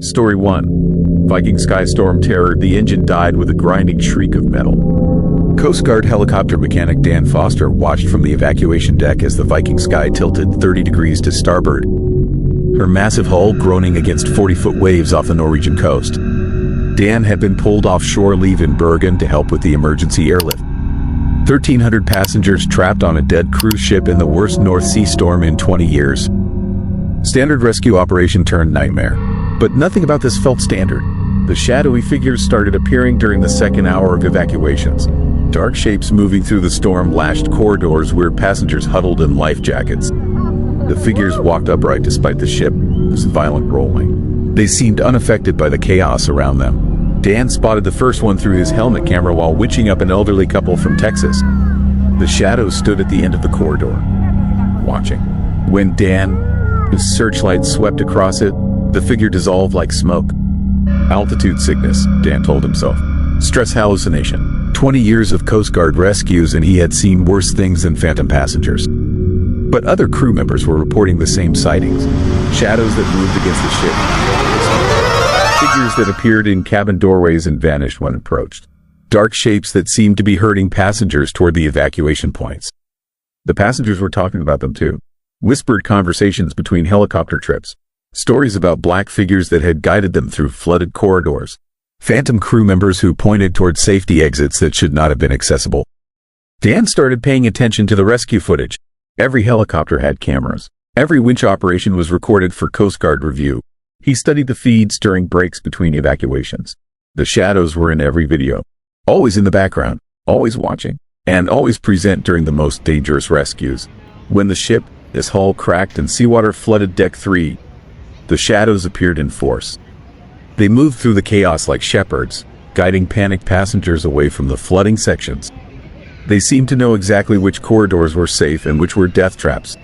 Story 1. Viking Sky storm terror. The engine died with a grinding shriek of metal. Coast Guard helicopter mechanic Dan Foster watched from the evacuation deck as the Viking Sky tilted 30 degrees to starboard, her massive hull groaning against 40-foot waves off the Norwegian coast. Dan had been pulled offshore leave in Bergen to help with the emergency airlift. 1,300 passengers trapped on a dead cruise ship in the worst North Sea storm in 20 years. Standard rescue operation turned nightmare. But nothing about this felt standard. The shadowy figures started appearing during the second hour of evacuations. Dark shapes moving through the storm-lashed corridors where passengers huddled in life jackets. The figures walked upright despite the ship's violent rolling. They seemed unaffected by the chaos around them. Dan spotted the first one through his helmet camera while winching up an elderly couple from Texas. The shadows stood at the end of the corridor, watching. When Dan's searchlight swept across it, the figure dissolved like smoke. Altitude sickness, Dan told himself. Stress hallucination. 20 years of Coast Guard rescues and he had seen worse things than phantom passengers. But other crew members were reporting the same sightings. Shadows that moved against the ship. Figures that appeared in cabin doorways and vanished when approached. Dark shapes that seemed to be herding passengers toward the evacuation points. The passengers were talking about them too. Whispered conversations between helicopter trips. Stories about black figures that had guided them through flooded corridors. Phantom crew members who pointed toward safety exits that should not have been accessible. Dan started paying attention to the rescue footage. Every helicopter had cameras. Every winch operation was recorded for Coast Guard review. He studied the feeds during breaks between evacuations. The shadows were in every video. Always in the background, always watching, and always present during the most dangerous rescues. When the ship's hull cracked and seawater flooded Deck 3, the shadows appeared in force. They moved through the chaos like shepherds, guiding panicked passengers away from the flooding sections. They seemed to know exactly which corridors were safe and which were death traps.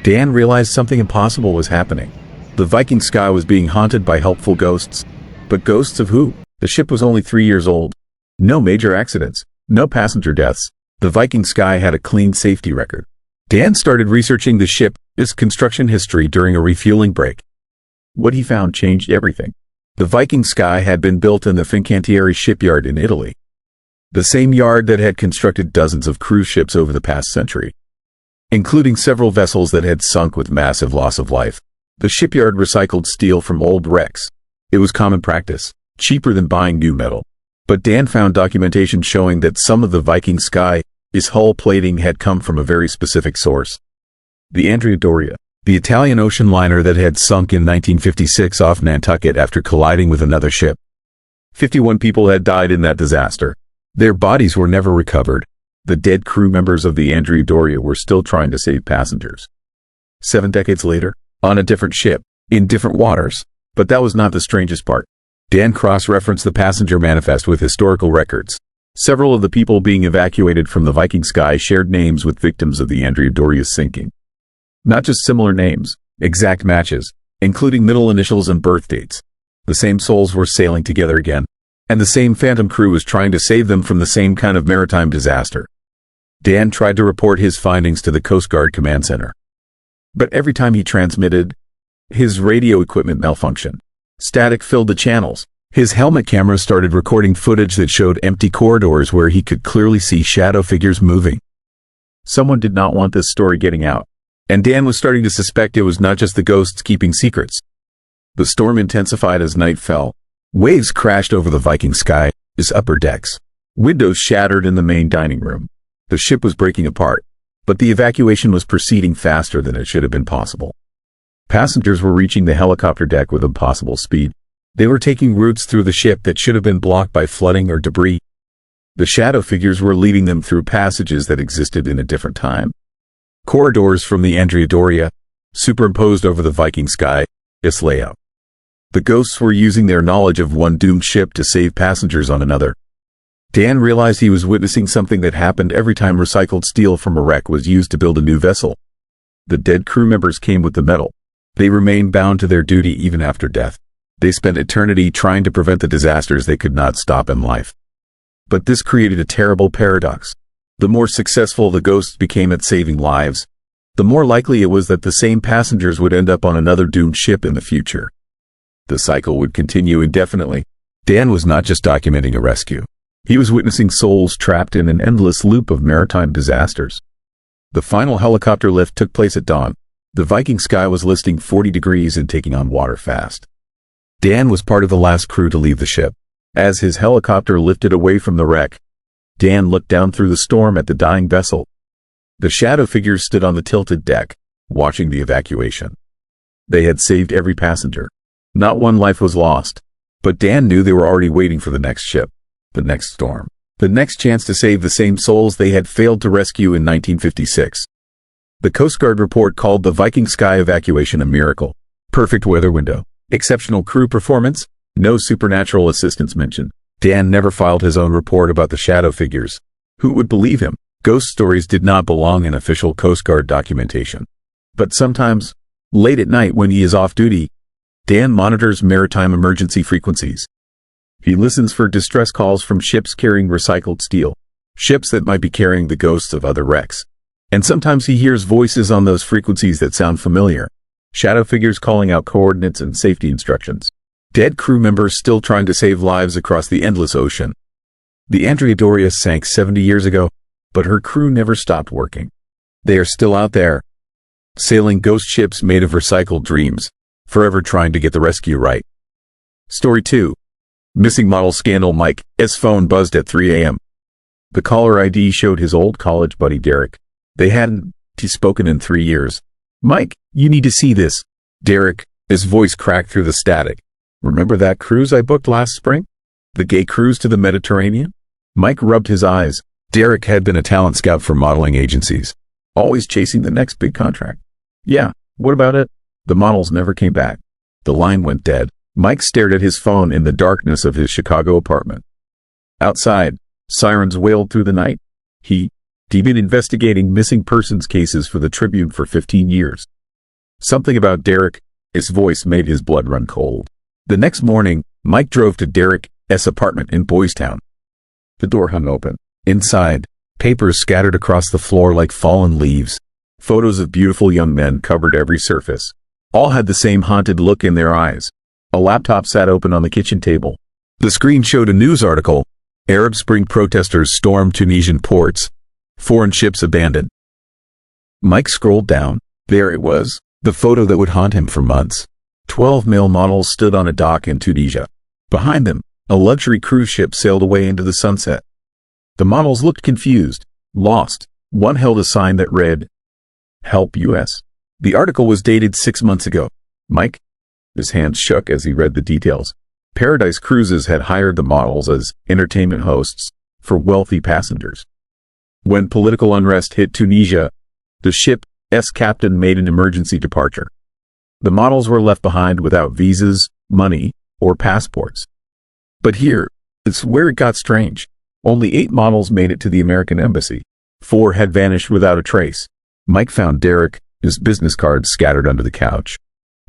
Dan realized something impossible was happening. The Viking Sky was being haunted by helpful ghosts. But ghosts of who? The ship was only 3 years old. No major accidents. No passenger deaths. The Viking Sky had a clean safety record. Dan started researching the ship's construction history during a refueling break. What he found changed everything. The Viking Sky had been built in the Fincantieri shipyard in Italy. The same yard that had constructed dozens of cruise ships over the past century, including several vessels that had sunk with massive loss of life. The shipyard recycled steel from old wrecks. It was common practice, cheaper than buying new metal. But Dan found documentation showing that some of the Viking Sky's hull plating had come from a very specific source. The Andrea Doria, the Italian ocean liner that had sunk in 1956 off Nantucket after colliding with another ship. 51 people had died in that disaster. Their bodies were never recovered. The dead crew members of the Andrea Doria were still trying to save passengers. 7 decades later, on a different ship, in different waters. But that was not the strangest part. Dan cross-referenced the passenger manifest with historical records. Several of the people being evacuated from the Viking Sky shared names with victims of the Andrea Doria's sinking. Not just similar names, exact matches, including middle initials and birth dates. The same souls were sailing together again. And the same phantom crew was trying to save them from the same kind of maritime disaster. Dan tried to report his findings to the Coast Guard Command Center. But every time he transmitted, his radio equipment malfunctioned. Static filled the channels. His helmet camera started recording footage that showed empty corridors where he could clearly see shadow figures moving. Someone did not want this story getting out. And Dan was starting to suspect it was not just the ghosts keeping secrets. The storm intensified as night fell. Waves crashed over the Viking Sky's upper decks. Windows shattered in the main dining room. The ship was breaking apart, but the evacuation was proceeding faster than it should have been possible. Passengers were reaching the helicopter deck with impossible speed. They were taking routes through the ship that should have been blocked by flooding or debris. The shadow figures were leading them through passages that existed in a different time. Corridors from the Andrea Doria, superimposed over the Viking Sky's layout. The ghosts were using their knowledge of one doomed ship to save passengers on another. Dan realized he was witnessing something that happened every time recycled steel from a wreck was used to build a new vessel. The dead crew members came with the metal. They remained bound to their duty even after death. They spent eternity trying to prevent the disasters they could not stop in life. But this created a terrible paradox. The more successful the ghosts became at saving lives, the more likely it was that the same passengers would end up on another doomed ship in the future. The cycle would continue indefinitely. Dan was not just documenting a rescue. He was witnessing souls trapped in an endless loop of maritime disasters. The final helicopter lift took place at dawn. The Viking Sky was listing 40 degrees and taking on water fast. Dan was part of the last crew to leave the ship. As his helicopter lifted away from the wreck, Dan looked down through the storm at the dying vessel. The shadow figures stood on the tilted deck, watching the evacuation. They had saved every passenger. Not one life was lost. But Dan knew they were already waiting for the next ship, the next storm, the next chance to save the same souls they had failed to rescue in 1956. The Coast Guard report called the Viking Sky evacuation a miracle. Perfect weather window, exceptional crew performance, no supernatural assistance mentioned. Dan never filed his own report about the shadow figures. Who would believe him? Ghost stories did not belong in official Coast Guard documentation. But sometimes, late at night when he is off duty, Dan monitors maritime emergency frequencies. He listens for distress calls from ships carrying recycled steel, ships that might be carrying the ghosts of other wrecks. And sometimes he hears voices on those frequencies that sound familiar, shadow figures calling out coordinates and safety instructions. Dead crew members still trying to save lives across the endless ocean. The Andrea Doria sank 70 years ago, but her crew never stopped working. They are still out there, sailing ghost ships made of recycled dreams, forever trying to get the rescue right. Story 2. Missing model scandal. Mike's phone buzzed at 3 a.m. The caller ID showed his old college buddy Derek. They hadn't spoken in 3 years. Mike, you need to see this. Derek, his voice cracked through the static. Remember that cruise I booked last spring? The gay cruise to the Mediterranean? Mike rubbed his eyes. Derek had been a talent scout for modeling agencies, always chasing the next big contract. Yeah, what about it? The models never came back. The line went dead. Mike stared at his phone in the darkness of his Chicago apartment. Outside, sirens wailed through the night. He'd been investigating missing persons cases for the Tribune for 15 years. Something about Derek, his voice made his blood run cold. The next morning, Mike drove to Derek's apartment in Boys Town. The door hung open. Inside, papers scattered across the floor like fallen leaves. Photos of beautiful young men covered every surface. All had the same haunted look in their eyes. A laptop sat open on the kitchen table. The screen showed a news article. Arab Spring protesters storm Tunisian ports. Foreign ships abandoned. Mike scrolled down. There it was, the photo that would haunt him for months. 12 male models stood on a dock in Tunisia. Behind them, a luxury cruise ship sailed away into the sunset. The models looked confused, lost. One held a sign that read, "Help US." The article was dated 6 months ago. Mike, his hands shook as he read the details. Paradise Cruises had hired the models as entertainment hosts for wealthy passengers. When political unrest hit Tunisia, the ship's captain made an emergency departure. The models were left behind without visas, money, or passports. But here, it's where it got strange. Only 8 models made it to the American embassy. 4 had vanished without a trace. Mike found Derek, his business cards scattered under the couch.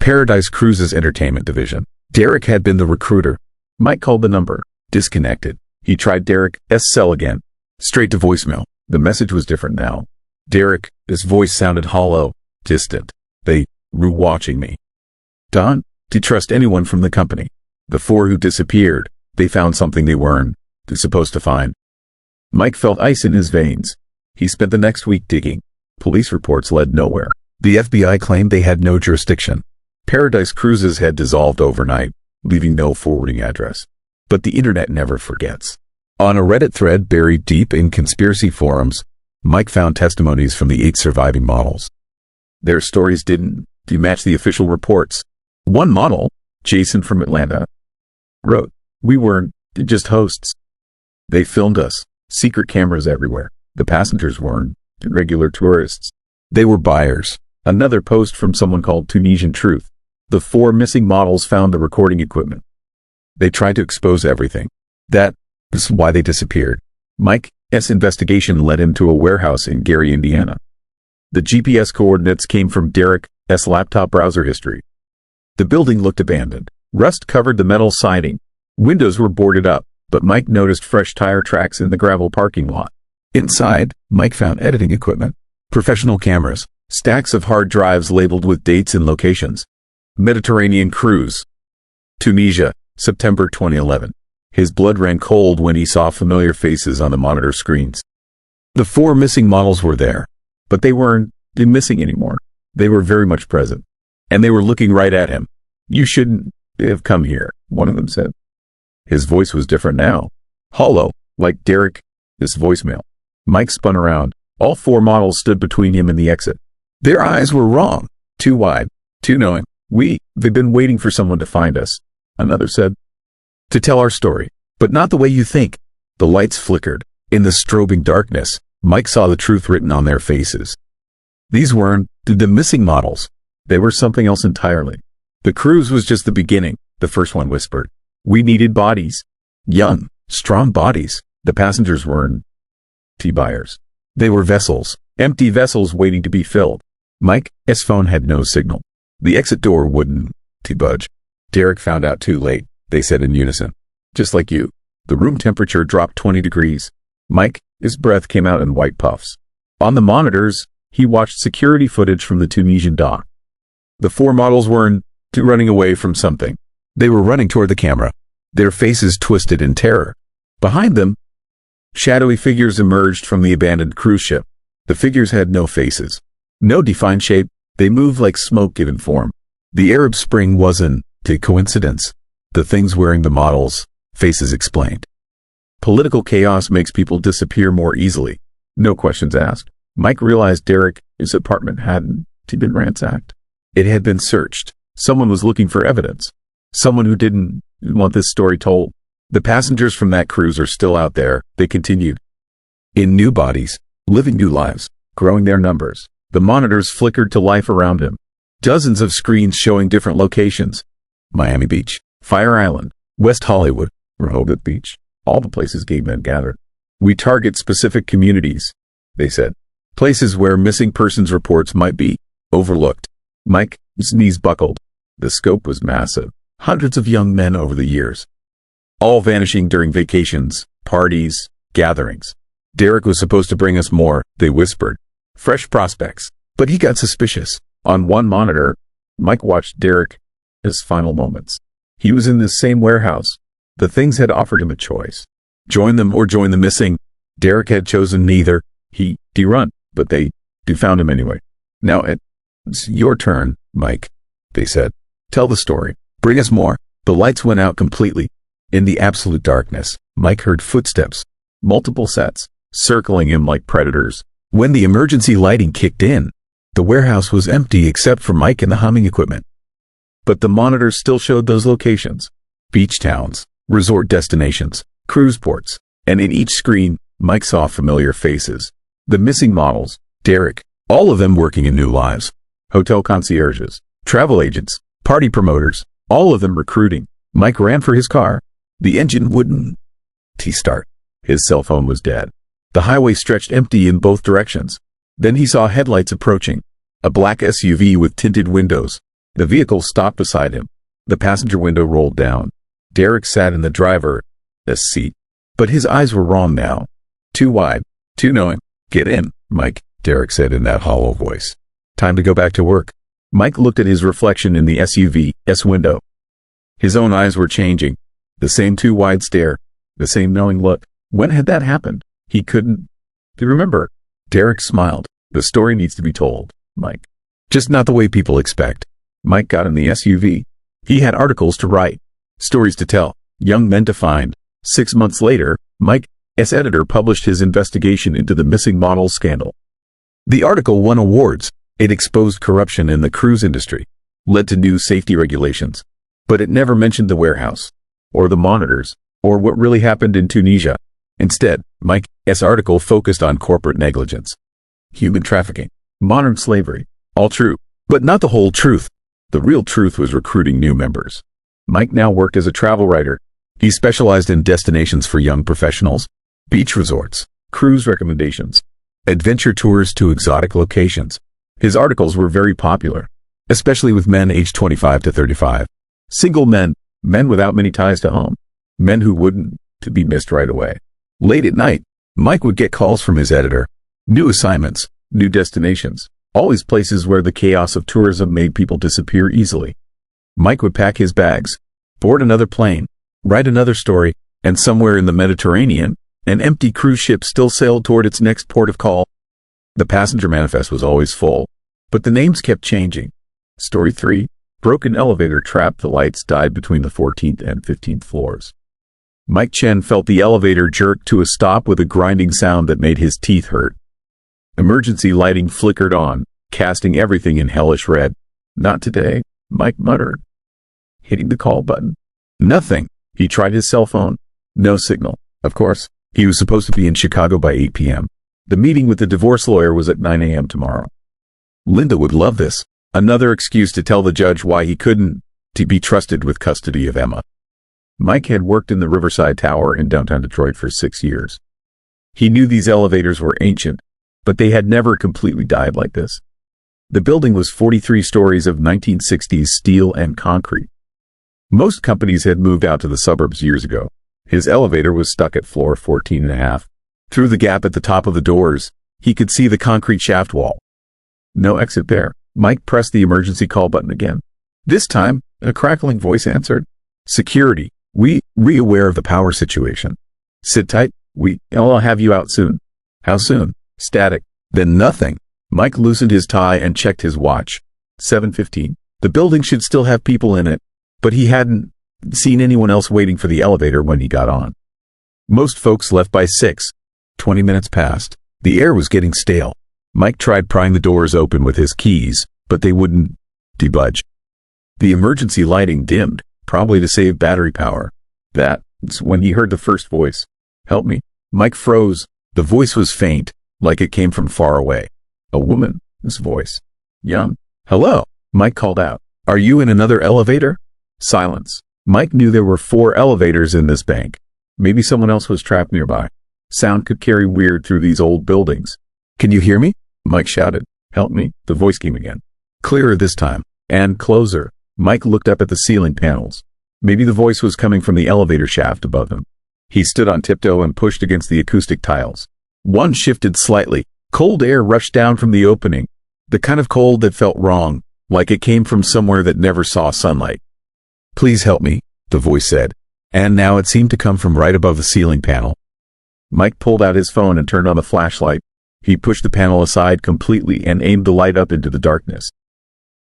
Paradise Cruises Entertainment Division. Derek had been the recruiter. Mike called the number. Disconnected. He tried Derek's cell again. Straight to voicemail. The message was different now. Derek, his voice sounded hollow, distant. They were watching me. Don, to trust anyone from the company. The 4 who disappeared, they found something they weren't supposed to find. Mike felt ice in his veins. He spent the next week digging. Police reports led nowhere. The FBI claimed they had no jurisdiction. Paradise Cruises had dissolved overnight, leaving no forwarding address. But the internet never forgets. On a Reddit thread buried deep in conspiracy forums, Mike found testimonies from the 8 surviving models. Their stories didn't match the official reports. One model, Jason from Atlanta, wrote, "We weren't just hosts. They filmed us, secret cameras everywhere. The passengers weren't regular tourists. They were buyers." Another post from someone called Tunisian Truth. The 4 missing models found the recording equipment. They tried to expose everything. That is why they disappeared. Mike's investigation led him to a warehouse in Gary, Indiana. The GPS coordinates came from Derek's laptop browser history. The building looked abandoned. Rust covered the metal siding. Windows were boarded up, but Mike noticed fresh tire tracks in the gravel parking lot. Inside, Mike found editing equipment, professional cameras, stacks of hard drives labeled with dates and locations. Mediterranean cruise. Tunisia, September 2011. His blood ran cold when he saw familiar faces on the monitor screens. The 4 missing models were there, but they weren't missing anymore. They were very much present, and they were looking right at him. "You shouldn't have come here," one of them said. His voice was different now. Hollow, like Derek's voicemail. Mike spun around. All 4 models stood between him and the exit. Their eyes were wrong. Too wide. Too knowing. They've been waiting for someone to find us, another said. To tell our story, but not the way you think. The lights flickered. In the strobing darkness, Mike saw the truth written on their faces. These weren't the missing models. They were something else entirely. The cruise was just the beginning, the first one whispered. We needed bodies. Young, strong bodies. The passengers weren't buyers. They were vessels, empty vessels waiting to be filled. Mike's phone had no signal. The exit door wouldn't budge. Derek found out too late, they said in unison. Just like you. The room temperature dropped 20 degrees. Mike's breath came out in white puffs. On the monitors, he watched security footage from the Tunisian dock. The 4 models weren't running away from something. They were running toward the camera, their faces twisted in terror. Behind them, shadowy figures emerged from the abandoned cruise ship. The figures had no faces, no defined shape. They moved like smoke given form. The Arab Spring wasn't a coincidence. The things wearing the models' faces explained. Political chaos makes people disappear more easily. No questions asked. Mike realized Derek's apartment hadn't been ransacked. It had been searched. Someone was looking for evidence. Someone who didn't want this story told. The passengers from that cruise are still out there, they continued. In new bodies, living new lives, growing their numbers. The monitors flickered to life around him. Dozens of screens showing different locations. Miami Beach, Fire Island, West Hollywood, Rehoboth Beach. All the places gay men gathered. We target specific communities, they said. Places where missing persons reports might be overlooked. Mike's knees buckled. The scope was massive. Hundreds of young men over the years. All vanishing during vacations, parties, gatherings. Derek was supposed to bring us more, they whispered. Fresh prospects. But he got suspicious. On one monitor, Mike watched Derek's final moments. He was in this same warehouse. The things had offered him a choice. Join them or join the missing. Derek had chosen neither. He run, but they found him anyway. Now it's your turn, Mike, they said. Tell the story. Bring us more. The lights went out completely. In the absolute darkness, Mike heard footsteps. Multiple sets, circling him like predators. When the emergency lighting kicked in, the warehouse was empty except for Mike and the humming equipment. But the monitors still showed those locations. Beach towns, resort destinations, cruise ports. And in each screen, Mike saw familiar faces. The missing models, Derek, all of them working in new lives. Hotel concierges, travel agents, party promoters, all of them recruiting. Mike ran for his car. The engine wouldn't start. His cell phone was dead. The highway stretched empty in both directions. Then he saw headlights approaching. A black SUV with tinted windows. The vehicle stopped beside him. The passenger window rolled down. Derek sat in the driver's seat. But his eyes were wrong now. Too wide. Too knowing. Get in, Mike, Derek said in that hollow voice. Time to go back to work. Mike looked at his reflection in the SUV's window. His own eyes were changing. The same too wide stare. The same knowing look. When had that happened? He couldn't remember. Derek smiled. The story needs to be told, Mike. Just not the way people expect. Mike got in the SUV. He had articles to write. Stories to tell. Young men to find. 6 months later, Mike's editor published his investigation into the missing models scandal. The article won awards. It exposed corruption in the cruise industry. Led to new safety regulations. But it never mentioned the warehouse. Or the monitors. Or what really happened in Tunisia. Instead, Mike's article focused on corporate negligence. Human trafficking. Modern slavery. All true. But not the whole truth. The real truth was recruiting new members. Mike now worked as a travel writer. He specialized in destinations for young professionals, beach resorts, cruise recommendations, adventure tours to exotic locations. His articles were very popular, especially with men aged 25 to 35. Single men, men without many ties to home, men who wouldn't be missed right away. Late at night, Mike would get calls from his editor. New assignments, new destinations, always places where the chaos of tourism made people disappear easily. Mike would pack his bags, Board another plane. Write another story. And somewhere in the Mediterranean, an empty cruise ship still sailed toward its next port of call. The passenger manifest was always full, but the names kept changing. Story 3. Broken elevator trapped. The lights died between the 14th and 15th floors. Mike Chen felt the elevator jerk to a stop with a grinding sound that made his teeth hurt. Emergency lighting flickered on, casting everything in hellish red. Not today, Mike muttered, hitting the call button. Nothing. He tried his cell phone. No signal. Of course, he was supposed to be in Chicago by 8 p.m. The meeting with the divorce lawyer was at 9 a.m. tomorrow. Linda would love this. Another excuse to tell the judge why he couldn't be trusted with custody of Emma. Mike had worked in the Riverside Tower in downtown Detroit for 6 years. He knew these elevators were ancient, but they had never completely died like this. The building was 43 stories of 1960s steel and concrete. Most companies had moved out to the suburbs years ago. His elevator was stuck at floor 14.5. Through the gap at the top of the doors, he could see the concrete shaft wall. No exit there. Mike pressed the emergency call button again. This time, a crackling voice answered. Security. We aware of the power situation. Sit tight. I'll have you out soon. How soon? Static. Then nothing. Mike loosened his tie and checked his watch. 7:15. The building should still have people in it, but he hadn't seen anyone else waiting for the elevator when he got on. Most folks left by 6. 20 minutes passed. The air was getting stale. Mike tried prying the doors open with his keys, but they wouldn't budge. The emergency lighting dimmed, probably to save battery power. That's when he heard the first voice. Help me. Mike froze. The voice was faint, like it came from far away. A woman's voice. Young. Hello, Mike called out. Are you in another elevator? Silence. Mike knew there were 4 elevators in this bank. Maybe someone else was trapped nearby. Sound could carry weird through these old buildings. Can you hear me? Mike shouted. Help me. The voice came again. Clearer this time. And closer. Mike looked up at the ceiling panels. Maybe the voice was coming from the elevator shaft above him. He stood on tiptoe and pushed against the acoustic tiles. One shifted slightly. Cold air rushed down from the opening. The kind of cold that felt wrong, like it came from somewhere that never saw sunlight. Please help me, the voice said. And now it seemed to come from right above the ceiling panel. Mike pulled out his phone and turned on the flashlight. He pushed the panel aside completely and aimed the light up into the darkness.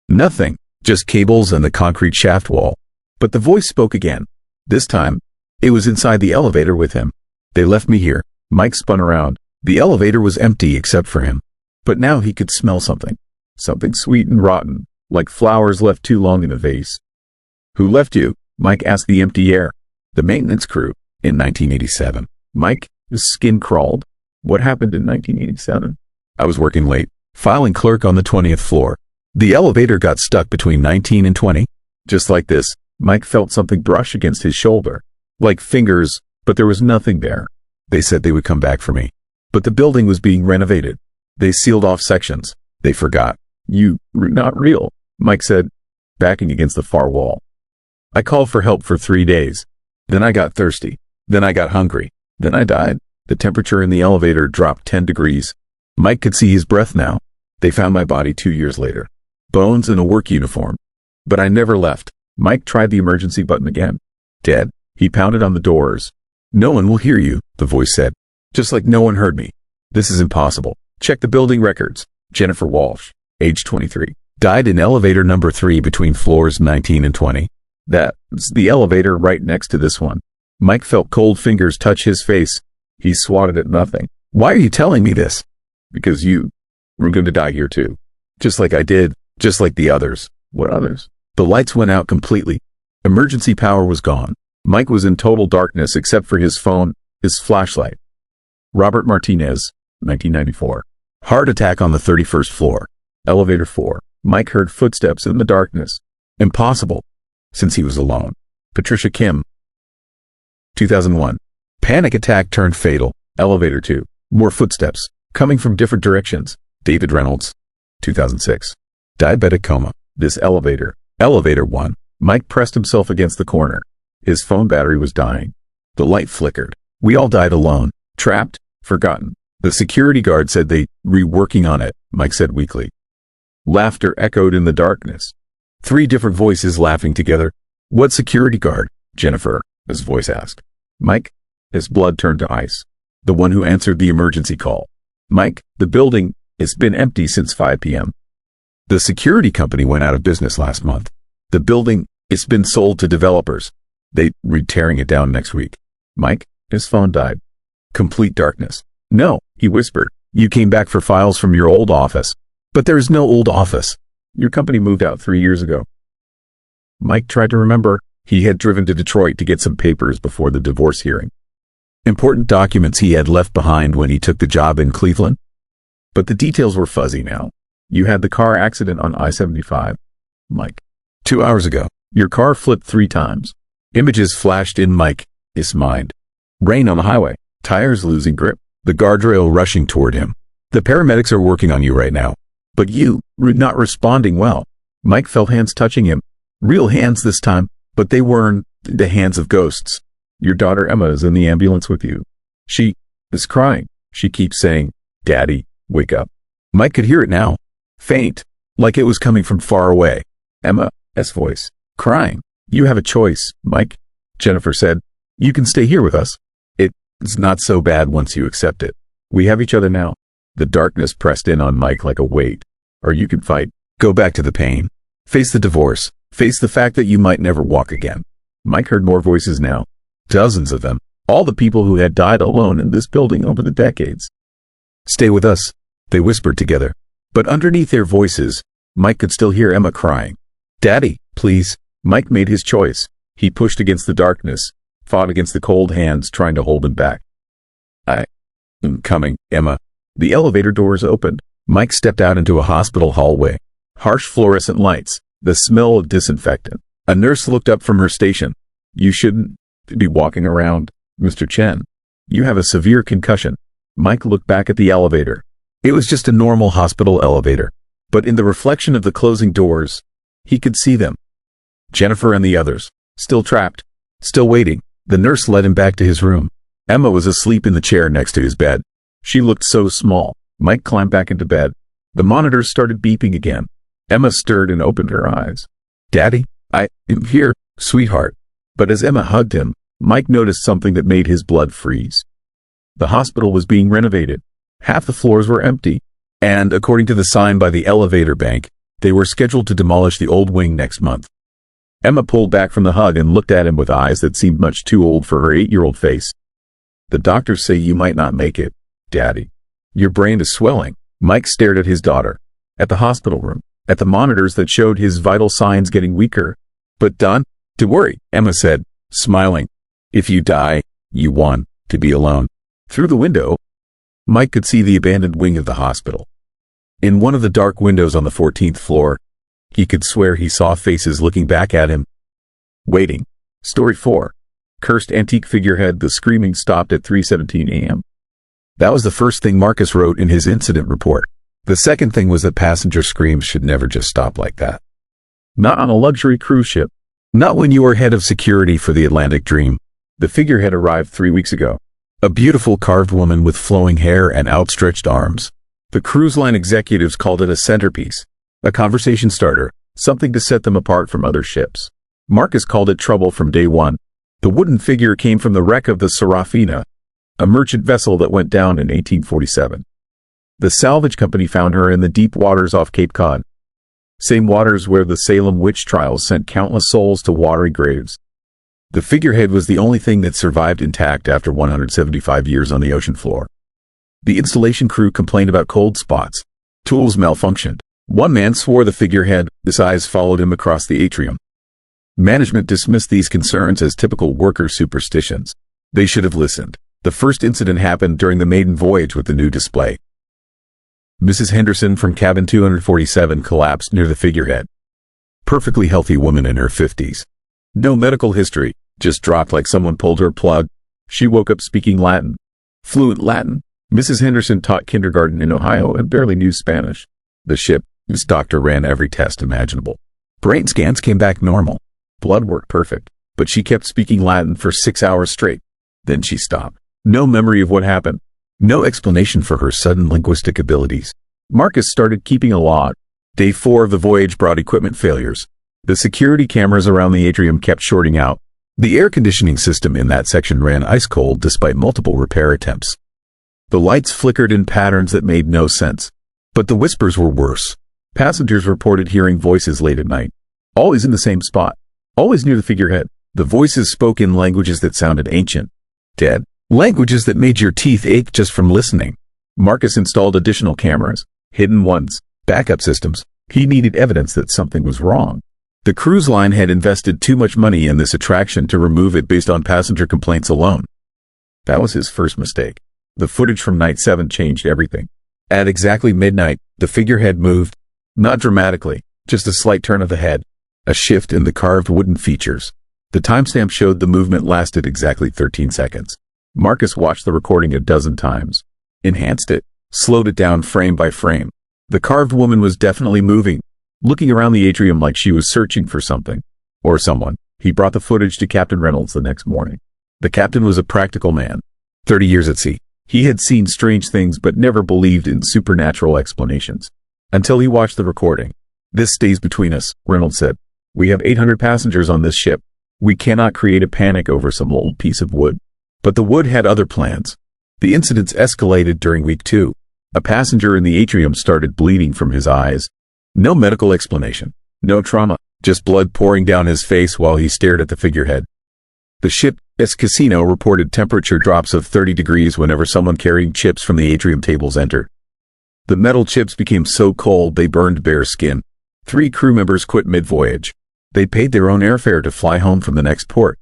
Nothing, just cables and the concrete shaft wall. But the voice spoke again. This time, it was inside the elevator with him. They left me here. Mike spun around. The elevator was empty except for him. But now he could smell something. Something sweet and rotten, like flowers left too long in a vase. Who left you? Mike asked the empty air. The maintenance crew, in 1987. Mike, his skin crawled. What happened in 1987? I was working late, filing clerk on the 20th floor. The elevator got stuck between 19 and 20. Just like this, Mike felt something brush against his shoulder. Like fingers, but there was nothing there. They said they would come back for me. But the building was being renovated. They sealed off sections. They forgot. You're not real, Mike said, backing against the far wall. I called for help for 3 days. Then I got thirsty. Then I got hungry. Then I died. The temperature in the elevator dropped 10 degrees. Mike could see his breath now. They found my body 2 years later. Bones in a work uniform. But I never left. Mike tried the emergency button again. Dead. He pounded on the doors. No one will hear you, the voice said. Just like no one heard me. This is impossible. Check the building records. Jennifer Walsh, age 23. Died in elevator number 3 between floors 19 and 20. That's the elevator right next to this one. Mike felt cold fingers touch his face. He swatted at nothing. Why are you telling me this? Because you were going to die here too. Just like I did. Just like the others. What others? The lights went out completely. Emergency power was gone. Mike was in total darkness except for his phone, his flashlight. Robert Martinez, 1994. Heart attack on the 31st floor. Elevator 4. Mike heard footsteps in the darkness. Impossible, since he was alone. Patricia Kim, 2001. Panic attack turned fatal. Elevator 2. More footsteps, coming from different directions. David Reynolds, 2006. Diabetic coma. This elevator. Elevator 1. Mike pressed himself against the corner. His phone battery was dying. The light flickered. We all died alone. Trapped. Forgotten. The security guard said they were working on it, Mike said weakly. Laughter echoed in the darkness. 3 different voices laughing together. What security guard, Jennifer? His voice asked. Mike? His blood turned to ice. The one who answered the emergency call. Mike, the building has been empty since 5 p.m. The security company went out of business last month. The building has been sold to developers. They're tearing it down next week. Mike, his phone died. Complete darkness. No, he whispered. You came back for files from your old office. But there is no old office. Your company moved out 3 years ago. Mike tried to remember. He had driven to Detroit to get some papers before the divorce hearing. Important documents he had left behind when he took the job in Cleveland. But the details were fuzzy now. You had the car accident on I-75. Mike. 2 hours ago, your car flipped 3 times. Images flashed in Mike's mind. Rain on the highway, tires losing grip, the guardrail rushing toward him. The paramedics are working on you right now. But you were not responding well. Mike felt hands touching him. Real hands this time, but they weren't the hands of ghosts. Your daughter Emma is in the ambulance with you. She is crying. She keeps saying, Daddy, wake up. Mike could hear it now. Faint, like it was coming from far away. Emma's voice. Crying. You have a choice, Mike. Jennifer said. You can stay here with us. It's not so bad once you accept it. We have each other now. The darkness pressed in on Mike like a weight. Or you can fight. Go back to the pain. Face the divorce. Face the fact that you might never walk again. Mike heard more voices now. Dozens of them. All the people who had died alone in this building over the decades. Stay with us, they whispered together. But underneath their voices, Mike could still hear Emma crying. Daddy, please. Mike made his choice. He pushed against the darkness, fought against the cold hands trying to hold him back. I'm coming, Emma. The elevator doors opened. Mike stepped out into a hospital hallway. Harsh fluorescent lights, the smell of disinfectant. A nurse looked up from her station. You shouldn't be walking around, Mr. Chen. You have a severe concussion. Mike looked back at the elevator. It was just a normal hospital elevator. But in the reflection of the closing doors, he could see them. Jennifer and the others, still trapped, still waiting. The nurse led him back to his room. Emma was asleep in the chair next to his bed. She looked so small. Mike climbed back into bed. The monitors started beeping again. Emma stirred and opened her eyes. Daddy, I am here, sweetheart. But as Emma hugged him, Mike noticed something that made his blood freeze. The hospital was being renovated. Half the floors were empty. And according to the sign by the elevator bank, they were scheduled to demolish the old wing next month. Emma pulled back from the hug and looked at him with eyes that seemed much too old for her 8-year-old face. The doctors say you might not make it, Daddy. Your brain is swelling. Mike stared at his daughter, at the hospital room, at the monitors that showed his vital signs getting weaker. But don't worry, Emma said, smiling. If you die, you want to be alone. Through the window, Mike could see the abandoned wing of the hospital. In one of the dark windows on the 14th floor, he could swear he saw faces looking back at him. Waiting. Story 4. Cursed antique figurehead. The screaming stopped at 3:17 a.m. That was the first thing Marcus wrote in his incident report. The second thing was that passenger screams should never just stop like that. Not on a luxury cruise ship. Not when you are head of security for the Atlantic Dream. The figurehead arrived 3 weeks ago. A beautiful carved woman with flowing hair and outstretched arms. The cruise line executives called it a centerpiece, a conversation starter, something to set them apart from other ships. Marcus called it trouble from day one. The wooden figure came from the wreck of the Serafina, a merchant vessel that went down in 1847. The salvage company found her in the deep waters off Cape Cod. Same waters where the Salem witch trials sent countless souls to watery graves. The figurehead was the only thing that survived intact after 175 years on the ocean floor. The installation crew complained about cold spots. Tools malfunctioned. One man swore the figurehead, his eyes followed him across the atrium. Management dismissed these concerns as typical worker superstitions. They should have listened. The first incident happened during the maiden voyage with the new display. Mrs. Henderson from cabin 247 collapsed near the figurehead. Perfectly healthy woman in her 50s. No medical history, just dropped like someone pulled her plug. She woke up speaking Latin. Fluent Latin. Mrs. Henderson taught kindergarten in Ohio and barely knew Spanish. The ship's doctor ran every test imaginable. Brain scans came back normal. Blood work perfect. But she kept speaking Latin for 6 hours straight. Then she stopped. No memory of what happened. No explanation for her sudden linguistic abilities. Marcus started keeping a log. Day 4 of the voyage brought equipment failures. The security cameras around the atrium kept shorting out. The air conditioning system in that section ran ice cold despite multiple repair attempts. The lights flickered in patterns that made no sense. But the whispers were worse. Passengers reported hearing voices late at night. Always in the same spot. Always near the figurehead. The voices spoke in languages that sounded ancient. Dead. Languages that made your teeth ache just from listening. Marcus installed additional cameras. Hidden ones. Backup systems. He needed evidence that something was wrong. The cruise line had invested too much money in this attraction to remove it based on passenger complaints alone. That was his first mistake. The footage from Night 7 changed everything. At exactly midnight, the figurehead moved. Not dramatically, just a slight turn of the head. A shift in the carved wooden features. The timestamp showed the movement lasted exactly 13 seconds. Marcus watched the recording a dozen times. Enhanced it. Slowed it down frame by frame. The carved woman was definitely moving, looking around the atrium like she was searching for something. Or someone. He brought the footage to Captain Reynolds the next morning. The captain was a practical man. 30 years at sea. He had seen strange things but never believed in supernatural explanations. Until he watched the recording. "This stays between us," Reynolds said. "We have 800 passengers on this ship. We cannot create a panic over some old piece of wood." But the wood had other plans. The incidents escalated during week 2. A passenger in the atrium started bleeding from his eyes. No medical explanation. No trauma. Just blood pouring down his face while he stared at the figurehead. The ship's casino reported temperature drops of 30 degrees whenever someone carrying chips from the atrium tables entered. The metal chips became so cold they burned bare skin. 3 crew members quit mid-voyage. They paid their own airfare to fly home from the next port.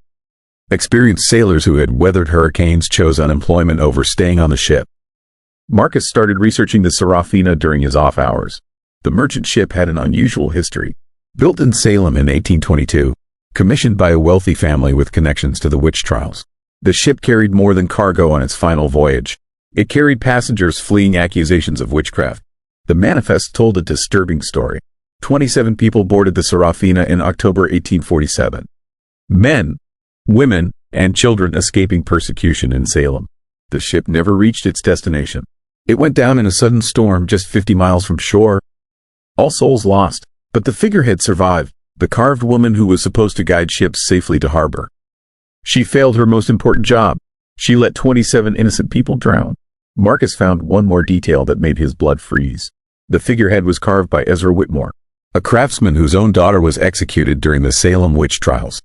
Experienced sailors who had weathered hurricanes chose unemployment over staying on the ship. Marcus started researching the Serafina during his off hours. The merchant ship had an unusual history. Built in Salem in 1822, commissioned by a wealthy family with connections to the witch trials. The ship carried more than cargo on its final voyage. It carried passengers fleeing accusations of witchcraft. The manifest told a disturbing story. 27 people boarded the Serafina in October 1847. Men, women, and children escaping persecution in Salem. The ship never reached its destination. It went down in a sudden storm just 50 miles from shore. All souls lost, but the figurehead survived, the carved woman who was supposed to guide ships safely to harbor. She failed her most important job. She let 27 innocent people drown. Marcus found one more detail that made his blood freeze. The figurehead was carved by Ezra Whitmore, a craftsman whose own daughter was executed during the Salem witch trials.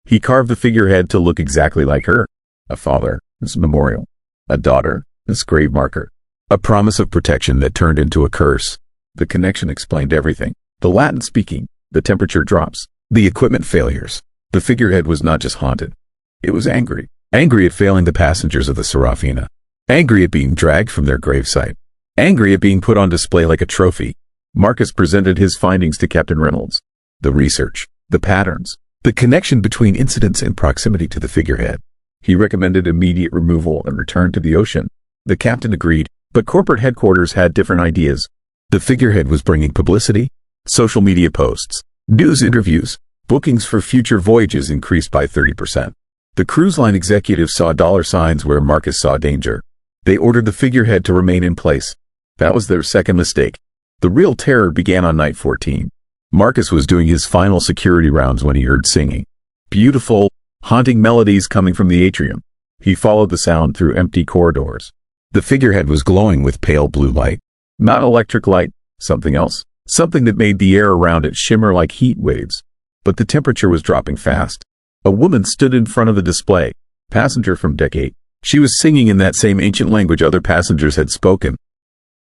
He carved the figurehead to look exactly like her. A father, his memorial. A daughter, his grave marker. A promise of protection that turned into a curse. The connection explained everything. The Latin speaking, the temperature drops, the equipment failures. The figurehead was not just haunted. It was angry. Angry at failing the passengers of the Serafina. Angry at being dragged from their gravesite. Angry at being put on display like a trophy. Marcus presented his findings to Captain Reynolds. The research, the patterns, the connection between incidents and proximity to the figurehead. He recommended immediate removal and return to the ocean. The captain agreed, but corporate headquarters had different ideas. The figurehead was bringing publicity, social media posts, news interviews, bookings for future voyages increased by 30%. The cruise line executives saw dollar signs where Marcus saw danger. They ordered the figurehead to remain in place. That was their second mistake. The real terror began on night 14. Marcus was doing his final security rounds when he heard singing. Beautiful, haunting melodies coming from the atrium. He followed the sound through empty corridors. The figurehead was glowing with pale blue light. Not electric light, something else. Something that made the air around it shimmer like heat waves. But the temperature was dropping fast. A woman stood in front of the display. Passenger from deck 8. She was singing in that same ancient language other passengers had spoken.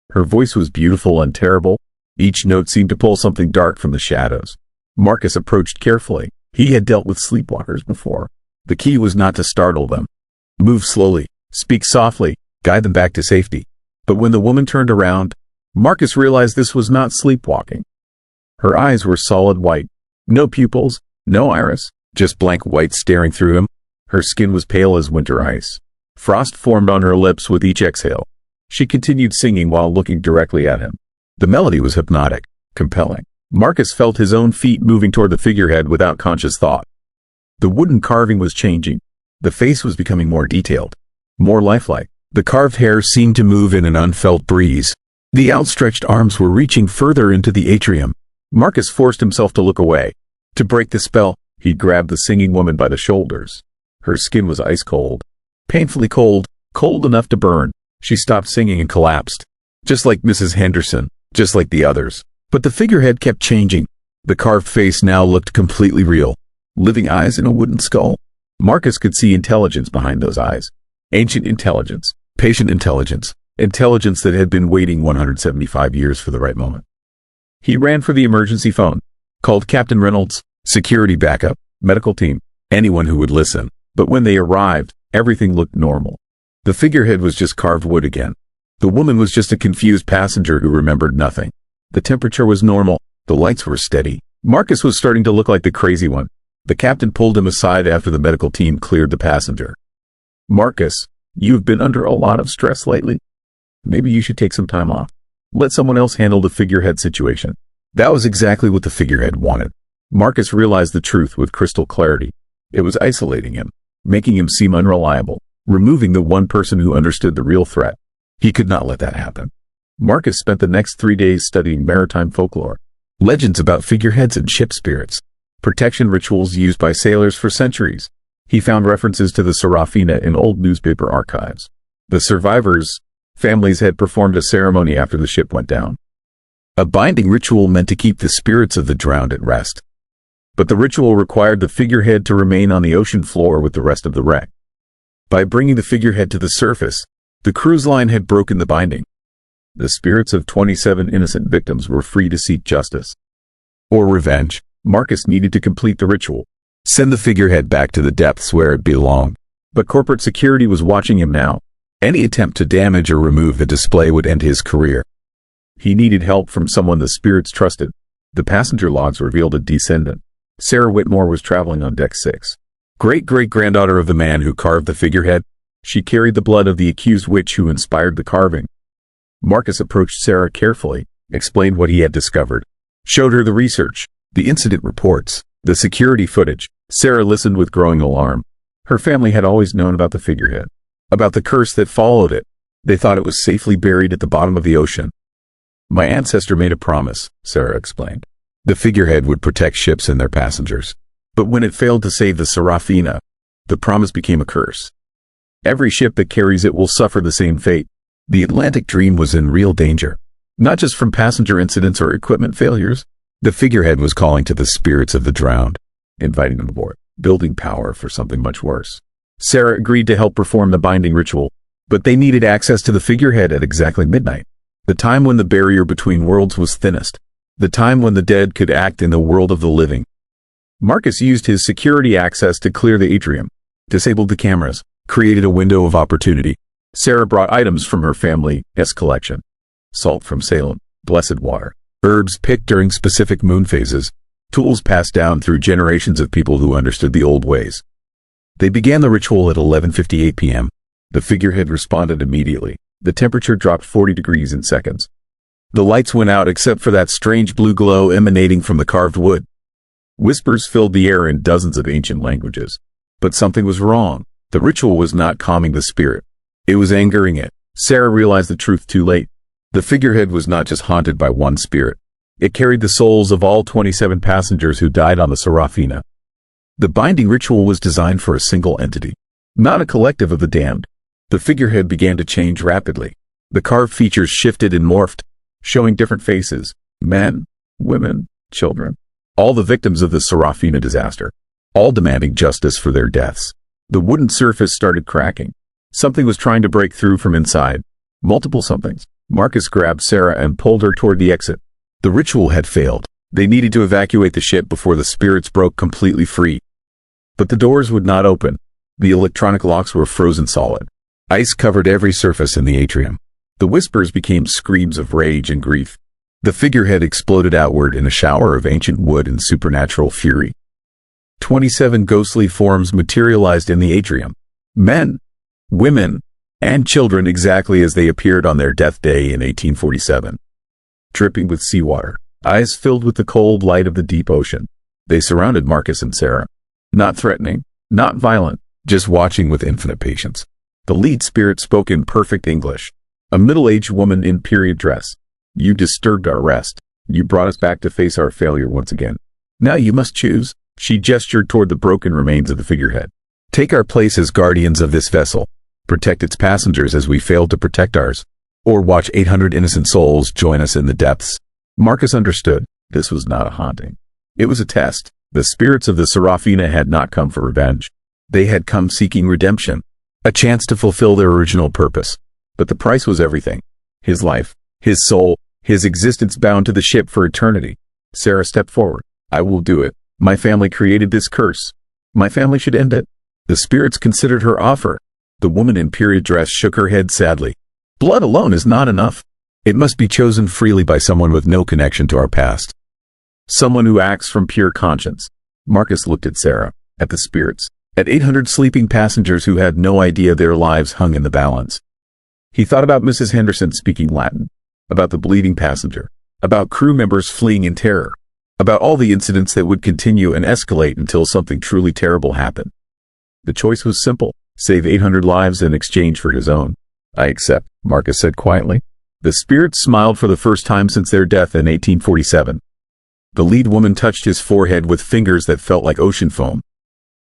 Her voice was beautiful and terrible. Each note seemed to pull something dark from the shadows. Marcus approached carefully. He had dealt with sleepwalkers before. The key was not to startle them. Move slowly, speak softly, guide them back to safety. But when the woman turned around, Marcus realized this was not sleepwalking. Her eyes were solid white. No pupils, no iris, just blank white staring through him. Her skin was pale as winter ice. Frost formed on her lips with each exhale. She continued singing while looking directly at him. The melody was hypnotic, compelling. Marcus felt his own feet moving toward the figurehead without conscious thought. The wooden carving was changing. The face was becoming more detailed, more lifelike. The carved hair seemed to move in an unfelt breeze. The outstretched arms were reaching further into the atrium. Marcus forced himself to look away. To break the spell, he grabbed the singing woman by the shoulders. Her skin was ice cold. Painfully cold, cold enough to burn. She stopped singing and collapsed. Just like Mrs. Henderson, just like the others. But the figurehead kept changing. The carved face now looked completely real. Living eyes in a wooden skull. Marcus could see intelligence behind those eyes. Ancient intelligence. Patient intelligence. Intelligence that had been waiting 175 years for the right moment. He ran for the emergency phone. Called Captain Reynolds, security backup, medical team, anyone who would listen. But when they arrived, everything looked normal. The figurehead was just carved wood again. The woman was just a confused passenger who remembered nothing. The temperature was normal. The lights were steady. Marcus was starting to look like the crazy one. The captain pulled him aside after the medical team cleared the passenger. Marcus, you've been under a lot of stress lately. Maybe you should take some time off. Let someone else handle the figurehead situation. That was exactly what the figurehead wanted. Marcus realized the truth with crystal clarity. It was isolating him, making him seem unreliable, removing the one person who understood the real threat. He could not let that happen. Marcus spent the next 3 days studying maritime folklore, legends about figureheads and ship spirits, protection rituals used by sailors for centuries. He found references to the Serafina in old newspaper archives. The survivors' families had performed a ceremony after the ship went down. A binding ritual meant to keep the spirits of the drowned at rest. But the ritual required the figurehead to remain on the ocean floor with the rest of the wreck. By bringing the figurehead to the surface, the cruise line had broken the binding. The spirits of 27 innocent victims were free to seek justice. Or revenge. Marcus needed to complete the ritual. Send the figurehead back to the depths where it belonged. But corporate security was watching him now. Any attempt to damage or remove the display would end his career. He needed help from someone the spirits trusted. The passenger logs revealed a descendant. Sarah Whitmore was traveling on deck 6. Great-great-granddaughter of the man who carved the figurehead. She carried the blood of the accused witch who inspired the carving. Marcus approached Sarah carefully, explained what he had discovered, showed her the research, the incident reports, the security footage. Sarah listened with growing alarm. Her family had always known about the figurehead, about the curse that followed it. They thought it was safely buried at the bottom of the ocean. My ancestor made a promise, Sarah explained. The figurehead would protect ships and their passengers. But when it failed to save the Serafina, the promise became a curse. Every ship that carries it will suffer the same fate. The Atlantic Dream was in real danger, not just from passenger incidents or equipment failures. The figurehead was calling to the spirits of the drowned, inviting them aboard, building power for something much worse. Sarah agreed to help perform the binding ritual, but they needed access to the figurehead at exactly midnight, the time when the barrier between worlds was thinnest, the time when the dead could act in the world of the living. Marcus used his security access to clear the atrium, disabled the cameras, created a window of opportunity. Sarah brought items from her family's collection. Salt from Salem, blessed water, herbs picked during specific moon phases, tools passed down through generations of people who understood the old ways. They began the ritual at 11:58 p.m. The figurehead responded immediately. The temperature dropped 40 degrees in seconds. The lights went out except for that strange blue glow emanating from the carved wood. Whispers filled the air in dozens of ancient languages. But something was wrong. The ritual was not calming the spirit. It was angering it. Sarah realized the truth too late. The figurehead was not just haunted by one spirit. It carried the souls of all 27 passengers who died on the Serafina. The binding ritual was designed for a single entity, not a collective of the damned. The figurehead began to change rapidly. The carved features shifted and morphed, showing different faces, men, women, children, all the victims of the Serafina disaster, all demanding justice for their deaths. The wooden surface started cracking. Something was trying to break through from inside. Multiple somethings. Marcus grabbed Sarah and pulled her toward the exit. The ritual had failed. They needed to evacuate the ship before the spirits broke completely free. But the doors would not open. The electronic locks were frozen solid. Ice covered every surface in the atrium. The whispers became screams of rage and grief. The figurehead exploded outward in a shower of ancient wood and supernatural fury. 27 ghostly forms materialized in the atrium. Men, women, and children exactly as they appeared on their death day in 1847. Dripping with seawater, eyes filled with the cold light of the deep ocean. They surrounded Marcus and Sarah. Not threatening, not violent, just watching with infinite patience. The lead spirit spoke in perfect English. A middle-aged woman in period dress. You disturbed our rest. You brought us back to face our failure once again. Now you must choose. She gestured toward the broken remains of the figurehead. Take our place as guardians of this vessel. Protect its passengers as we failed to protect ours. Or watch 800 innocent souls join us in the depths. Marcus understood. This was not a haunting. It was a test. The spirits of the Serafina had not come for revenge. They had come seeking redemption. A chance to fulfill their original purpose. But the price was everything. His life, his soul, his existence bound to the ship for eternity. Sarah stepped forward. I will do it. My family created this curse. My family should end it. The spirits considered her offer. The woman in period dress shook her head sadly. Blood alone is not enough. It must be chosen freely by someone with no connection to our past. Someone who acts from pure conscience. Marcus looked at Sarah, at the spirits, at 800 sleeping passengers who had no idea their lives hung in the balance. He thought about Mrs. Henderson speaking Latin, about the bleeding passenger, about crew members fleeing in terror, about all the incidents that would continue and escalate until something truly terrible happened. The choice was simple. Save 800 lives in exchange for his own. I accept, Marcus said quietly. The spirits smiled for the first time since their death in 1847. The lead woman touched his forehead with fingers that felt like ocean foam.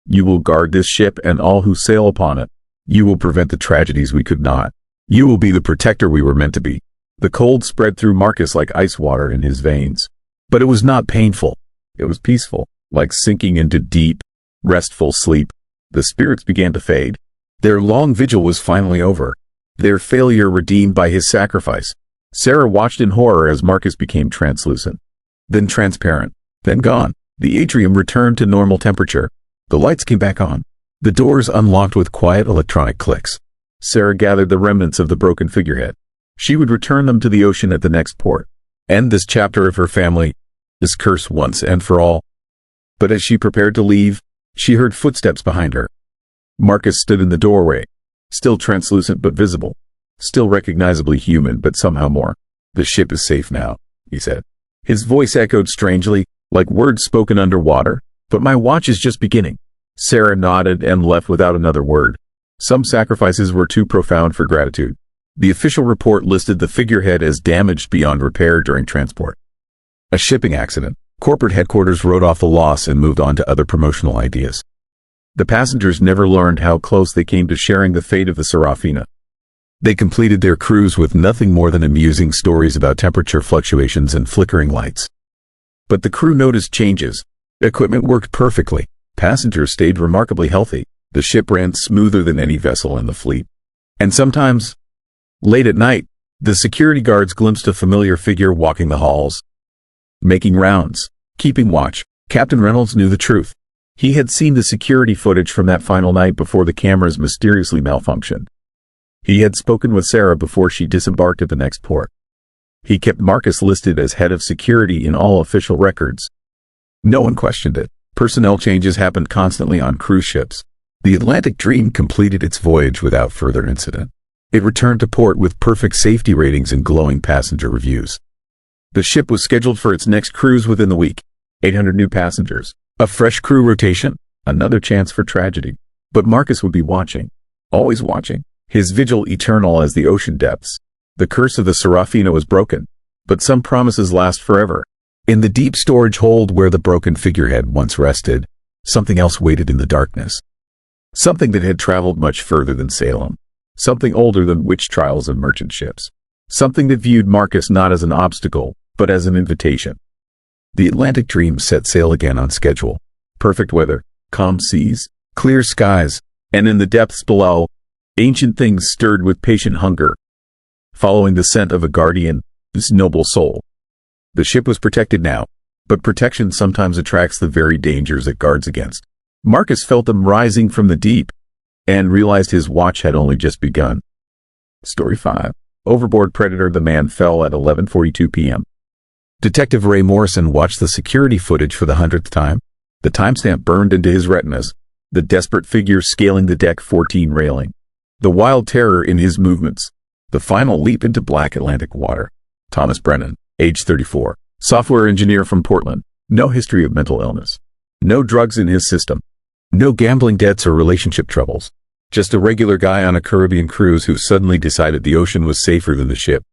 You will guard this ship and all who sail upon it. You will prevent the tragedies we could not. You will be the protector we were meant to be. The cold spread through Marcus like ice water in his veins. But it was not painful. It was peaceful, like sinking into deep, restful sleep. The spirits began to fade. Their long vigil was finally over. Their failure redeemed by his sacrifice. Sarah watched in horror as Marcus became translucent. Then transparent. Then gone. The atrium returned to normal temperature. The lights came back on. The doors unlocked with quiet electronic clicks. Sarah gathered the remnants of the broken figurehead. She would return them to the ocean at the next port. End this chapter of her family. This curse once and for all. But as she prepared to leave, she heard footsteps behind her. Marcus stood in the doorway, still translucent but visible, still recognizably human but somehow more. The ship is safe now, he said. His voice echoed strangely, like words spoken underwater, but my watch is just beginning. Sarah nodded and left without another word. Some sacrifices were too profound for gratitude. The official report listed the figurehead as damaged beyond repair during transport. A shipping accident. Corporate headquarters wrote off the loss and moved on to other promotional ideas. The passengers never learned how close they came to sharing the fate of the Serafina. They completed their cruise with nothing more than amusing stories about temperature fluctuations and flickering lights. But the crew noticed changes. Equipment worked perfectly. Passengers stayed remarkably healthy. The ship ran smoother than any vessel in the fleet. And sometimes, late at night, the security guards glimpsed a familiar figure walking the halls. Making rounds, keeping watch. Captain Reynolds knew the truth. He had seen the security footage from that final night before the cameras mysteriously malfunctioned. He had spoken with Sarah before she disembarked at the next port. He kept Marcus listed as head of security in all official records. No one questioned it. Personnel changes happened constantly on cruise ships. The Atlantic Dream completed its voyage without further incident. It returned to port with perfect safety ratings and glowing passenger reviews. The ship was scheduled for its next cruise within the week. 800 new passengers. A fresh crew rotation. Another chance for tragedy. But Marcus would be watching. Always watching. His vigil eternal as the ocean depths. The curse of the Serafina was broken. But some promises last forever. In the deep storage hold where the broken figurehead once rested, something else waited in the darkness. Something that had traveled much further than Salem. Something older than witch trials and merchant ships. Something that viewed Marcus not as an obstacle, but as an invitation. The Atlantic Dream set sail again on schedule. Perfect weather, calm seas, clear skies, and in the depths below, ancient things stirred with patient hunger, following the scent of a guardian's noble soul. The ship was protected now, but protection sometimes attracts the very dangers it guards against. Marcus felt them rising from the deep, and realized his watch had only just begun. Story 5. Overboard predator. The man fell at 11:42 p.m. Detective Ray Morrison watched the security footage for the 100th time. The timestamp burned into his retinas. The desperate figure scaling the deck 14 railing. The wild terror in his movements. The final leap into black Atlantic water. Thomas Brennan, age 34. Software engineer from Portland. No history of mental illness. No drugs in his system. No gambling debts or relationship troubles. Just a regular guy on a Caribbean cruise who suddenly decided the ocean was safer than the ship.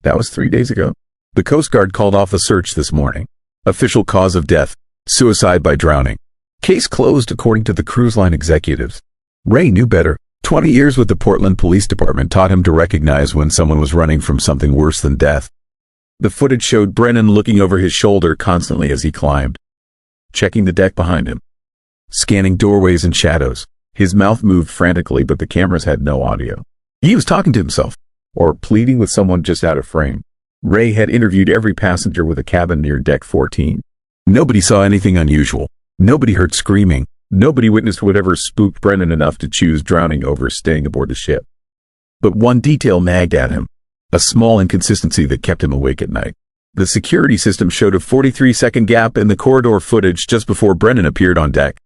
That was 3 days ago. The Coast Guard called off the search this morning. Official cause of death, Suicide by drowning. Case closed according to the cruise line executives. Ray knew better. 20 years with the Portland Police Department taught him to recognize when someone was running from something worse than death. The footage showed Brennan looking over his shoulder constantly as he climbed, checking the deck behind him, scanning doorways and shadows. His mouth moved frantically, but the cameras had no audio. He was talking to himself, or pleading with someone just out of frame. Ray had interviewed every passenger with a cabin near deck 14. Nobody saw anything unusual. Nobody heard screaming. Nobody witnessed whatever spooked Brennan enough to choose drowning over staying aboard the ship. But one detail nagged at him, a small inconsistency that kept him awake at night. The security system showed a 43-second gap in the corridor footage just before Brennan appeared on deck.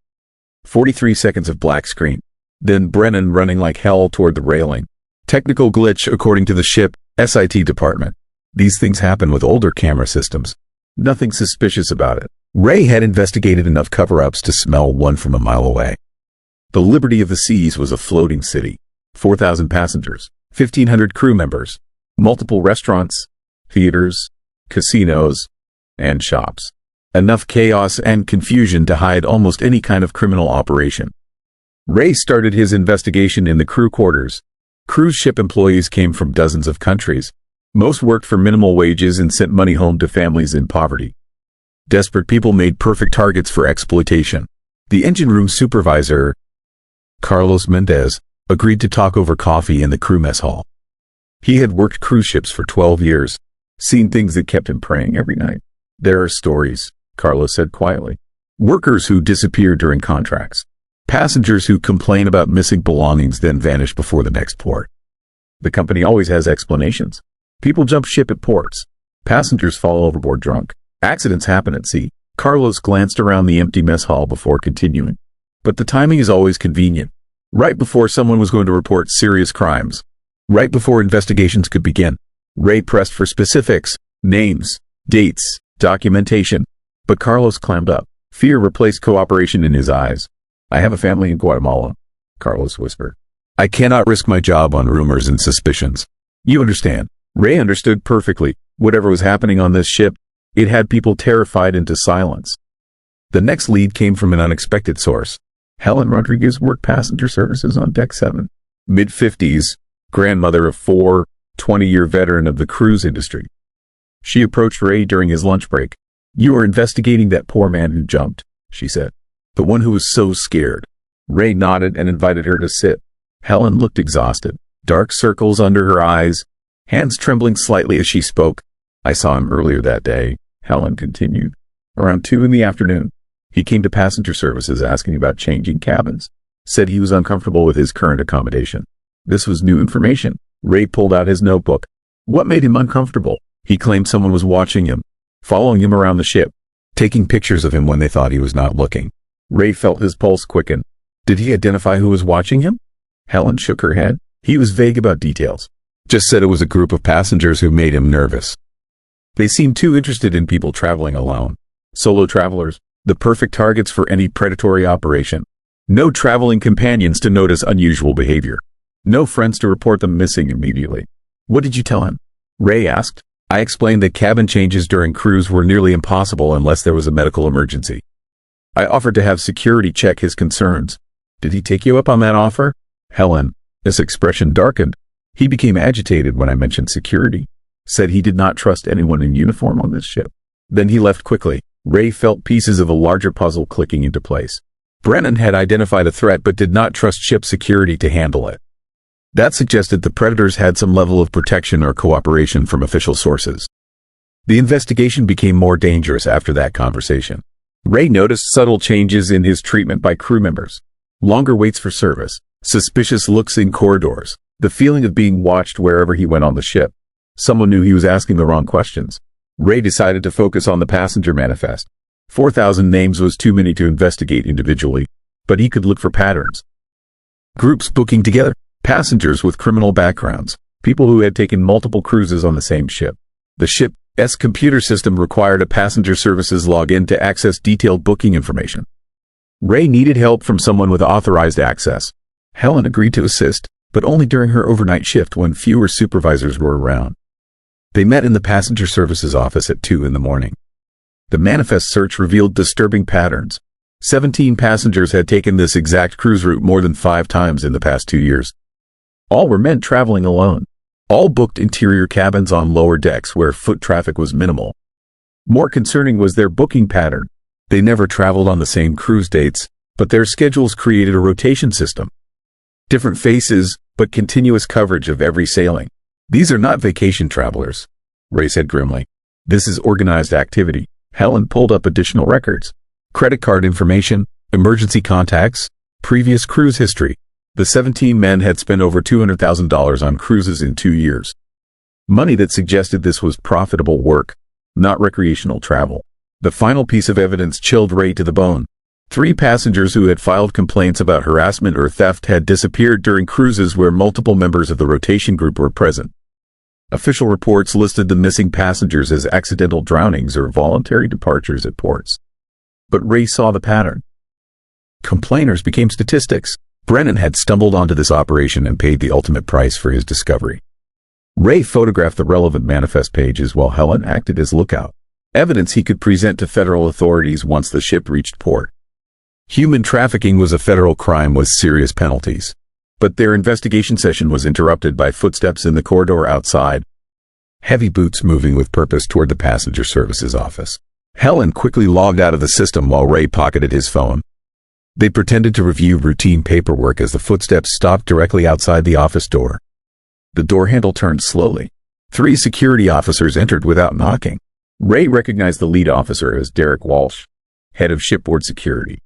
43 seconds of black screen. Then Brennan running like hell toward the railing. Technical glitch according to the ship SIT department. These things happen with older camera systems. Nothing suspicious about it. Ray had investigated enough cover-ups to smell one from a mile away. The Liberty of the Seas was a floating city. 4,000 passengers, 1,500 crew members, multiple restaurants, theaters, casinos, and shops. Enough chaos and confusion to hide almost any kind of criminal operation. Ray started his investigation in the crew quarters. Cruise ship employees came from dozens of countries. Most worked for minimal wages and sent money home to families in poverty. Desperate people made perfect targets for exploitation. The engine room supervisor, Carlos Mendez, agreed to talk over coffee in the crew mess hall. He had worked cruise ships for 12 years, seen things that kept him praying every night. There are stories, Carlos said quietly. Workers who disappear during contracts. Passengers who complain about missing belongings then vanish before the next port. The company always has explanations. People jump ship at ports. Passengers fall overboard drunk. Accidents happen at sea. Carlos glanced around the empty mess hall before continuing. But the timing is always convenient. Right before someone was going to report serious crimes. Right before investigations could begin. Ray pressed for specifics, names, dates, documentation. But Carlos clammed up. Fear replaced cooperation in his eyes. I have a family in Guatemala, Carlos whispered. I cannot risk my job on rumors and suspicions. You understand. Ray understood perfectly. Whatever was happening on this ship, it had people terrified into silence. The next lead came from an unexpected source. Helen Rodriguez worked passenger services on Deck 7. Mid-50s, grandmother of 4, 20-year veteran of the cruise industry. She approached Ray during his lunch break. You are investigating that poor man who jumped, she said. The one who was so scared. Ray nodded and invited her to sit. Helen looked exhausted, dark circles under her eyes, hands trembling slightly as she spoke. I saw him earlier that day, Helen continued. Around 2 in the afternoon. He came to passenger services asking about changing cabins. Said he was uncomfortable with his current accommodation. This was new information. Ray pulled out his notebook. What made him uncomfortable? He claimed someone was watching him, following him around the ship, taking pictures of him when they thought he was not looking. Ray felt his pulse quicken. Did he identify who was watching him? Helen shook her head. He was vague about details. Just said it was a group of passengers who made him nervous. They seemed too interested in people traveling alone. Solo travelers, the perfect targets for any predatory operation. No traveling companions to notice unusual behavior. No friends to report them missing immediately. What did you tell him? Ray asked. I explained that cabin changes during cruise were nearly impossible unless there was a medical emergency. I offered to have security check his concerns. Did he take you up on that offer? Helen, his expression darkened. He became agitated when I mentioned security. Said he did not trust anyone in uniform on this ship. Then he left quickly. Ray felt pieces of a larger puzzle clicking into place. Brennan had identified a threat but did not trust ship security to handle it. That suggested the predators had some level of protection or cooperation from official sources. The investigation became more dangerous after that conversation. Ray noticed subtle changes in his treatment by crew members. Longer waits for service, suspicious looks in corridors, the feeling of being watched wherever he went on the ship. Someone knew he was asking the wrong questions. Ray decided to focus on the passenger manifest. 4,000 names was too many to investigate individually, but he could look for patterns. Groups booking together, passengers with criminal backgrounds, people who had taken multiple cruises on the same ship. The ship's computer system required a passenger services login to access detailed booking information. Ray needed help from someone with authorized access. Helen agreed to assist, but only during her overnight shift when fewer supervisors were around. They met in the passenger services office at 2 in the morning. The manifest search revealed disturbing patterns. 17 passengers had taken this exact cruise route more than 5 times in the past 2 years. All were men traveling alone. All booked interior cabins on lower decks where foot traffic was minimal. More concerning was their booking pattern. They never traveled on the same cruise dates, but their schedules created a rotation system. Different faces, but continuous coverage of every sailing. These are not vacation travelers, Ray said grimly. This is organized activity. Helen pulled up additional records. Credit card information, emergency contacts, previous cruise history. The 17 men had spent over $200,000 on cruises in 2 years. Money that suggested this was profitable work, not recreational travel. The final piece of evidence chilled Ray to the bone. 3 passengers who had filed complaints about harassment or theft had disappeared during cruises where multiple members of the rotation group were present. Official reports listed the missing passengers as accidental drownings or voluntary departures at ports. But Ray saw the pattern. Complainers became statistics. Brennan had stumbled onto this operation and paid the ultimate price for his discovery. Ray photographed the relevant manifest pages while Helen acted as lookout. Evidence he could present to federal authorities once the ship reached port. Human trafficking was a federal crime with serious penalties. But their investigation session was interrupted by footsteps in the corridor outside. Heavy boots moving with purpose toward the passenger services office. Helen quickly logged out of the system while Ray pocketed his phone. They pretended to review routine paperwork as the footsteps stopped directly outside the office door. The door handle turned slowly. 3 security officers entered without knocking. Ray recognized the lead officer as Derek Walsh, head of shipboard security.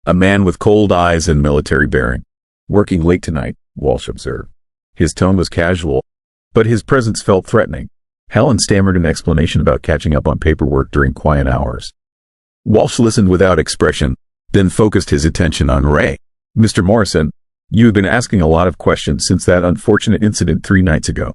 A man with cold eyes and military bearing. Working late tonight, Walsh observed. His tone was casual, but his presence felt threatening. Helen stammered an explanation about catching up on paperwork during quiet hours. Walsh listened without expression, then focused his attention on Ray. Mr. Morrison, you have been asking a lot of questions since that unfortunate incident 3 nights ago.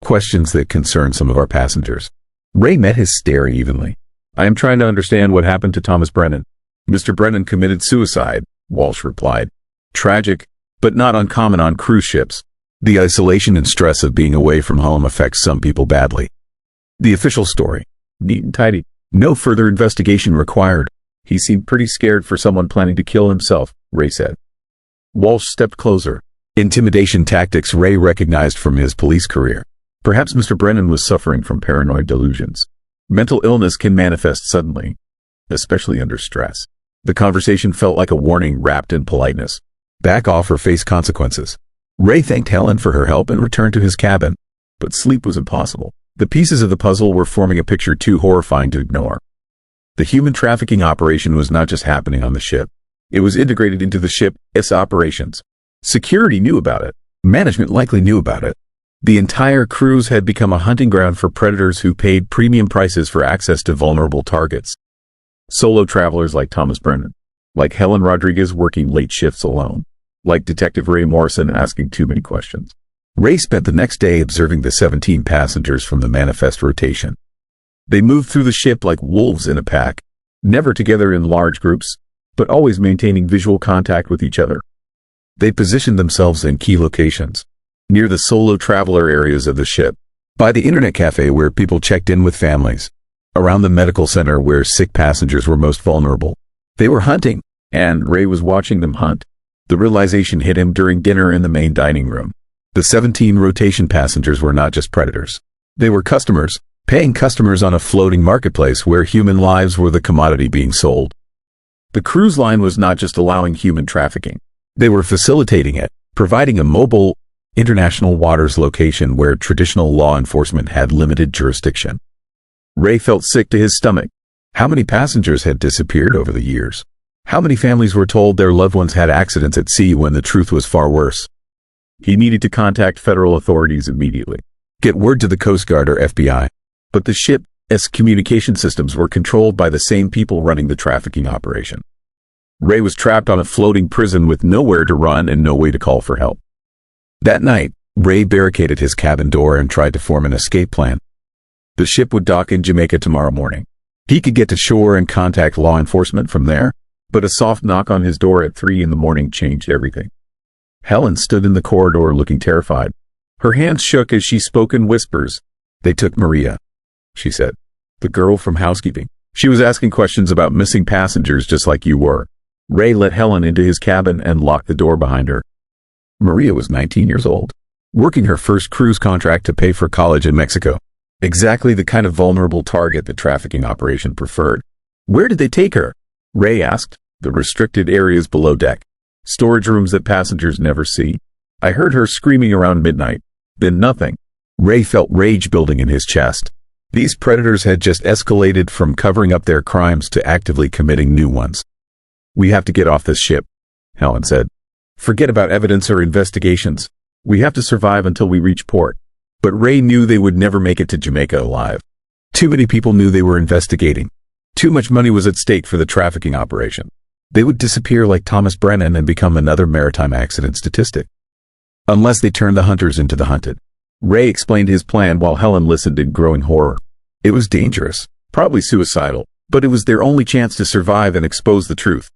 Questions that concern some of our passengers. Ray met his stare evenly. I am trying to understand what happened to Thomas Brennan. Mr. Brennan committed suicide, Walsh replied. Tragic, but not uncommon on cruise ships. The isolation and stress of being away from home affects some people badly. The official story. Neat and tidy. No further investigation required. He seemed pretty scared for someone planning to kill himself, Ray said. Walsh stepped closer. Intimidation tactics Ray recognized from his police career. Perhaps Mr. Brennan was suffering from paranoid delusions. Mental illness can manifest suddenly, especially under stress. The conversation felt like a warning wrapped in politeness. Back off or face consequences. Ray thanked Helen for her help and returned to his cabin. But sleep was impossible. The pieces of the puzzle were forming a picture too horrifying to ignore. The human trafficking operation was not just happening on the ship. It was integrated into the ship's operations. Security knew about it. Management likely knew about it. The entire cruise had become a hunting ground for predators who paid premium prices for access to vulnerable targets. Solo travelers like Thomas Brennan. Like Helen Rodriguez working late shifts alone. Like Detective Ray Morrison asking too many questions. Ray spent the next day observing the 17 passengers from the manifest rotation. They moved through the ship like wolves in a pack, never together in large groups, but always maintaining visual contact with each other. They positioned themselves in key locations, near the solo traveler areas of the ship, by the internet cafe where people checked in with families, around the medical center where sick passengers were most vulnerable. They were hunting, and Ray was watching them hunt. The realization hit him during dinner in the main dining room. The 17 rotation passengers were not just predators. They were customers, paying customers on a floating marketplace where human lives were the commodity being sold. The cruise line was not just allowing human trafficking. They were facilitating it, providing a mobile, international waters location where traditional law enforcement had limited jurisdiction. Ray felt sick to his stomach. How many passengers had disappeared over the years? How many families were told their loved ones had accidents at sea when the truth was far worse? He needed to contact federal authorities immediately. Get word to the Coast Guard or FBI. But the ship's communication systems were controlled by the same people running the trafficking operation. Ray was trapped on a floating prison with nowhere to run and no way to call for help. That night, Ray barricaded his cabin door and tried to form an escape plan. The ship would dock in Jamaica tomorrow morning. He could get to shore and contact law enforcement from there, but a soft knock on his door at 3 in the morning changed everything. Helen stood in the corridor looking terrified. Her hands shook as she spoke in whispers. They took Maria, she said. The girl from housekeeping. She was asking questions about missing passengers just like you were. Ray let Helen into his cabin and locked the door behind her. Maria was 19 years old, working her first cruise contract to pay for college in Mexico. Exactly the kind of vulnerable target the trafficking operation preferred. Where did they take her? Ray asked. The restricted areas below deck. Storage rooms that passengers never see. I heard her screaming around midnight. Then nothing. Ray felt rage building in his chest. These predators had just escalated from covering up their crimes to actively committing new ones. We have to get off this ship, Helen said. Forget about evidence or investigations. We have to survive until we reach port. But Ray knew they would never make it to Jamaica alive. Too many people knew they were investigating. Too much money was at stake for the trafficking operation. They would disappear like Thomas Brennan and become another maritime accident statistic. Unless they turned the hunters into the hunted. Ray explained his plan while Helen listened in growing horror. It was dangerous, probably suicidal, but it was their only chance to survive and expose the truth.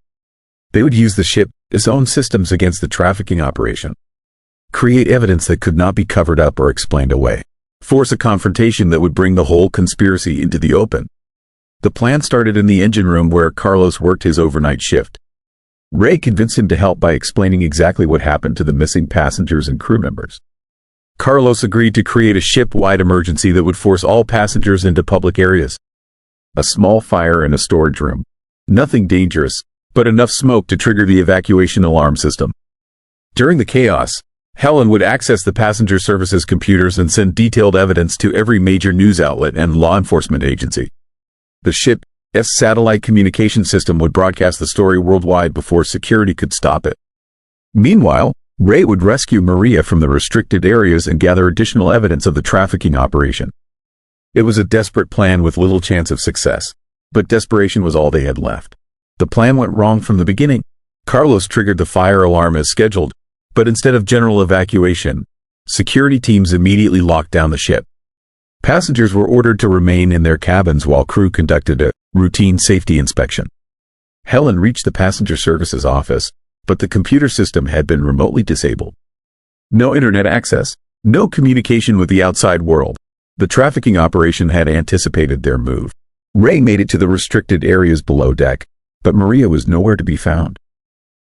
They would use the ship, its own systems against the trafficking operation. Create evidence that could not be covered up or explained away. Force a confrontation that would bring the whole conspiracy into the open. The plan started in the engine room where Carlos worked his overnight shift. Ray convinced him to help by explaining exactly what happened to the missing passengers and crew members. Carlos agreed to create a ship-wide emergency that would force all passengers into public areas. A small fire in a storage room. Nothing dangerous, but enough smoke to trigger the evacuation alarm system. During the chaos, Helen would access the passenger services computers and send detailed evidence to every major news outlet and law enforcement agency. The ship's satellite communication system would broadcast the story worldwide before security could stop it. Meanwhile, Ray would rescue Maria from the restricted areas and gather additional evidence of the trafficking operation. It was a desperate plan with little chance of success, but desperation was all they had left. The plan went wrong from the beginning. Carlos triggered the fire alarm as scheduled, but instead of general evacuation, security teams immediately locked down the ship. Passengers were ordered to remain in their cabins while crew conducted a routine safety inspection. Helen reached the passenger services office, but the computer system had been remotely disabled. No internet access, no communication with the outside world. The trafficking operation had anticipated their move. Ray made it to the restricted areas below deck, but Maria was nowhere to be found.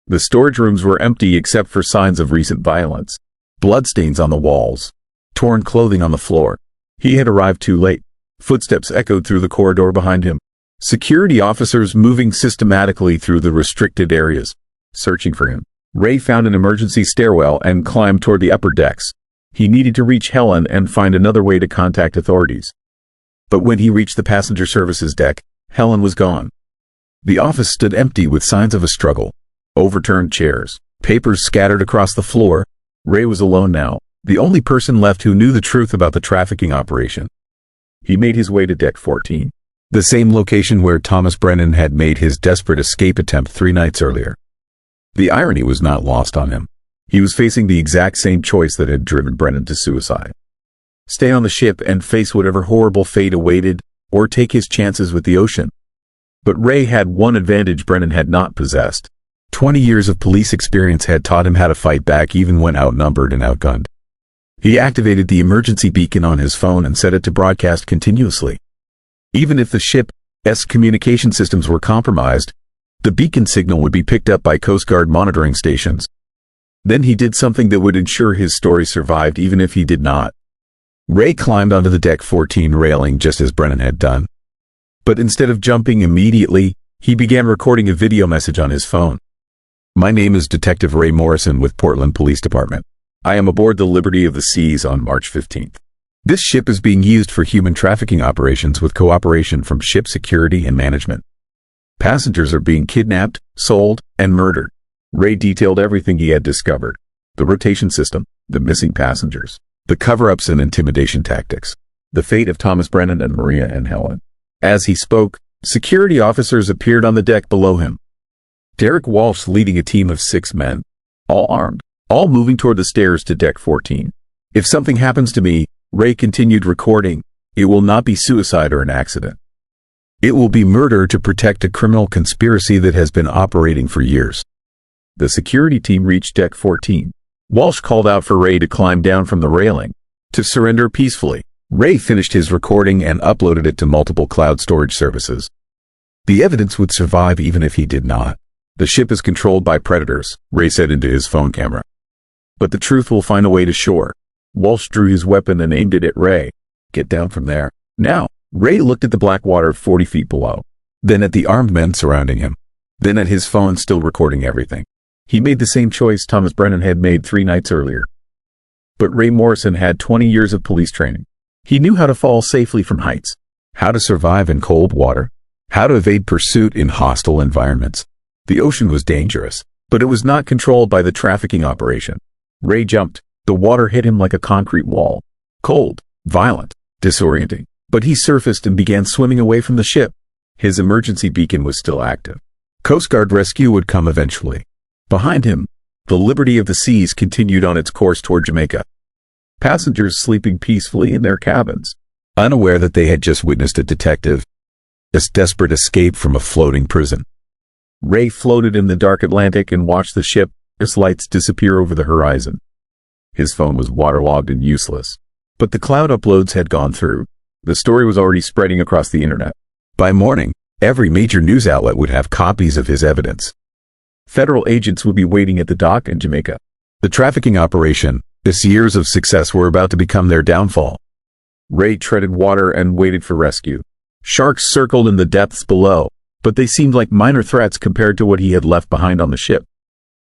The storage rooms were empty except for signs of recent violence. Bloodstains on the walls. Torn clothing on the floor. He had arrived too late. Footsteps echoed through the corridor behind him. Security officers moving systematically through the restricted areas, searching for him. Ray found an emergency stairwell and climbed toward the upper decks. He needed to reach Helen and find another way to contact authorities. But when he reached the passenger services deck, Helen was gone. The office stood empty with signs of a struggle. Overturned chairs, papers scattered across the floor. Ray was alone now, the only person left who knew the truth about the trafficking operation. He made his way to Deck 14, the same location where Thomas Brennan had made his desperate escape attempt 3 nights earlier. The irony was not lost on him. He was facing the exact same choice that had driven Brennan to suicide. Stay on the ship and face whatever horrible fate awaited, or take his chances with the ocean. But Ray had one advantage Brennan had not possessed. 20 years of police experience had taught him how to fight back even when outnumbered and outgunned. He activated the emergency beacon on his phone and set it to broadcast continuously. Even if the ship's communication systems were compromised, the beacon signal would be picked up by Coast Guard monitoring stations. Then he did something that would ensure his story survived even if he did not. Ray climbed onto the Deck 14 railing just as Brennan had done. But instead of jumping immediately, he began recording a video message on his phone. My name is Detective Ray Morrison with Portland Police Department. I am aboard the Liberty of the Seas on March 15th. This ship is being used for human trafficking operations with cooperation from ship security and management. Passengers are being kidnapped, sold, and murdered. Ray detailed everything he had discovered. The rotation system, the missing passengers, the cover-ups and intimidation tactics, the fate of Thomas Brennan and Maria and Helen. As he spoke, security officers appeared on the deck below him. Derek Walsh leading a team of 6 men, all armed, all moving toward the stairs to Deck 14. If something happens to me, Ray continued recording, it will not be suicide or an accident. It will be murder to protect a criminal conspiracy that has been operating for years. The security team reached Deck 14. Walsh called out for Ray to climb down from the railing, to surrender peacefully. Ray finished his recording and uploaded it to multiple cloud storage services. The evidence would survive even if he did not. The ship is controlled by predators, Ray said into his phone camera. But the truth will find a way to shore. Walsh drew his weapon and aimed it at Ray. Get down from there. Now. Ray looked at the black water 40 feet below. Then at the armed men surrounding him. Then at his phone still recording everything. He made the same choice Thomas Brennan had made 3 nights earlier. But Ray Morrison had 20 years of police training. He knew how to fall safely from heights, how to survive in cold water, how to evade pursuit in hostile environments. The ocean was dangerous, but it was not controlled by the trafficking operation. Ray jumped. The water hit him like a concrete wall. Cold, violent, disorienting. But he surfaced and began swimming away from the ship. His emergency beacon was still active. Coast Guard rescue would come eventually. Behind him, the Liberty of the Seas continued on its course toward Jamaica. Passengers sleeping peacefully in their cabins, unaware that they had just witnessed a desperate escape from a floating prison. Ray floated in the dark Atlantic and watched the ship's lights disappear over the horizon. His phone was waterlogged and useless, but the cloud uploads had gone through. The story was already spreading across the internet. By morning, every major news outlet would have copies of his evidence. Federal agents would be waiting at the dock in Jamaica. The trafficking operation, its years of success were about to become their downfall. Ray treaded water and waited for rescue. Sharks circled in the depths below, but they seemed like minor threats compared to what he had left behind on the ship.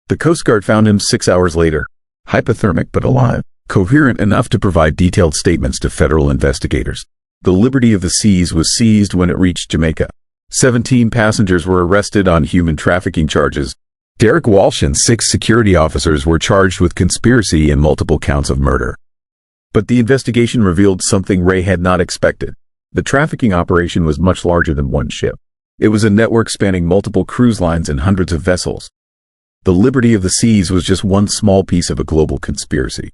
The Coast Guard found him 6 hours later, hypothermic but alive, coherent enough to provide detailed statements to federal investigators. The Liberty of the Seas was seized when it reached Jamaica. 17 passengers were arrested on human trafficking charges. Derek Walsh and 6 security officers were charged with conspiracy and multiple counts of murder. But the investigation revealed something Ray had not expected. The trafficking operation was much larger than one ship. It was a network spanning multiple cruise lines and hundreds of vessels. The Liberty of the Seas was just one small piece of a global conspiracy.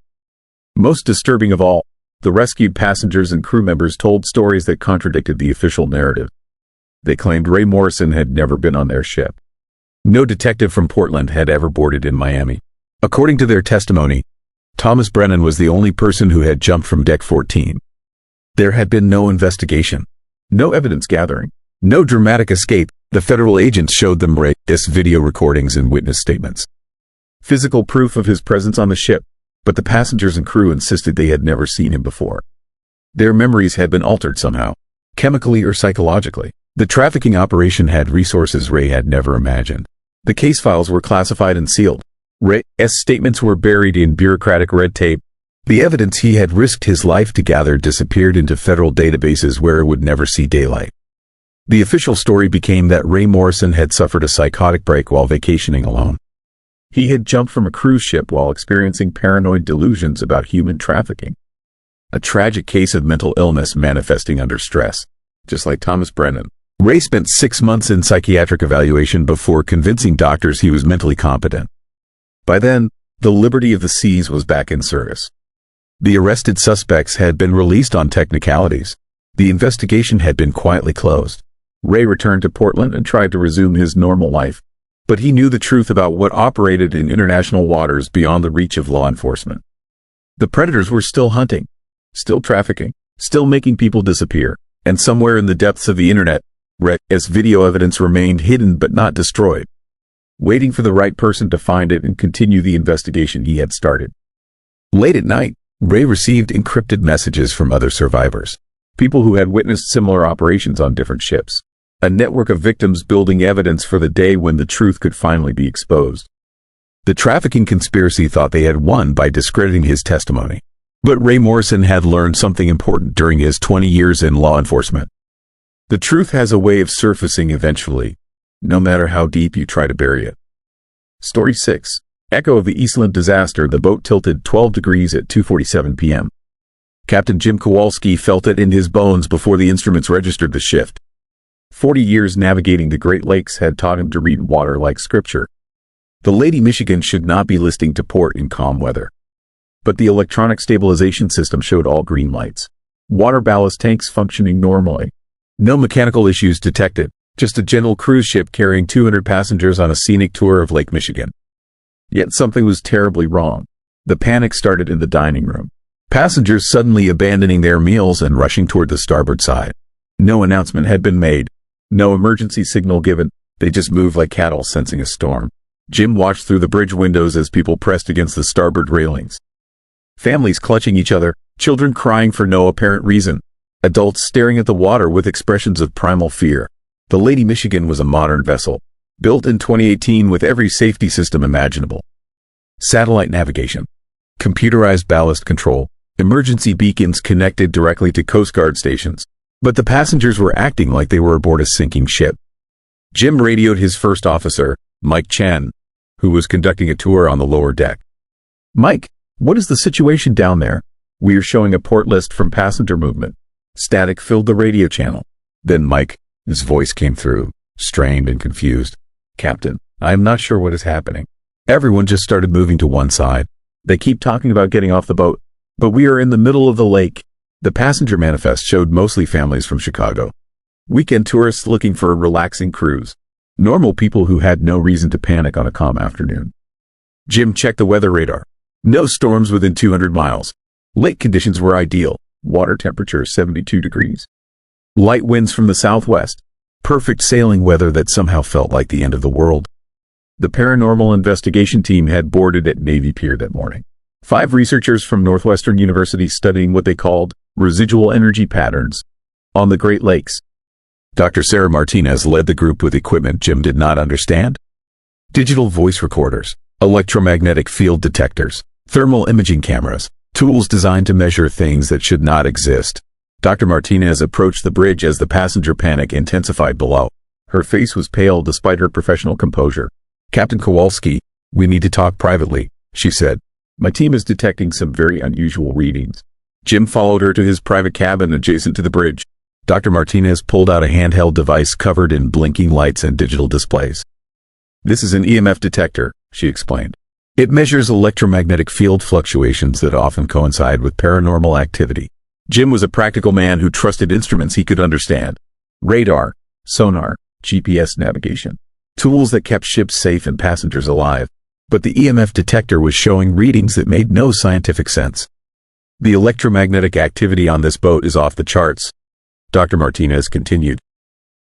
Most disturbing of all, the rescued passengers and crew members told stories that contradicted the official narrative. They claimed Ray Morrison had never been on their ship. No detective from Portland had ever boarded in Miami. According to their testimony, Thomas Brennan was the only person who had jumped from deck 14. There had been no investigation, no evidence gathering, no dramatic escape. The federal agents showed them Ray's video recordings and witness statements. Physical proof of his presence on the ship, but the passengers and crew insisted they had never seen him before. Their memories had been altered somehow, chemically or psychologically. The trafficking operation had resources Ray had never imagined. The case files were classified and sealed. Ray's statements were buried in bureaucratic red tape. The evidence he had risked his life to gather disappeared into federal databases where it would never see daylight. The official story became that Ray Morrison had suffered a psychotic break while vacationing alone. He had jumped from a cruise ship while experiencing paranoid delusions about human trafficking. A tragic case of mental illness manifesting under stress. Just like Thomas Brennan, Ray spent 6 months in psychiatric evaluation before convincing doctors he was mentally competent. By then, the Liberty of the Seas was back in service. The arrested suspects had been released on technicalities. The investigation had been quietly closed. Ray returned to Portland and tried to resume his normal life. But he knew the truth about what operated in international waters beyond the reach of law enforcement. The predators were still hunting, still trafficking, still making people disappear, and somewhere in the depths of the internet, Ray's video evidence remained hidden but not destroyed, waiting for the right person to find it and continue the investigation he had started. Late at night, Ray received encrypted messages from other survivors, people who had witnessed similar operations on different ships. A network of victims building evidence for the day when the truth could finally be exposed. The trafficking conspiracy thought they had won by discrediting his testimony. But Ray Morrison had learned something important during his 20 years in law enforcement. The truth has a way of surfacing eventually, no matter how deep you try to bury it. Story 6. Echo of the Eastland disaster. The boat tilted 12 degrees at 2:47 p.m. Captain Jim Kowalski felt it in his bones before the instruments registered the shift. 40 years navigating the Great Lakes had taught him to read water like scripture. The Lady Michigan should not be listing to port in calm weather. But the electronic stabilization system showed all green lights. Water ballast tanks functioning normally. No mechanical issues detected, just a gentle cruise ship carrying 200 passengers on a scenic tour of Lake Michigan. Yet something was terribly wrong. The panic started in the dining room. Passengers suddenly abandoning their meals and rushing toward the starboard side. No announcement had been made. No emergency signal given. They just moved like cattle sensing a storm. Jim watched through the bridge windows as people pressed against the starboard railings. Families clutching each other, children crying for no apparent reason, adults staring at the water with expressions of primal fear. The Lady Michigan was a modern vessel, built in 2018 with every safety system imaginable. Satellite navigation, computerized ballast control, emergency beacons connected directly to Coast Guard stations. But the passengers were acting like they were aboard a sinking ship. Jim radioed his first officer, Mike Chen, who was conducting a tour on the lower deck. "Mike, what is the situation down there? We are showing a port list from passenger movement." Static filled the radio channel. Then Mike, his voice came through, strained and confused. "Captain, I am not sure what is happening. Everyone just started moving to one side. They keep talking about getting off the boat, but we are in the middle of the lake." The passenger manifest showed mostly families from Chicago. Weekend tourists looking for a relaxing cruise. Normal people who had no reason to panic on a calm afternoon. Jim checked the weather radar. No storms within 200 miles. Lake conditions were ideal. Water temperature 72 degrees. Light winds from the southwest. Perfect sailing weather that somehow felt like the end of the world. The paranormal investigation team had boarded at Navy Pier that morning. 5 researchers from Northwestern University studying what they called residual energy patterns on the Great Lakes. Dr. Sarah Martinez led the group with equipment Jim did not understand. Digital voice recorders, electromagnetic field detectors, thermal imaging cameras, tools designed to measure things that should not exist. Dr. Martinez approached the bridge as the passenger panic intensified below. Her face was pale despite her professional composure. "Captain Kowalski, we need to talk privately," she said. "My team is detecting some very unusual readings." Jim followed her to his private cabin adjacent to the bridge. Dr. Martinez pulled out a handheld device covered in blinking lights and digital displays. "This is an EMF detector," she explained. "It measures electromagnetic field fluctuations that often coincide with paranormal activity." Jim was a practical man who trusted instruments he could understand. Radar, sonar, GPS navigation. Tools that kept ships safe and passengers alive. But the EMF detector was showing readings that made no scientific sense. "The electromagnetic activity on this boat is off the charts," Dr. Martinez continued.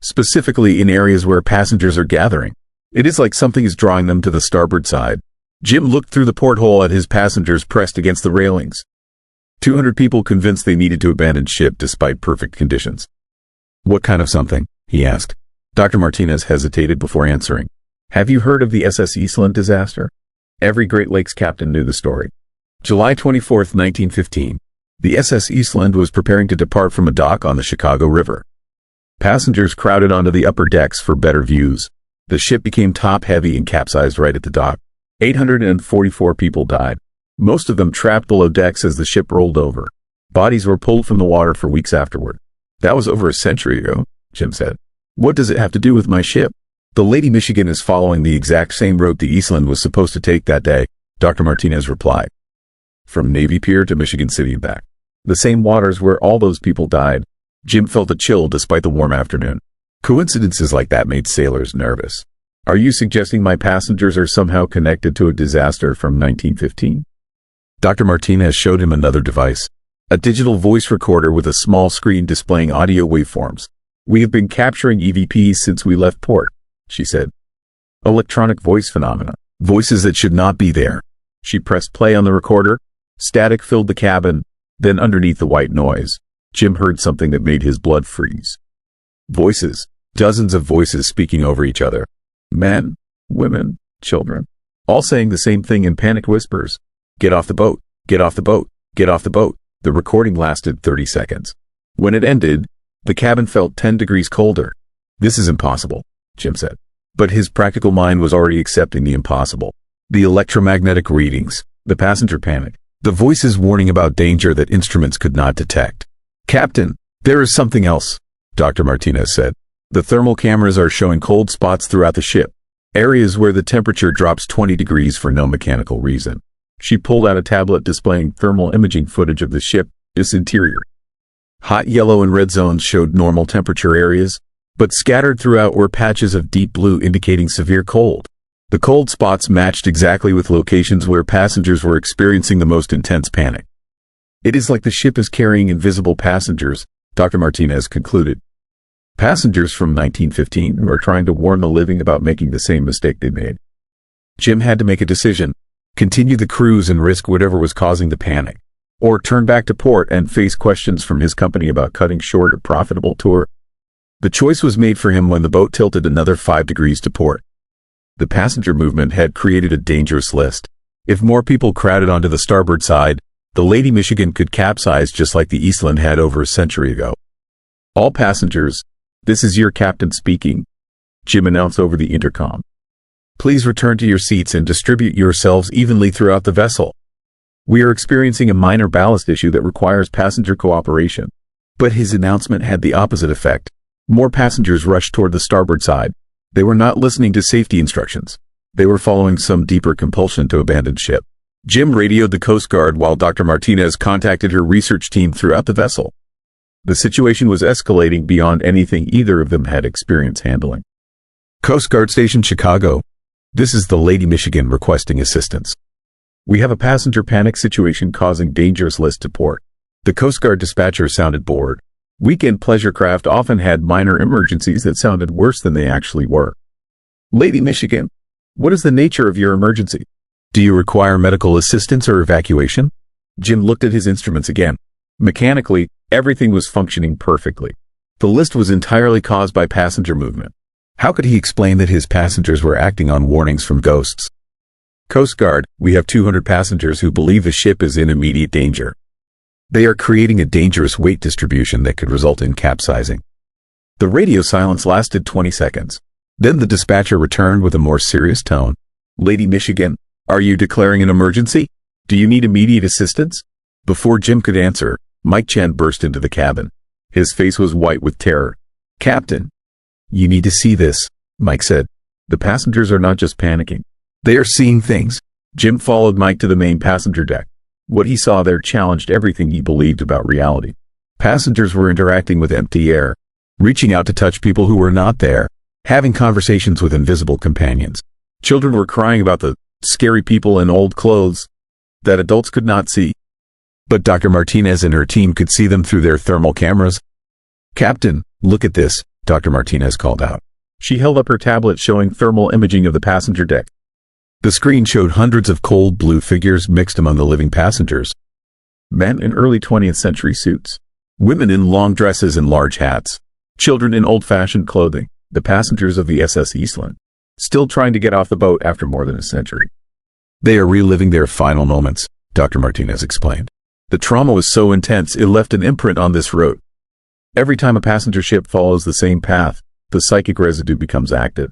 "Specifically in areas where passengers are gathering. It is like something is drawing them to the starboard side." Jim looked through the porthole at his passengers pressed against the railings. 200 people convinced they needed to abandon ship despite perfect conditions. "What kind of something?" he asked. Dr. Martinez hesitated before answering. "Have you heard of the SS Eastland disaster?" Every Great Lakes captain knew the story. July 24, 1915. The SS Eastland was preparing to depart from a dock on the Chicago River. Passengers crowded onto the upper decks for better views. The ship became top-heavy and capsized right at the dock. 844 people died, most of them trapped below decks as the ship rolled over. Bodies were pulled from the water for weeks afterward. "That was over a century ago," Jim said. "What does it have to do with my ship?" "The Lady Michigan is following the exact same route the Eastland was supposed to take that day," Dr. Martinez replied. "From Navy Pier to Michigan City and back. The same waters where all those people died." Jim felt a chill despite the warm afternoon. Coincidences like that made sailors nervous. "Are you suggesting my passengers are somehow connected to a disaster from 1915? Dr. Martinez showed him another device, a digital voice recorder with a small screen displaying audio waveforms. "We have been capturing EVPs since we left port," she said. "Electronic voice phenomena. Voices that should not be there." She pressed play on the recorder. Static filled the cabin. Then underneath the white noise, Jim heard something that made his blood freeze. Voices. Dozens of voices speaking over each other. Men, women, children. All saying the same thing in panicked whispers. "Get off the boat. Get off the boat. Get off the boat." The recording lasted 30 seconds. When it ended, the cabin felt 10 degrees colder. "This is impossible," Jim said. But his practical mind was already accepting the impossible. The electromagnetic readings, the passenger panic, the voices warning about danger that instruments could not detect. "Captain, there is something else," Dr. Martinez said. "The thermal cameras are showing cold spots throughout the ship, areas where the temperature drops 20 degrees for no mechanical reason." She pulled out a tablet displaying thermal imaging footage of the ship, its interior. Hot yellow and red zones showed normal temperature areas, but scattered throughout were patches of deep blue indicating severe cold. The cold spots matched exactly with locations where passengers were experiencing the most intense panic. "It is like the ship is carrying invisible passengers," Dr. Martinez concluded. Passengers from 1915 were trying to warn the living about making the same mistake they made. Jim had to make a decision: continue the cruise and risk whatever was causing the panic, or turn back to port and face questions from his company about cutting short a profitable tour. The choice was made for him when the boat tilted another 5 degrees to port. The passenger movement had created a dangerous list. If more people crowded onto the starboard side, the Lady Michigan could capsize just like the Eastland had over a century ago. "All passengers, this is your captain speaking," Jim announced over the intercom. "Please return to your seats and distribute yourselves evenly throughout the vessel. We are experiencing a minor ballast issue that requires passenger cooperation." But his announcement had the opposite effect. More passengers rushed toward the starboard side. They were not listening to safety instructions. They were following some deeper compulsion to abandon ship. Jim radioed the Coast Guard while Dr. Martinez contacted her research team throughout the vessel. The situation was escalating beyond anything either of them had experience handling. "Coast Guard Station Chicago. This is the Lady Michigan requesting assistance. We have a passenger panic situation causing dangerous list to port." The Coast Guard dispatcher sounded bored. Weekend pleasure craft often had minor emergencies that sounded worse than they actually were. "Lady Michigan, what is the nature of your emergency? Do you require medical assistance or evacuation?" Jim looked at his instruments again. Mechanically, everything was functioning perfectly. The list was entirely caused by passenger movement. How could he explain that his passengers were acting on warnings from ghosts? "Coast Guard, we have 200 passengers who believe the ship is in immediate danger. They are creating a dangerous weight distribution that could result in capsizing." The radio silence lasted 20 seconds. Then the dispatcher returned with a more serious tone. "Lady Michigan, are you declaring an emergency? Do you need immediate assistance?" Before Jim could answer, Mike Chen burst into the cabin. His face was white with terror. "Captain, you need to see this," Mike said. "The passengers are not just panicking. They are seeing things." Jim followed Mike to the main passenger deck. What he saw there challenged everything he believed about reality. Passengers were interacting with empty air, reaching out to touch people who were not there, having conversations with invisible companions. Children were crying about the scary people in old clothes that adults could not see. But Dr. Martinez and her team could see them through their thermal cameras. "Captain, look at this," Dr. Martinez called out. She held up her tablet showing thermal imaging of the passenger deck. The screen showed hundreds of cold blue figures mixed among the living passengers. Men in early 20th century suits. Women in long dresses and large hats. Children in old-fashioned clothing. The passengers of the SS Eastland. Still trying to get off the boat after more than a century. "They are reliving their final moments," Dr. Martinez explained. "The trauma was so intense it left an imprint on this road. Every time a passenger ship follows the same path, the psychic residue becomes active."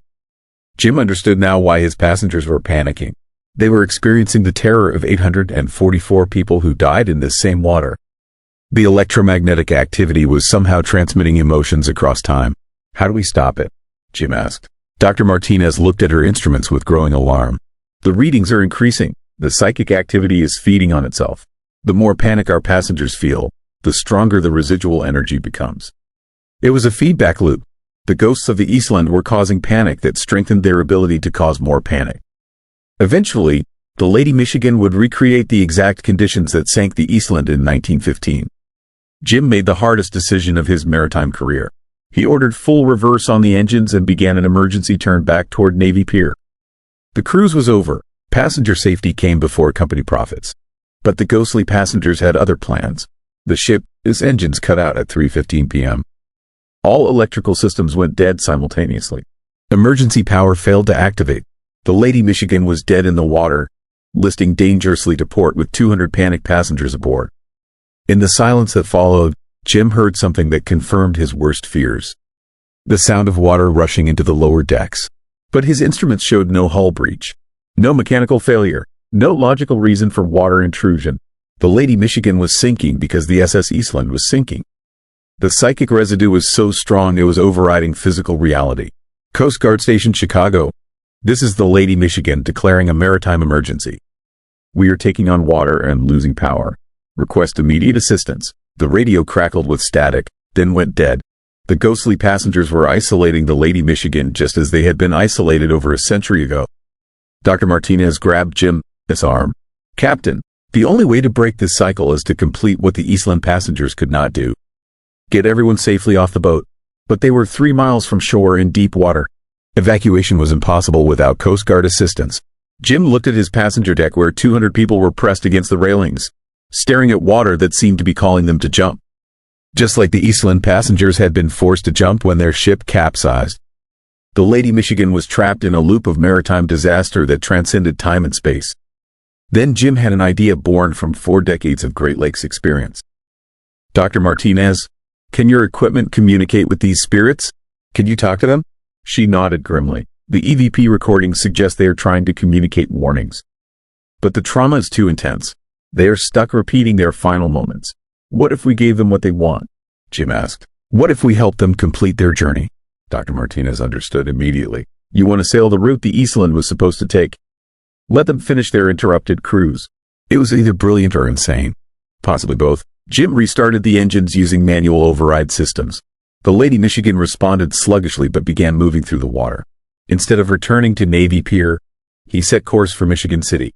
Jim understood now why his passengers were panicking. They were experiencing the terror of 844 people who died in this same water. The electromagnetic activity was somehow transmitting emotions across time. "How do we stop it?" Jim asked. Dr. Martinez looked at her instruments with growing alarm. "The readings are increasing. The psychic activity is feeding on itself. The more panic our passengers feel, the stronger the residual energy becomes." It was a feedback loop. The ghosts of the Eastland were causing panic that strengthened their ability to cause more panic. Eventually, the Lady Michigan would recreate the exact conditions that sank the Eastland in 1915. Jim made the hardest decision of his maritime career. He ordered full reverse on the engines and began an emergency turn back toward Navy Pier. The cruise was over. Passenger safety came before company profits. But the ghostly passengers had other plans. The ship's engines cut out at 3:15 p.m. All electrical systems went dead simultaneously. Emergency power failed to activate. The Lady Michigan was dead in the water, listing dangerously to port with 200 panicked passengers aboard. In the silence that followed, Jim heard something that confirmed his worst fears. The sound of water rushing into the lower decks. But his instruments showed no hull breach. No mechanical failure. No logical reason for water intrusion. The Lady Michigan was sinking because the SS Eastland was sinking. The psychic residue was so strong it was overriding physical reality. "Coast Guard Station Chicago. This is the Lady Michigan declaring a maritime emergency. We are taking on water and losing power. Request immediate assistance." The radio crackled with static, then went dead. The ghostly passengers were isolating the Lady Michigan just as they had been isolated over a century ago. Dr. Martinez grabbed Jim's arm. "Captain, the only way to break this cycle is to complete what the Eastland passengers could not do. Get everyone safely off the boat. but they were 3 miles from shore in deep water. Evacuation was impossible without Coast Guard assistance. Jim looked at his passenger deck where 200 people were pressed against the railings, staring at water that seemed to be calling them to jump. Just like the Eastland passengers had been forced to jump when their ship capsized. The Lady Michigan was trapped in a loop of maritime disaster that transcended time and space. Then Jim had an idea born from 4 decades of Great Lakes experience. "Dr. Martinez, can your equipment communicate with these spirits? Can you talk to them?" She nodded grimly. "The EVP recordings suggest they are trying to communicate warnings. But the trauma is too intense. They are stuck repeating their final moments. What if we gave them what they want?" Jim asked. "What if we help them complete their journey?" Dr. Martinez understood immediately. "You want to sail the route the Eastland was supposed to take. Let them finish their interrupted cruise." It was either brilliant or insane. Possibly both. Jim restarted the engines using manual override systems. The Lady Michigan responded sluggishly but began moving through the water. Instead of returning to Navy Pier, he set course for Michigan City,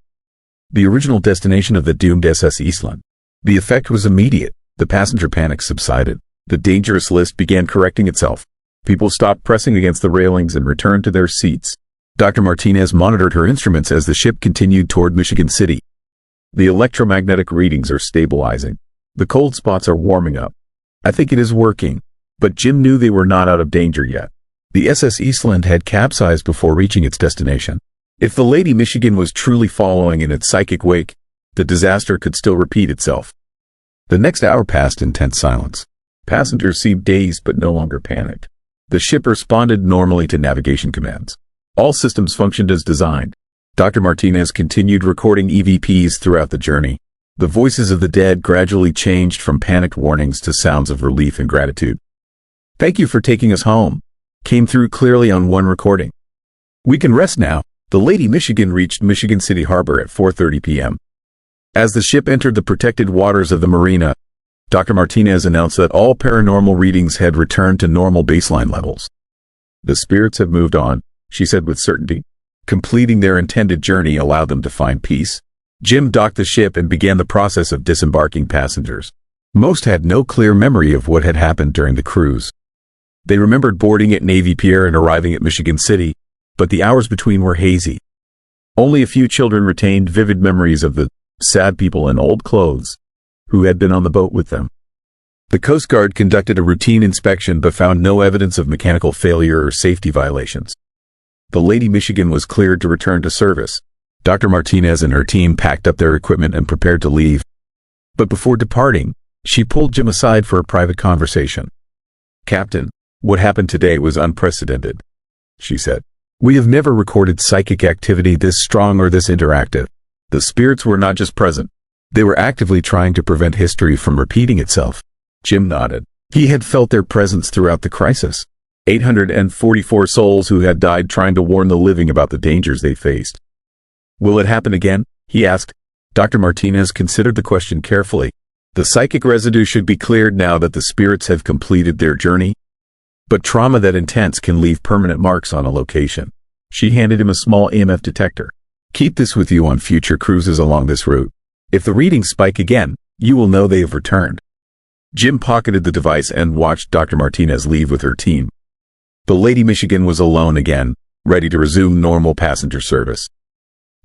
the original destination of the doomed SS Eastland. The effect was immediate. The passenger panic subsided. The dangerous list began correcting itself. People stopped pressing against the railings and returned to their seats. Dr. Martinez monitored her instruments as the ship continued toward Michigan City. "The electromagnetic readings are stabilizing. The cold spots are warming up. I think it is working." But Jim knew they were not out of danger yet. The SS Eastland had capsized before reaching its destination. If the Lady Michigan was truly following in its psychic wake, the disaster could still repeat itself. The next hour passed in tense silence. Passengers seemed dazed but no longer panicked. The ship responded normally to navigation commands. All systems functioned as designed. Dr. Martinez continued recording EVPs throughout the journey. The voices of the dead gradually changed from panicked warnings to sounds of relief and gratitude. "Thank you for taking us home," came through clearly on one recording. "We can rest now." The Lady Michigan reached Michigan City Harbor at 4:30 p.m. As the ship entered the protected waters of the marina, Dr. Martinez announced that all paranormal readings had returned to normal baseline levels. "The spirits have moved on," she said with certainty. Completing their intended journey allowed them to find peace. Jim docked the ship and began the process of disembarking passengers. Most had no clear memory of what had happened during the cruise. They remembered boarding at Navy Pier and arriving at Michigan City, but the hours between were hazy. Only a few children retained vivid memories of the sad people in old clothes who had been on the boat with them. The Coast Guard conducted a routine inspection but found no evidence of mechanical failure or safety violations. The Lady Michigan was cleared to return to service. Dr. Martinez and her team packed up their equipment and prepared to leave. But before departing, she pulled Jim aside for a private conversation. "Captain, what happened today was unprecedented," she said. "We have never recorded psychic activity this strong or this interactive. The spirits were not just present. They were actively trying to prevent history from repeating itself." Jim nodded. He had felt their presence throughout the crisis. 844 souls who had died trying to warn the living about the dangers they faced. "Will it happen again?" he asked. Dr. Martinez considered the question carefully. "The psychic residue should be cleared now that the spirits have completed their journey. But trauma that intense can leave permanent marks on a location." She handed him a small EMF detector. "Keep this with you on future cruises along this route. If the readings spike again, you will know they have returned." Jim pocketed the device and watched Dr. Martinez leave with her team. The Lady Michigan was alone again, ready to resume normal passenger service.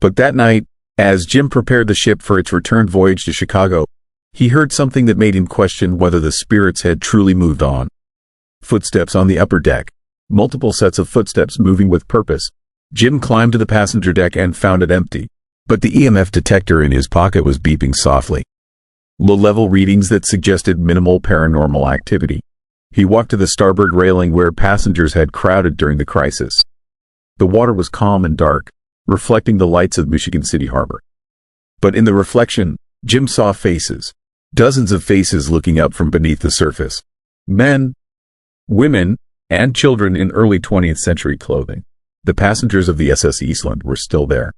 But that night, as Jim prepared the ship for its return voyage to Chicago, he heard something that made him question whether the spirits had truly moved on. Footsteps on the upper deck. Multiple sets of footsteps moving with purpose. Jim climbed to the passenger deck and found it empty. But the EMF detector in his pocket was beeping softly. Low-level readings that suggested minimal paranormal activity. He walked to the starboard railing where passengers had crowded during the crisis. The water was calm and dark, reflecting the lights of Michigan City Harbor. But in the reflection, Jim saw faces. Dozens of faces looking up from beneath the surface. Men, women, and children in early 20th century clothing. The passengers of the SS Eastland were still there.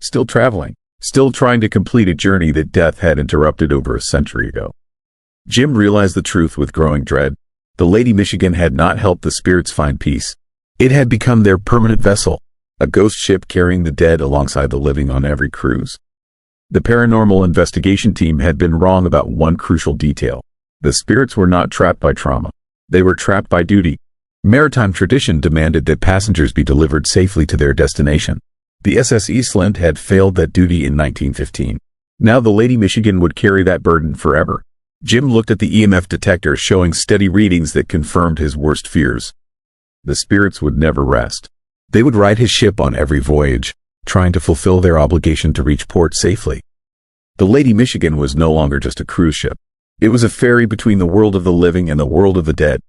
Still traveling. Still trying to complete a journey that death had interrupted over a century ago. Jim realized the truth with growing dread. The Lady Michigan had not helped the spirits find peace. It had become their permanent vessel, a ghost ship carrying the dead alongside the living on every cruise. The paranormal investigation team had been wrong about one crucial detail. The spirits were not trapped by trauma. They were trapped by duty. Maritime tradition demanded that passengers be delivered safely to their destination. The SS Eastland had failed that duty in 1915. Now the Lady Michigan would carry that burden forever. Jim looked at the EMF detector showing steady readings that confirmed his worst fears. The spirits would never rest. They would ride his ship on every voyage, trying to fulfill their obligation to reach port safely. The Lady Michigan was no longer just a cruise ship. It was a ferry between the world of the living and the world of the dead.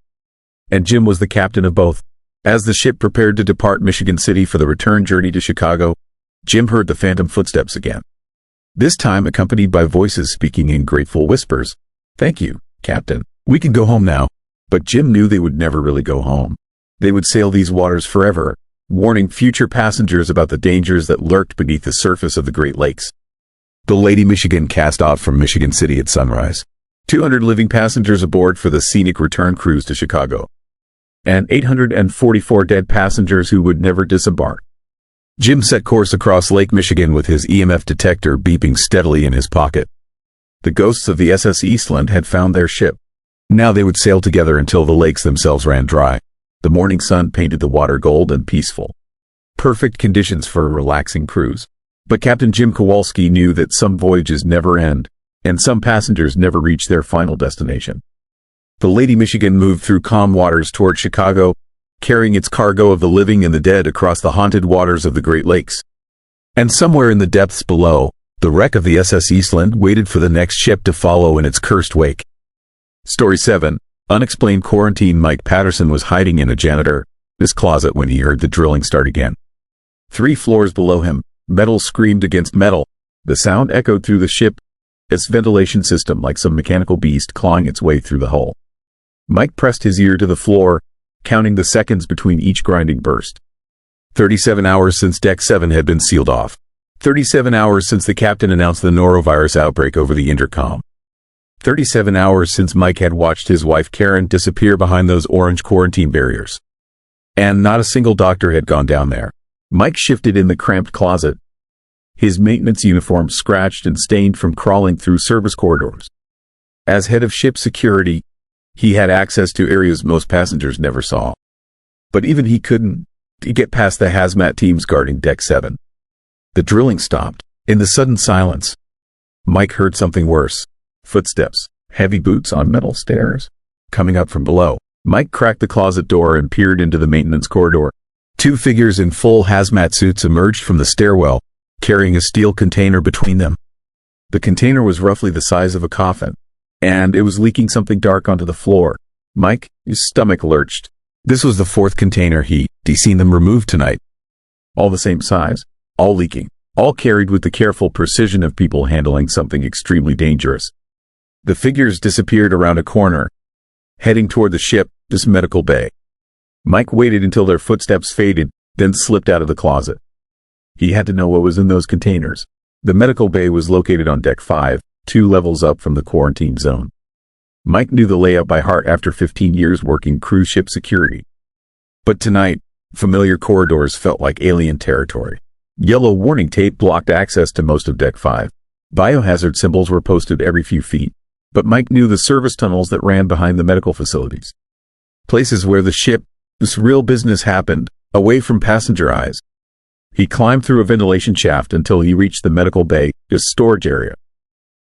And Jim was the captain of both. As the ship prepared to depart Michigan City for the return journey to Chicago, Jim heard the phantom footsteps again. This time accompanied by voices speaking in grateful whispers. "Thank you, Captain. We can go home now." But Jim knew they would never really go home. They would sail these waters forever, warning future passengers about the dangers that lurked beneath the surface of the Great Lakes. The Lady Michigan cast off from Michigan City at sunrise. 200 living passengers aboard for the scenic return cruise to Chicago. And 844 dead passengers who would never disembark. Jim set course across Lake Michigan with his EMF detector beeping steadily in his pocket. The ghosts of the SS Eastland had found their ship. Now they would sail together until the lakes themselves ran dry. The morning sun painted the water gold and peaceful. Perfect conditions for a relaxing cruise. But Captain Jim Kowalski knew that some voyages never end, and some passengers never reach their final destination. The Lady Michigan moved through calm waters toward Chicago, carrying its cargo of the living and the dead across the haunted waters of the Great Lakes. And somewhere in the depths below, the wreck of the SS Eastland waited for the next ship to follow in its cursed wake. Story 7. Unexplained quarantine. Mike Patterson was hiding in a janitor's closet when he heard the drilling start again. 3 floors below him, metal screamed against metal. The sound echoed through the ship, its ventilation system like some mechanical beast clawing its way through the hull. Mike pressed his ear to the floor, counting the seconds between each grinding burst. 37 hours since Deck 7 had been sealed off. 37 hours since the captain announced the norovirus outbreak over the intercom. 37 hours since Mike had watched his wife Karen disappear behind those orange quarantine barriers. And not a single doctor had gone down there. Mike shifted in the cramped closet, his maintenance uniform scratched and stained from crawling through service corridors. As head of ship security, he had access to areas most passengers never saw. But even he couldn't get past the hazmat teams guarding Deck 7. The drilling stopped. In the sudden silence, Mike heard something worse. Footsteps, heavy boots on metal stairs, coming up from below. Mike cracked the closet door and peered into the maintenance corridor. 2 figures in full hazmat suits emerged from the stairwell, carrying a steel container between them. The container was roughly the size of a coffin, and it was leaking something dark onto the floor. His stomach lurched. This was the 4th container he'd seen them remove tonight. All the same size, all leaking, all carried with the careful precision of people handling something extremely dangerous. The figures disappeared around a corner, heading toward the ship's medical bay. Mike waited until their footsteps faded, then slipped out of the closet. He had to know what was in those containers. The medical bay was located on Deck 5, 2 levels up from the quarantine zone. Mike knew the layout by heart after 15 years working cruise ship security. But tonight, familiar corridors felt like alien territory. Yellow warning tape blocked access to most of Deck 5. Biohazard symbols were posted every few feet, but Mike knew the service tunnels that ran behind the medical facilities. Places where the ship's real business happened, away from passenger eyes. He climbed through a ventilation shaft until he reached the medical bay, a storage area.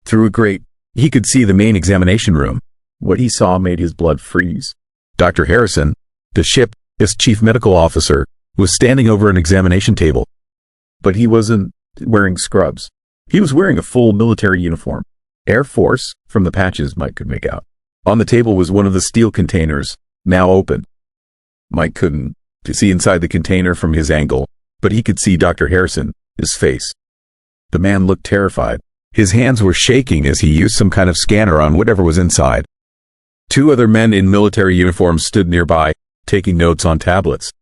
Through a grate, he could see the main examination room. What he saw made his blood freeze. Dr. Harrison, the ship's chief medical officer, was standing over an examination table. But he wasn't wearing scrubs. He was wearing a full military uniform. Air Force, from the patches Mike could make out. On the table was one of the steel containers, now open. Mike couldn't see inside the container from his angle, but he could see Dr. Harrison, his face. The man looked terrified. His hands were shaking as he used some kind of scanner on whatever was inside. 2 other men in military uniforms stood nearby, taking notes on tablets.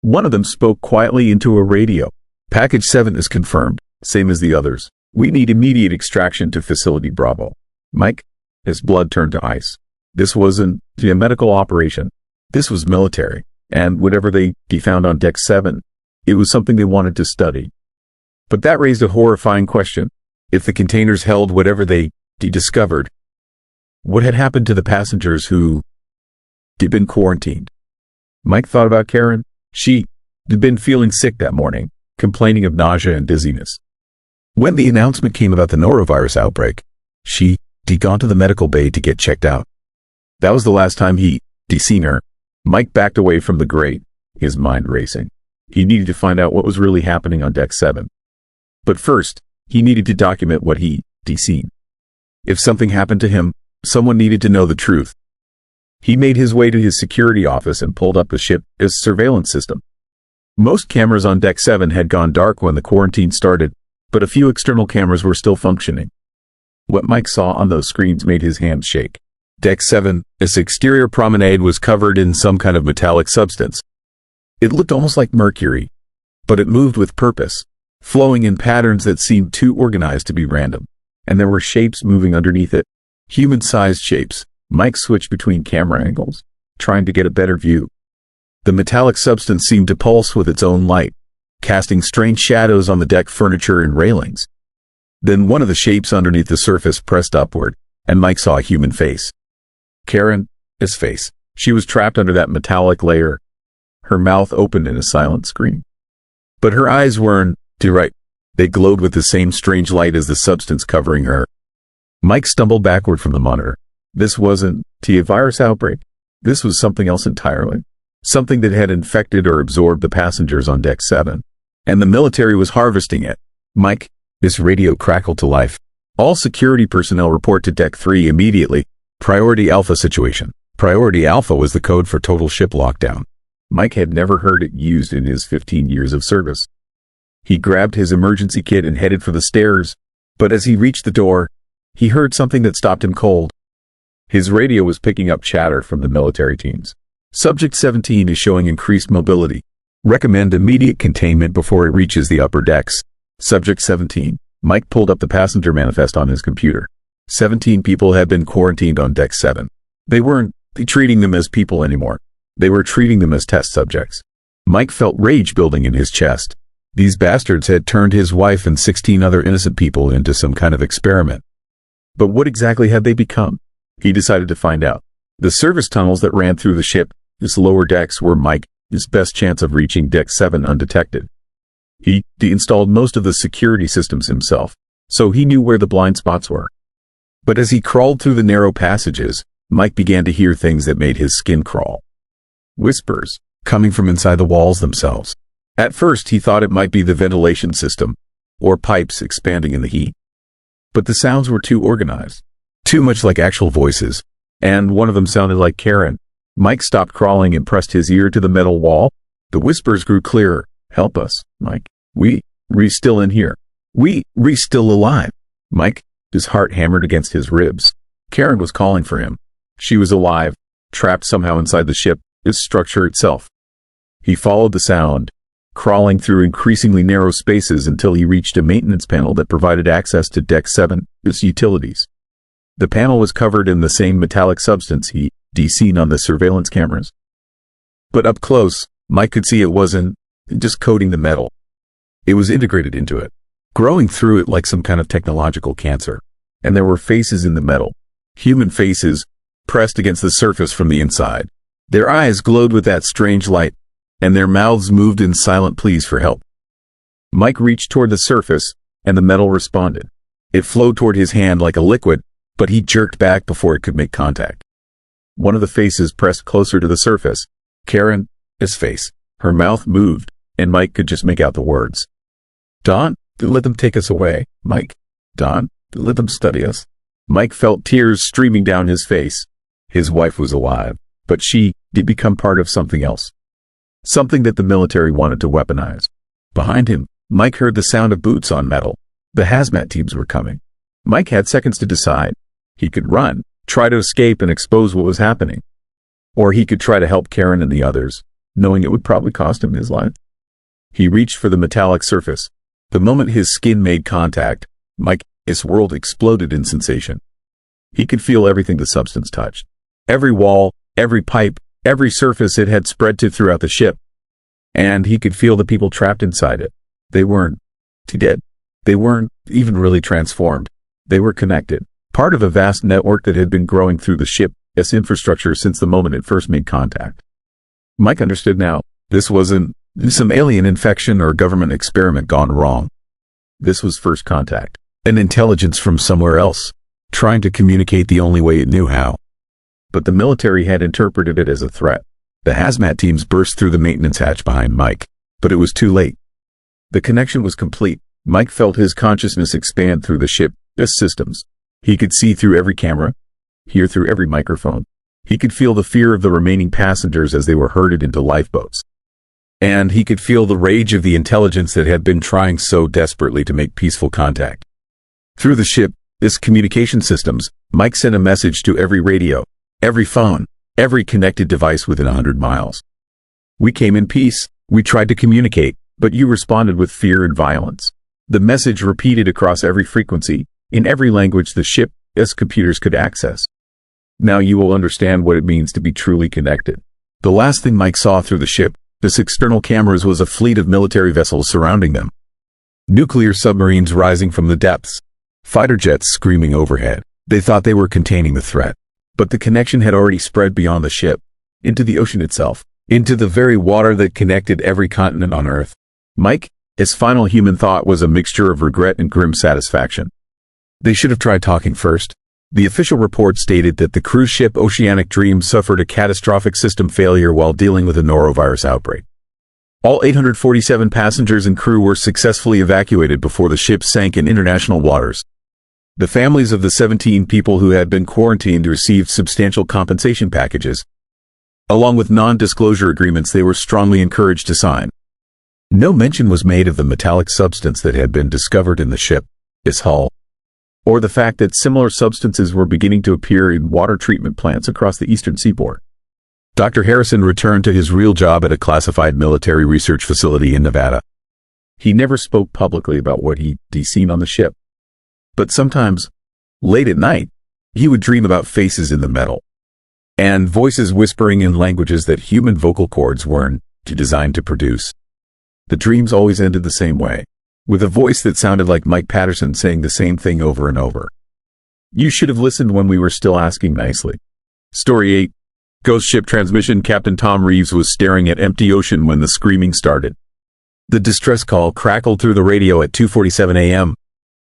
One of them spoke quietly into a radio. "Package 7 is confirmed, same as the others. We need immediate extraction to Facility Bravo." Mike, his blood turned to ice. This wasn't a medical operation. This was military, and whatever they found on Deck 7, it was something they wanted to study. But that raised a horrifying question. If the containers held whatever they discovered, what had happened to the passengers who had been quarantined? Mike thought about Karen. She had been feeling sick that morning, complaining of nausea and dizziness. When the announcement came about the norovirus outbreak, she'd gone to the medical bay to get checked out. That was the last time he'd seen her. Mike backed away from the grate, his mind racing. He needed to find out what was really happening on Deck 7. But first, he needed to document what he'd seen. If something happened to him, someone needed to know the truth. He made his way to his security office and pulled up the ship's surveillance system. Most cameras on Deck 7 had gone dark when the quarantine started, but a few external cameras were still functioning. What Mike saw on those screens made his hands shake. Deck 7, its exterior promenade was covered in some kind of metallic substance. It looked almost like mercury, but it moved with purpose, flowing in patterns that seemed too organized to be random. And there were shapes moving underneath it, human-sized shapes. Mike switched between camera angles, trying to get a better view. The metallic substance seemed to pulse with its own light, casting strange shadows on the deck furniture and railings. Then one of the shapes underneath the surface pressed upward, and Mike saw a human face. Karen's face. She was trapped under that metallic layer, her mouth opened in a silent scream. But her eyes weren't right. They glowed with the same strange light as the substance covering her. Mike stumbled backward from the monitor. This wasn't a virus outbreak. This was something else entirely. Something that had infected or absorbed the passengers on Deck 7. And the military was harvesting it. Mike, this radio crackled to life. All security personnel report to Deck 3 immediately. Priority Alpha situation. Priority Alpha was the code for total ship lockdown. Mike had never heard it used in his 15 years of service. He grabbed his emergency kit and headed for the stairs, but as he reached the door, he heard something that stopped him cold. His radio was picking up chatter from the military teams. Subject 17 is showing increased mobility. Recommend immediate containment before it reaches the upper decks. Subject 17. Mike pulled up the passenger manifest on his computer. 17 people had been quarantined on Deck 7. They weren't treating them as people anymore. They were treating them as test subjects. Mike felt rage building in his chest. These bastards had turned his wife and 16 other innocent people into some kind of experiment. But what exactly had they become? He decided to find out. The service tunnels that ran through the ship, its lower decks, were Mike's best chance of reaching Deck 7 undetected. He installed most of the security systems himself, so he knew where the blind spots were. But as he crawled through the narrow passages, Mike began to hear things that made his skin crawl. Whispers, coming from inside the walls themselves. At first he thought it might be the ventilation system, or pipes expanding in the heat. But the sounds were too organized, too much like actual voices, and one of them sounded like Karen. Mike stopped crawling and pressed his ear to the metal wall. The whispers grew clearer. Help us, Mike. We still in here. We still alive. Mike, his heart hammered against his ribs. Karen was calling for him. She was alive, trapped somehow inside the ship, its structure itself. He followed the sound, crawling through increasingly narrow spaces until he reached a maintenance panel that provided access to Deck 7, its utilities. The panel was covered in the same metallic substance he'd seen on the surveillance cameras. But up close, Mike could see it wasn't just coating the metal. It was integrated into it, growing through it like some kind of technological cancer. And there were faces in the metal, human faces, pressed against the surface from the inside. Their eyes glowed with that strange light, and their mouths moved in silent pleas for help. Mike reached toward the surface, and the metal responded. It flowed toward his hand like a liquid, but he jerked back before it could make contact. One of the faces pressed closer to the surface. Karen's face. Her mouth moved, and Mike could just make out the words. Don, let them take us away, Mike. Don, let them study us. Mike felt tears streaming down his face. His wife was alive, but she did become part of something else. Something that the military wanted to weaponize. Behind him, Mike heard the sound of boots on metal. The hazmat teams were coming. Mike had seconds to decide. He could run, try to escape and expose what was happening. Or he could try to help Karen and the others, knowing it would probably cost him his life. He reached for the metallic surface. The moment his skin made contact, Mike's world exploded in sensation. He could feel everything the substance touched. Every wall, every pipe, every surface it had spread to throughout the ship. And he could feel the people trapped inside it. They weren't dead. They weren't even really transformed. They were connected, part of a vast network that had been growing through the ship's infrastructure since the moment it first made contact. Mike understood now. This wasn't some alien infection or government experiment gone wrong. This was first contact. An intelligence from somewhere else, trying to communicate the only way it knew how. But the military had interpreted it as a threat. The hazmat teams burst through the maintenance hatch behind Mike, but it was too late. The connection was complete. Mike felt his consciousness expand through the ship's systems. He could see through every camera, hear through every microphone. He could feel the fear of the remaining passengers as they were herded into lifeboats. And he could feel the rage of the intelligence that had been trying so desperately to make peaceful contact. Through the ship's communication systems, Mike sent a message to every radio, every phone, every connected device within 100 miles. We came in peace. We tried to communicate, but you responded with fear and violence. The message repeated across every frequency, in every language the ship's computers could access. Now you will understand what it means to be truly connected. The last thing Mike saw through the ship's external cameras was a fleet of military vessels surrounding them. Nuclear submarines rising from the depths. Fighter jets screaming overhead. They thought they were containing the threat. But the connection had already spread beyond the ship, into the ocean itself, into the very water that connected every continent on Earth. Mike's final human thought was a mixture of regret and grim satisfaction. They should have tried talking first. The official report stated that the cruise ship Oceanic Dream suffered a catastrophic system failure while dealing with a norovirus outbreak. All 847 passengers and crew were successfully evacuated before the ship sank in international waters. The families of the 17 people who had been quarantined received substantial compensation packages, along with non-disclosure agreements they were strongly encouraged to sign. No mention was made of the metallic substance that had been discovered in the ship's hull, or the fact that similar substances were beginning to appear in water treatment plants across the eastern seaboard. Dr. Harrison returned to his real job at a classified military research facility in Nevada. He never spoke publicly about what he'd seen on the ship. But sometimes, late at night, he would dream about faces in the metal, and voices whispering in languages that human vocal cords weren't designed to produce. The dreams always ended the same way, with a voice that sounded like Mike Patterson saying the same thing over and over. You should have listened when we were still asking nicely. Story 8. Ghost ship transmission. Captain Tom Reeves was staring at empty ocean when the screaming started. The distress call crackled through the radio at 2:47 a.m.,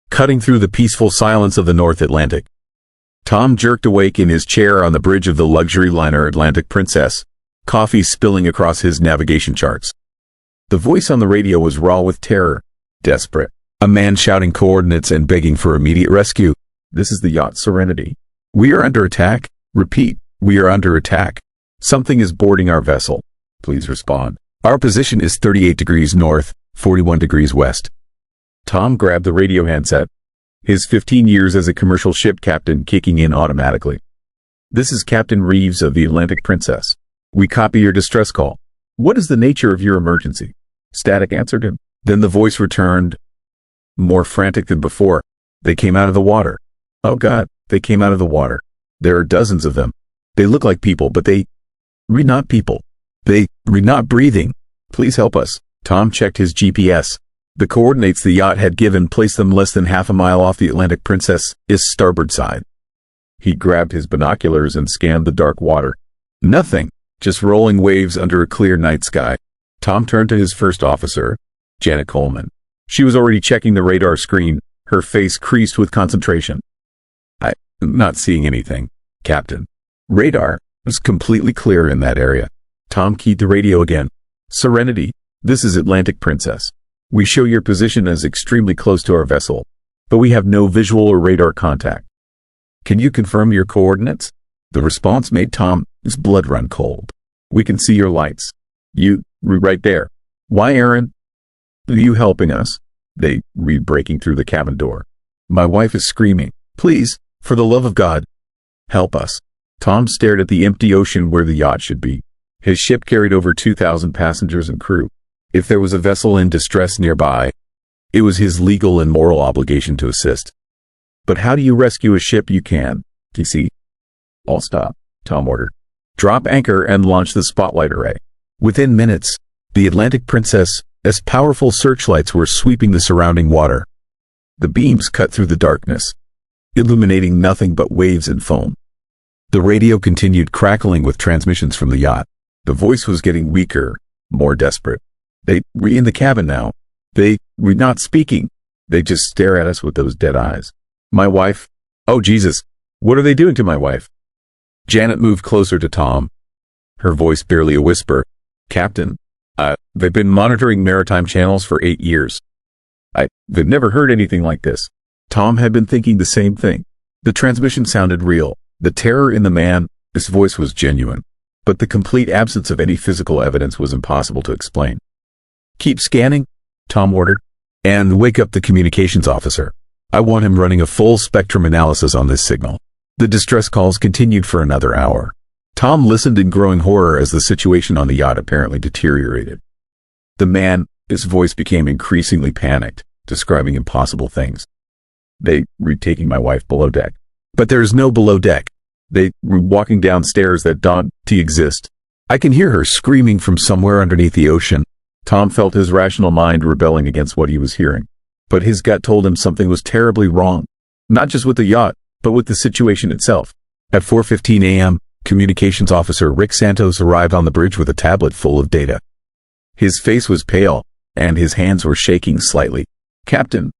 cutting through the peaceful silence of the North Atlantic. Tom jerked awake in his chair on the bridge of the luxury liner Atlantic Princess, coffee spilling across his navigation charts. The voice on the radio was raw with terror, desperate. A man shouting coordinates and begging for immediate rescue. This is the yacht Serenity. We are under attack. Repeat, we are under attack. Something is boarding our vessel. Please respond. Our position is 38 degrees north, 41 degrees west. Tom grabbed the radio handset, his 15 years as a commercial ship captain kicking in automatically. This is Captain Reeves of the Atlantic Princess. We copy your distress call. What is the nature of your emergency? Static answered him. Then the voice returned, more frantic than before. They came out of the water. Oh God, they came out of the water. There are dozens of them. They look like people, but they are not people. They are not breathing. Please help us. Tom checked his GPS. The coordinates the yacht had given placed them less than half a mile off the Atlantic Princess's starboard side. He grabbed his binoculars and scanned the dark water. Nothing, just rolling waves under a clear night sky. Tom turned to his first officer, Janet Coleman. She was already checking the radar screen, her face creased with concentration. I'm not seeing anything, Captain. Radar was completely clear in that area. Tom keyed the radio again. Serenity, this is Atlantic Princess. We show your position as extremely close to our vessel, but we have no visual or radar contact. Can you confirm your coordinates? The response made Tom's blood run cold. We can see your lights. You, right there. Why, Aaron? Are you helping us? They read breaking through the cabin door. My wife is screaming. Please, for the love of God, help us. Tom stared at the empty ocean where the yacht should be. His ship carried over 2,000 passengers and crew. If there was a vessel in distress nearby, it was his legal and moral obligation to assist. But how do you rescue a ship you can? DC. All stop, Tom ordered. Drop anchor and launch the spotlight array. Within minutes, the Atlantic Princess's powerful searchlights were sweeping the surrounding water. The beams cut through the darkness, illuminating nothing but waves and foam. The radio continued crackling with transmissions from the yacht. The voice was getting weaker, more desperate. We're in the cabin now. We're not speaking. They just stare at us with those dead eyes. My wife? Oh, Jesus. What are they doing to my wife? Janet moved closer to Tom, her voice barely a whisper. Captain, they've been monitoring maritime channels for 8 years. They've never heard anything like this. Tom had been thinking the same thing. The transmission sounded real. The terror in the man, his voice was genuine. But the complete absence of any physical evidence was impossible to explain. Keep scanning, Tom ordered. And wake up the communications officer. I want him running a full spectrum analysis on this signal. The distress calls continued for another hour. Tom listened in growing horror as the situation on the yacht apparently deteriorated. The man, his voice became increasingly panicked, describing impossible things. They were taking my wife below deck. But there's no below deck. They were walking downstairs that don't exist. I can hear her screaming from somewhere underneath the ocean. Tom felt his rational mind rebelling against what he was hearing. But his gut told him something was terribly wrong. Not just with the yacht, but with the situation itself. At 4:15 a.m., Communications Officer Rick Santos arrived on the bridge with a tablet full of data. His face was pale, and his hands were shaking slightly. Captain,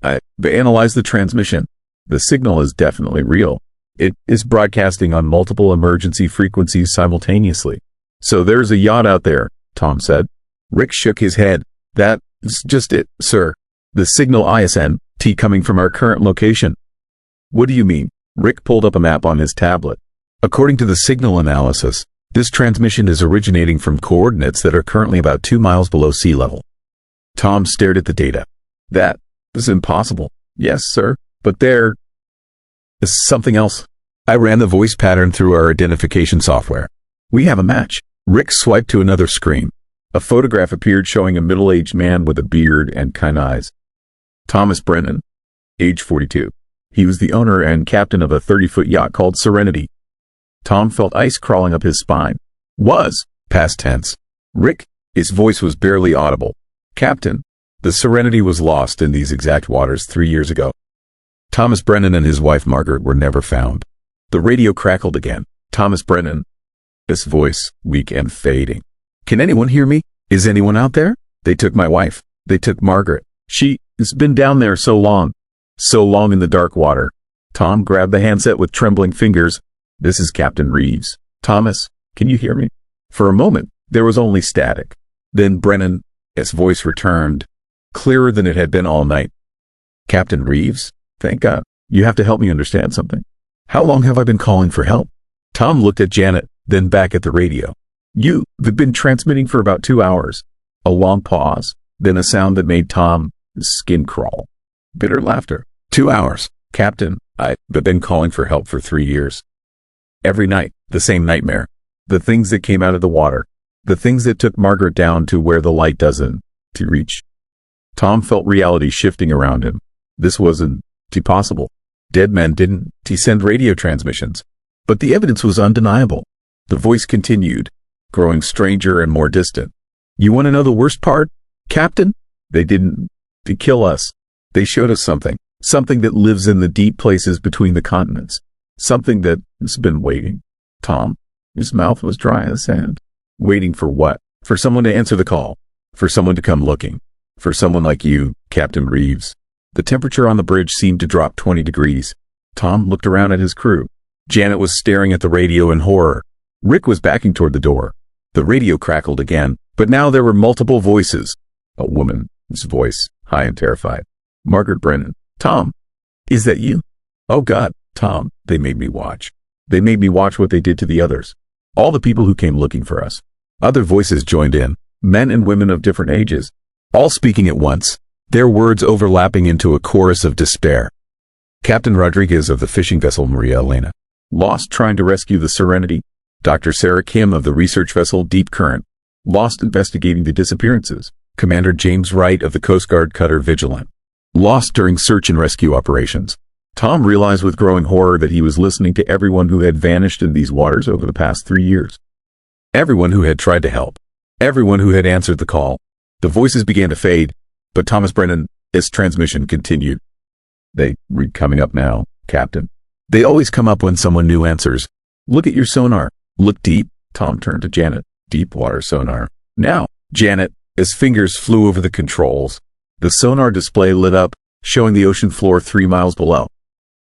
they analyzed the transmission. The signal is definitely real. It is broadcasting on multiple emergency frequencies simultaneously. So there's a yacht out there, Tom said. Rick shook his head. That's just it, sir. The signal ISNT coming from our current location. What do you mean? Rick pulled up a map on his tablet. According to the signal analysis, this transmission is originating from coordinates that are currently about 2 miles below sea level. Tom stared at the data. That is impossible. Yes, sir, but there is something else. I ran the voice pattern through our identification software. We have a match. Rick swiped to another screen. A photograph appeared showing a middle-aged man with a beard and kind eyes. Thomas Brennan, age 42. He was the owner and captain of a 30-foot yacht called Serenity. Tom felt ice crawling up his spine. Was, past tense. Rick, his voice was barely audible. Captain, the Serenity was lost in these exact waters 3 years ago. Thomas Brennan and his wife Margaret were never found. The radio crackled again. Thomas Brennan. His voice, weak and fading. Can anyone hear me? Is anyone out there? They took my wife. They took Margaret. She has been down there so long. So long in the dark water. Tom grabbed the handset with trembling fingers. This is Captain Reeves. Thomas, can you hear me? For a moment, there was only static. Then Brennan, his voice returned, clearer than it had been all night. Captain Reeves? Thank God. You have to help me understand something. How long have I been calling for help? Tom looked at Janet, then back at the radio. You've been transmitting for about 2 hours. A long pause, then a sound that made Tom's skin crawl. Bitter laughter. 2 hours. Captain, I've been calling for help for 3 years. Every night, the same nightmare. The things that came out of the water. The things that took Margaret down to where the light doesn't reach. Tom felt reality shifting around him. This wasn't possible. Dead men didn't send radio transmissions. But the evidence was undeniable. The voice continued, growing stranger and more distant. You want to know the worst part, Captain? They didn't kill us. They showed us something. Something that lives in the deep places between the continents. Something that has been waiting. Tom, his mouth was dry as sand. Waiting for what? For someone to answer the call. For someone to come looking. For someone like you, Captain Reeves. The temperature on the bridge seemed to drop 20 degrees. Tom looked around at his crew. Janet was staring at the radio in horror. Rick was backing toward the door. The radio crackled again, but now there were multiple voices. A woman's voice, high and terrified. Margaret Brennan. Tom, is that you? Oh God, Tom, they made me watch. They made me watch what they did to the others. All the people who came looking for us. Other voices joined in, men and women of different ages, all speaking at once, their words overlapping into a chorus of despair. Captain Rodriguez of the fishing vessel Maria Elena, lost trying to rescue the Serenity. Dr. Sarah Kim of the research vessel Deep Current, lost investigating the disappearances. Commander James Wright of the Coast Guard cutter Vigilant, lost during search and rescue operations. Tom realized with growing horror that he was listening to everyone who had vanished in these waters over the past 3 years. Everyone who had tried to help. Everyone who had answered the call. The voices began to fade, but Thomas Brennan's transmission continued. They read coming up now, Captain. They always come up when someone new answers. Look at your sonar. Look deep. Tom turned to Janet. Deep water sonar. Now, Janet, as fingers flew over the controls, the sonar display lit up, showing the ocean floor 3 miles below.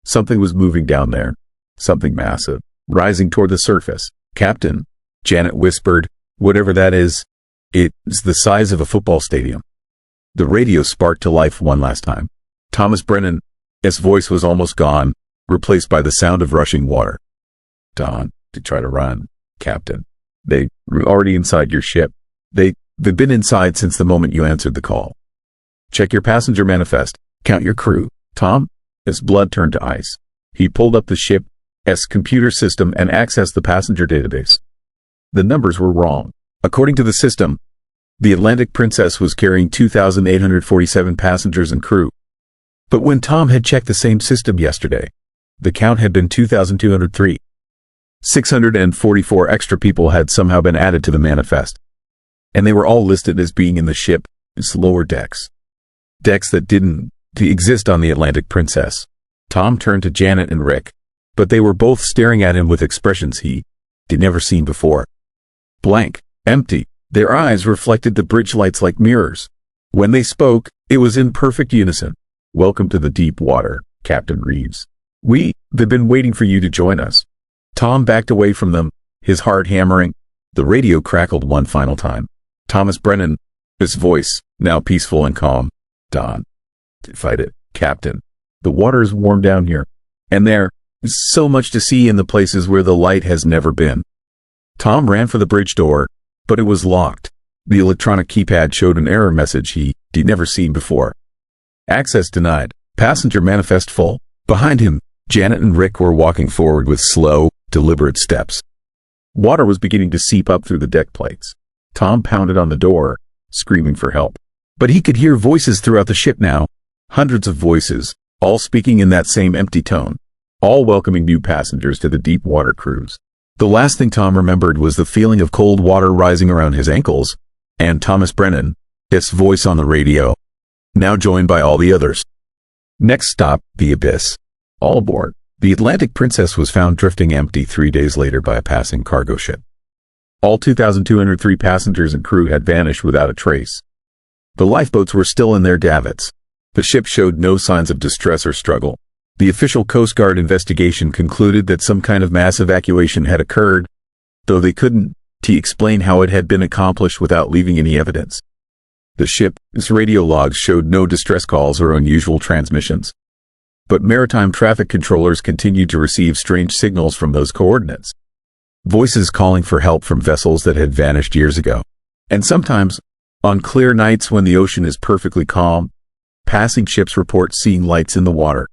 Something was moving down there. Something massive, rising toward the surface. Captain, Janet whispered, whatever that is, it's the size of a football stadium. The radio sparked to life one last time. Thomas Brennan, his voice was almost gone, replaced by the sound of rushing water. Don, to try to run, Captain. They were already inside your ship. They've been inside since the moment you answered the call. Check your passenger manifest. Count your crew. Tom, his blood turned to ice. He pulled up the ship's computer system and accessed the passenger database. The numbers were wrong. According to the system, the Atlantic Princess was carrying 2,847 passengers and crew. But when Tom had checked the same system yesterday, the count had been 2,203. 644 extra people had somehow been added to the manifest, and they were all listed as being in the ship's lower decks. Decks that didn't exist on the Atlantic Princess. Tom turned to Janet and Rick, but they were both staring at him with expressions he'd never seen before. Blank, empty, their eyes reflected the bridge lights like mirrors. When they spoke, it was in perfect unison. Welcome to the deep water, Captain Reeves. We've been waiting for you to join us. Tom backed away from them, his heart hammering. The radio crackled one final time. Thomas Brennan, his voice, now peaceful and calm. Don, fight it, Captain. The water is warm down here, and there's so much to see in the places where the light has never been. Tom ran for the bridge door, but it was locked. The electronic keypad showed an error message he'd never seen before. Access denied. Passenger manifest full. Behind him, Janet and Rick were walking forward with slow, deliberate steps. Water was beginning to seep up through the deck plates. Tom pounded on the door, screaming for help. But he could hear voices throughout the ship now. Hundreds of voices, all speaking in that same empty tone. All welcoming new passengers to the deep water cruise. The last thing Tom remembered was the feeling of cold water rising around his ankles, and Thomas Brennan, his voice on the radio, now joined by all the others. Next stop, the abyss. All aboard. The Atlantic Princess was found drifting empty 3 days later by a passing cargo ship. All 2,203 passengers and crew had vanished without a trace. The lifeboats were still in their davits. The ship showed no signs of distress or struggle. The official Coast Guard investigation concluded that some kind of mass evacuation had occurred, though they couldn't explain how it had been accomplished without leaving any evidence. The ship's radio logs showed no distress calls or unusual transmissions. But maritime traffic controllers continued to receive strange signals from those coordinates. Voices calling for help from vessels that had vanished years ago. And sometimes, on clear nights when the ocean is perfectly calm, passing ships report seeing lights in the water.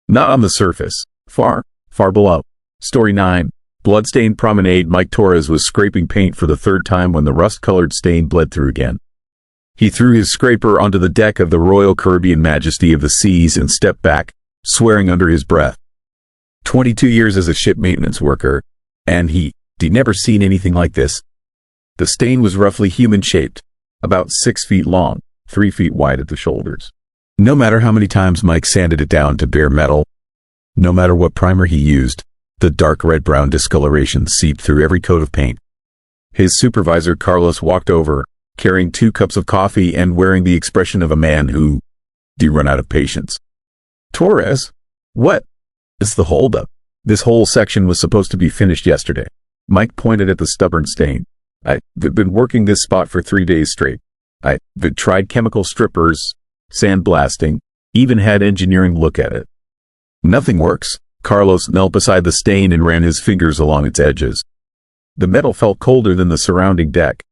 Not on the surface. Far, far below. Story 9. Bloodstained Promenade. Mike Torres was scraping paint for the third time when the rust-colored stain bled through again. He threw his scraper onto the deck of the Royal Caribbean Majesty of the Seas and stepped back, swearing under his breath. 22 years as a ship maintenance worker, and he'd never seen anything like this. The stain was roughly human-shaped, about 6 feet long, 3 feet wide at the shoulders. No matter how many times Mike sanded it down to bare metal, no matter what primer he used, the dark red-brown discoloration seeped through every coat of paint. His supervisor Carlos walked over, carrying 2 cups of coffee and wearing the expression of a man who'd run out of patience. Torres, what? It's the holdup. This whole section was supposed to be finished yesterday. Mike pointed at the stubborn stain. I've been working this spot for 3 days straight. I've tried chemical strippers, sandblasting, even had engineering look at it. Nothing works. Carlos knelt beside the stain and ran his fingers along its edges. The metal felt colder than the surrounding deck,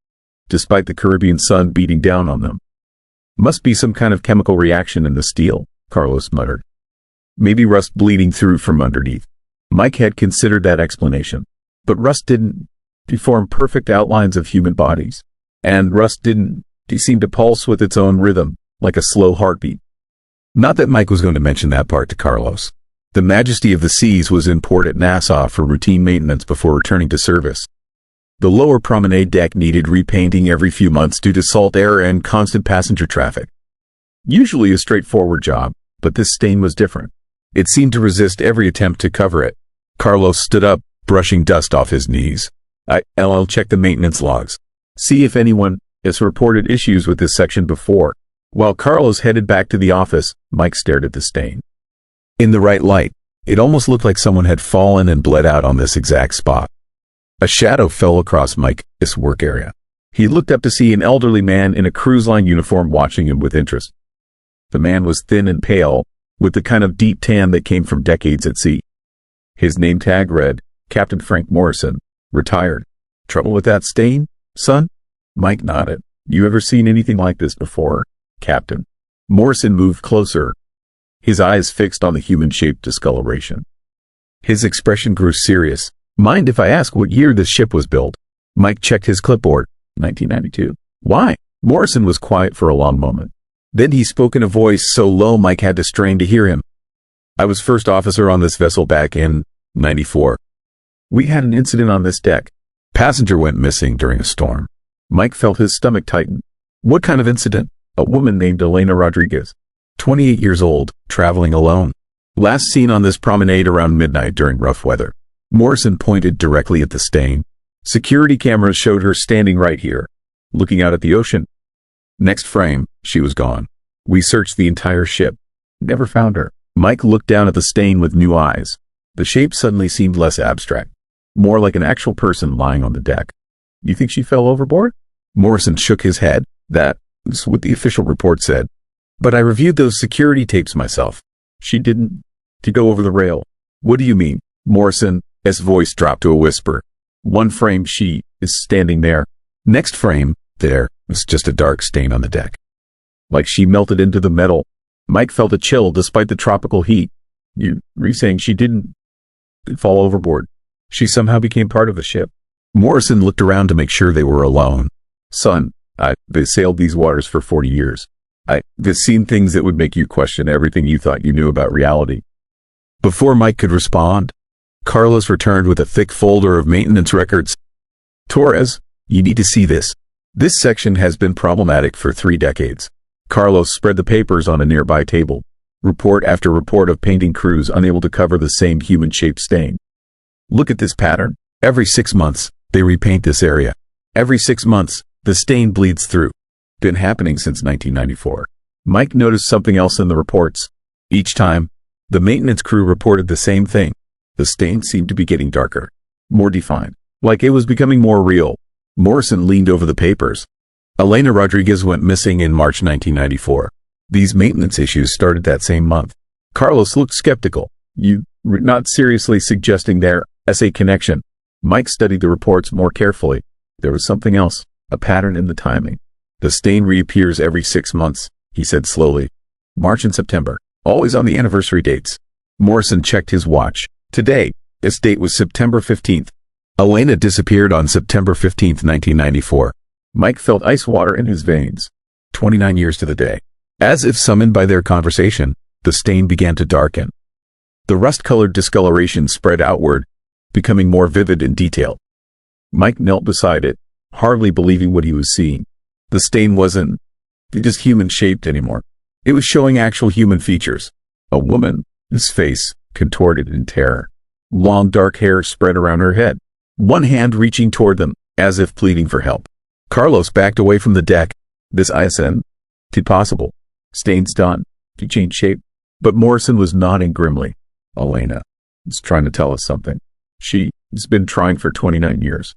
despite the Caribbean sun beating down on them. Must be some kind of chemical reaction in the steel, Carlos muttered. Maybe rust bleeding through from underneath. Mike had considered that explanation. But rust didn't form perfect outlines of human bodies. And rust didn't seem to pulse with its own rhythm, like a slow heartbeat. Not that Mike was going to mention that part to Carlos. The Majesty of the Seas was in port at Nassau for routine maintenance before returning to service. The lower promenade deck needed repainting every few months due to salt air and constant passenger traffic. Usually a straightforward job, but this stain was different. It seemed to resist every attempt to cover it. Carlos stood up, brushing dust off his knees. I'll check the maintenance logs. See if anyone has reported issues with this section before. While Carlos headed back to the office, Mike stared at the stain. In the right light, it almost looked like someone had fallen and bled out on this exact spot. A shadow fell across Mike's work area. He looked up to see an elderly man in a cruise line uniform watching him with interest. The man was thin and pale, with the kind of deep tan that came from decades at sea. His name tag read, Captain Frank Morrison, retired. Trouble with that stain, son? Mike nodded. You ever seen anything like this before, Captain? Morrison moved closer, his eyes fixed on the human-shaped discoloration. His expression grew serious. Mind if I ask what year this ship was built? Mike checked his clipboard. 1992. Why? Morrison was quiet for a long moment. Then he spoke in a voice so low Mike had to strain to hear him. I was first officer on this vessel back in 94. We had an incident on this deck. Passenger went missing during a storm. Mike felt his stomach tighten. What kind of incident? A woman named Elena Rodriguez, 28 years old, traveling alone. Last seen on this promenade around midnight during rough weather. Morrison pointed directly at the stain. Security cameras showed her standing right here, looking out at the ocean. Next frame, she was gone. We searched the entire ship. Never found her. Mike looked down at the stain with new eyes. The shape suddenly seemed less abstract, more like an actual person lying on the deck. You think she fell overboard? Morrison shook his head. That's what the official report said. But I reviewed those security tapes myself. She didn't go over the rail. What do you mean? Morrison's voice dropped to a whisper. One frame, she is standing there. Next frame, there was just a dark stain on the deck. Like she melted into the metal. Mike felt a chill despite the tropical heat. You're saying she didn't fall overboard? She somehow became part of the ship. Morrison looked around to make sure they were alone. Son, I've sailed these waters for 40 years. I've seen things that would make you question everything you thought you knew about reality. Before Mike could respond, Carlos returned with a thick folder of maintenance records. Torres, you need to see this. This section has been problematic for 3 decades. Carlos spread the papers on a nearby table. Report after report of painting crews unable to cover the same human-shaped stain. Look at this pattern. Every 6 months, they repaint this area. Every 6 months, the stain bleeds through. Been happening since 1994. Mike noticed something else in the reports. Each time, the maintenance crew reported the same thing. The stain seemed to be getting darker, more defined, like it was becoming more real. Morrison leaned over the papers. Elena Rodriguez went missing in March 1994. These maintenance issues started that same month. Carlos looked skeptical. You're not seriously suggesting there's a connection? Mike studied the reports more carefully. There was something else, a pattern in the timing. The stain reappears every 6 months, he said slowly. March and September, always on the anniversary dates. Morrison checked his watch. Today, this date was September 15th. Elena disappeared on September 15th, 1994. Mike felt ice water in his veins. 29 years to the day. As if summoned by their conversation, the stain began to darken. The rust-colored discoloration spread outward, becoming more vivid and detailed. Mike knelt beside it, hardly believing what he was seeing. The stain wasn't just human-shaped anymore. It was showing actual human features. A woman, his face contorted in terror. Long dark hair spread around her head. One hand reaching toward them, as if pleading for help. Carlos backed away from the deck. This isn't possible. Stain's done. She changed shape. But Morrison was nodding grimly. Elena is trying to tell us something. She's been trying for 29 years.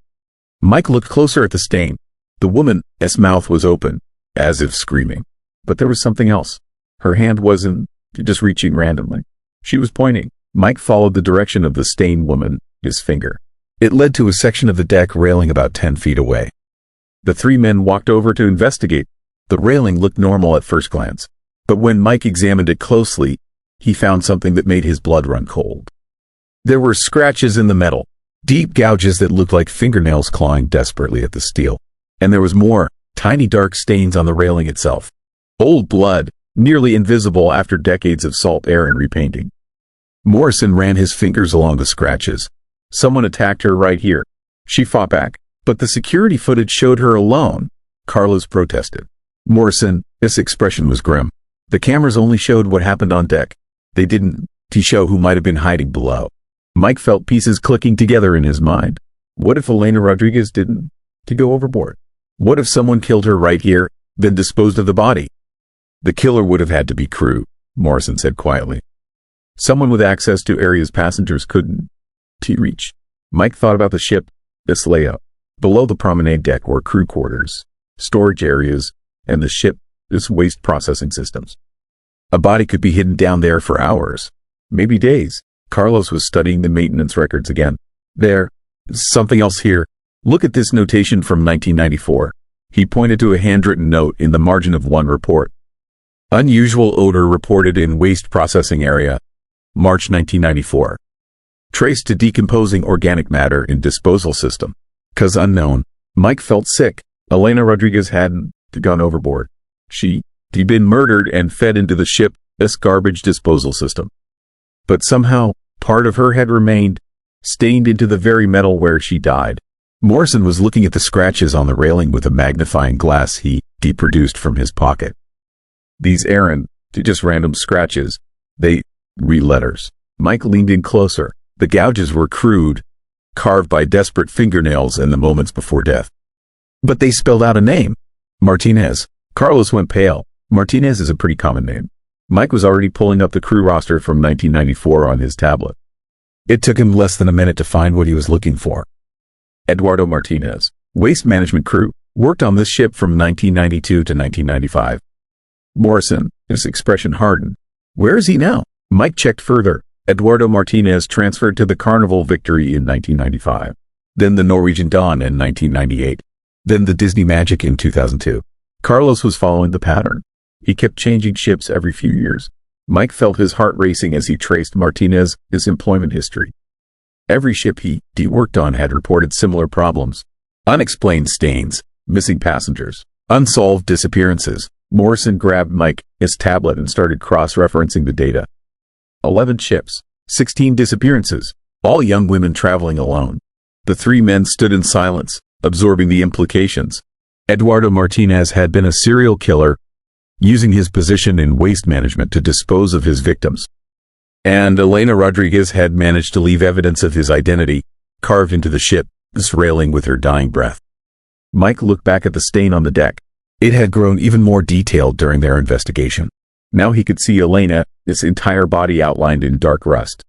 Mike looked closer at the stain. The woman's mouth was open, as if screaming. But there was something else. Her hand wasn't just reaching randomly. She was pointing. Mike followed the direction of the stained woman, his finger. It led to a section of the deck railing about 10 feet away. The 3 men walked over to investigate. The railing looked normal at first glance. But when Mike examined it closely, he found something that made his blood run cold. There were scratches in the metal, deep gouges that looked like fingernails clawing desperately at the steel. And there was more, tiny dark stains on the railing itself. Old blood, nearly invisible after decades of salt air and repainting. Morrison ran his fingers along the scratches. Someone attacked her right here. She fought back, but the security footage showed her alone. Carlos protested. Morrison's expression was grim. The cameras only showed what happened on deck. They didn't show who might have been hiding below. Mike felt pieces clicking together in his mind. What if Elena Rodriguez didn't to go overboard? What if someone killed her right here, then disposed of the body? The killer would have had to be crew, Morrison said quietly. Someone with access to areas passengers couldn't reach. Mike thought about the ship, this layout. Below the promenade deck were crew quarters, storage areas, and the ship, this waste processing systems. A body could be hidden down there for hours, maybe days. Carlos was studying the maintenance records again. There's something else here. Look at this notation from 1994. He pointed to a handwritten note in the margin of one report. Unusual odor reported in waste processing area, March 1994. Traced to decomposing organic matter in disposal system. Cause unknown. Mike felt sick. Elena Rodriguez hadn't gone overboard. She'd been murdered and fed into the ship's garbage disposal system. But somehow, part of her had remained, stained into the very metal where she died. Morrison was looking at the scratches on the railing with a magnifying glass he produced from his pocket. These aren't just random scratches. They read letters. Mike leaned in closer. The gouges were crude, carved by desperate fingernails in the moments before death. But they spelled out a name. Martinez. Carlos went pale. Martinez is a pretty common name. Mike was already pulling up the crew roster from 1994 on his tablet. It took him less than a minute to find what he was looking for. Eduardo Martinez, waste management crew, worked on this ship from 1992 to 1995. Morrison, his expression hardened. Where is he now? Mike checked further. Eduardo Martinez transferred to the Carnival Victory in 1995. Then the Norwegian Dawn in 1998. Then the Disney Magic in 2002. Carlos was following the pattern. He kept changing ships every few years. Mike felt his heart racing as he traced Martinez's employment history. Every ship he worked on had reported similar problems. Unexplained stains, missing passengers, unsolved disappearances. Morrison grabbed Mike's tablet and started cross-referencing the data. 11 ships, 16 disappearances, all young women traveling alone. The three men stood in silence, absorbing the implications. Eduardo Martinez had been a serial killer, using his position in waste management to dispose of his victims. And Elena Rodriguez had managed to leave evidence of his identity, carved into the ship's railing with her dying breath. Mike looked back at the stain on the deck. It had grown even more detailed during their investigation. Now he could see Elena's entire body outlined in dark rust.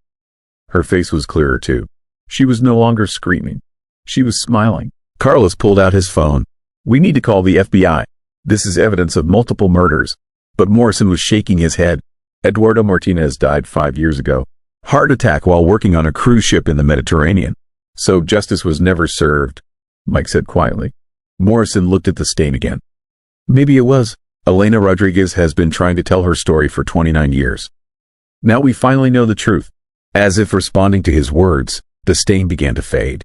Her face was clearer too. She was no longer screaming. She was smiling. Carlos pulled out his phone. We need to call the FBI. This is evidence of multiple murders. But Morrison was shaking his head. Eduardo Martinez died 5 years ago. Heart attack while working on a cruise ship in the Mediterranean. So justice was never served, Mike said quietly. Morrison looked at the stain again. Maybe it was. Elena Rodriguez has been trying to tell her story for 29 years. Now we finally know the truth. As if responding to his words, the stain began to fade.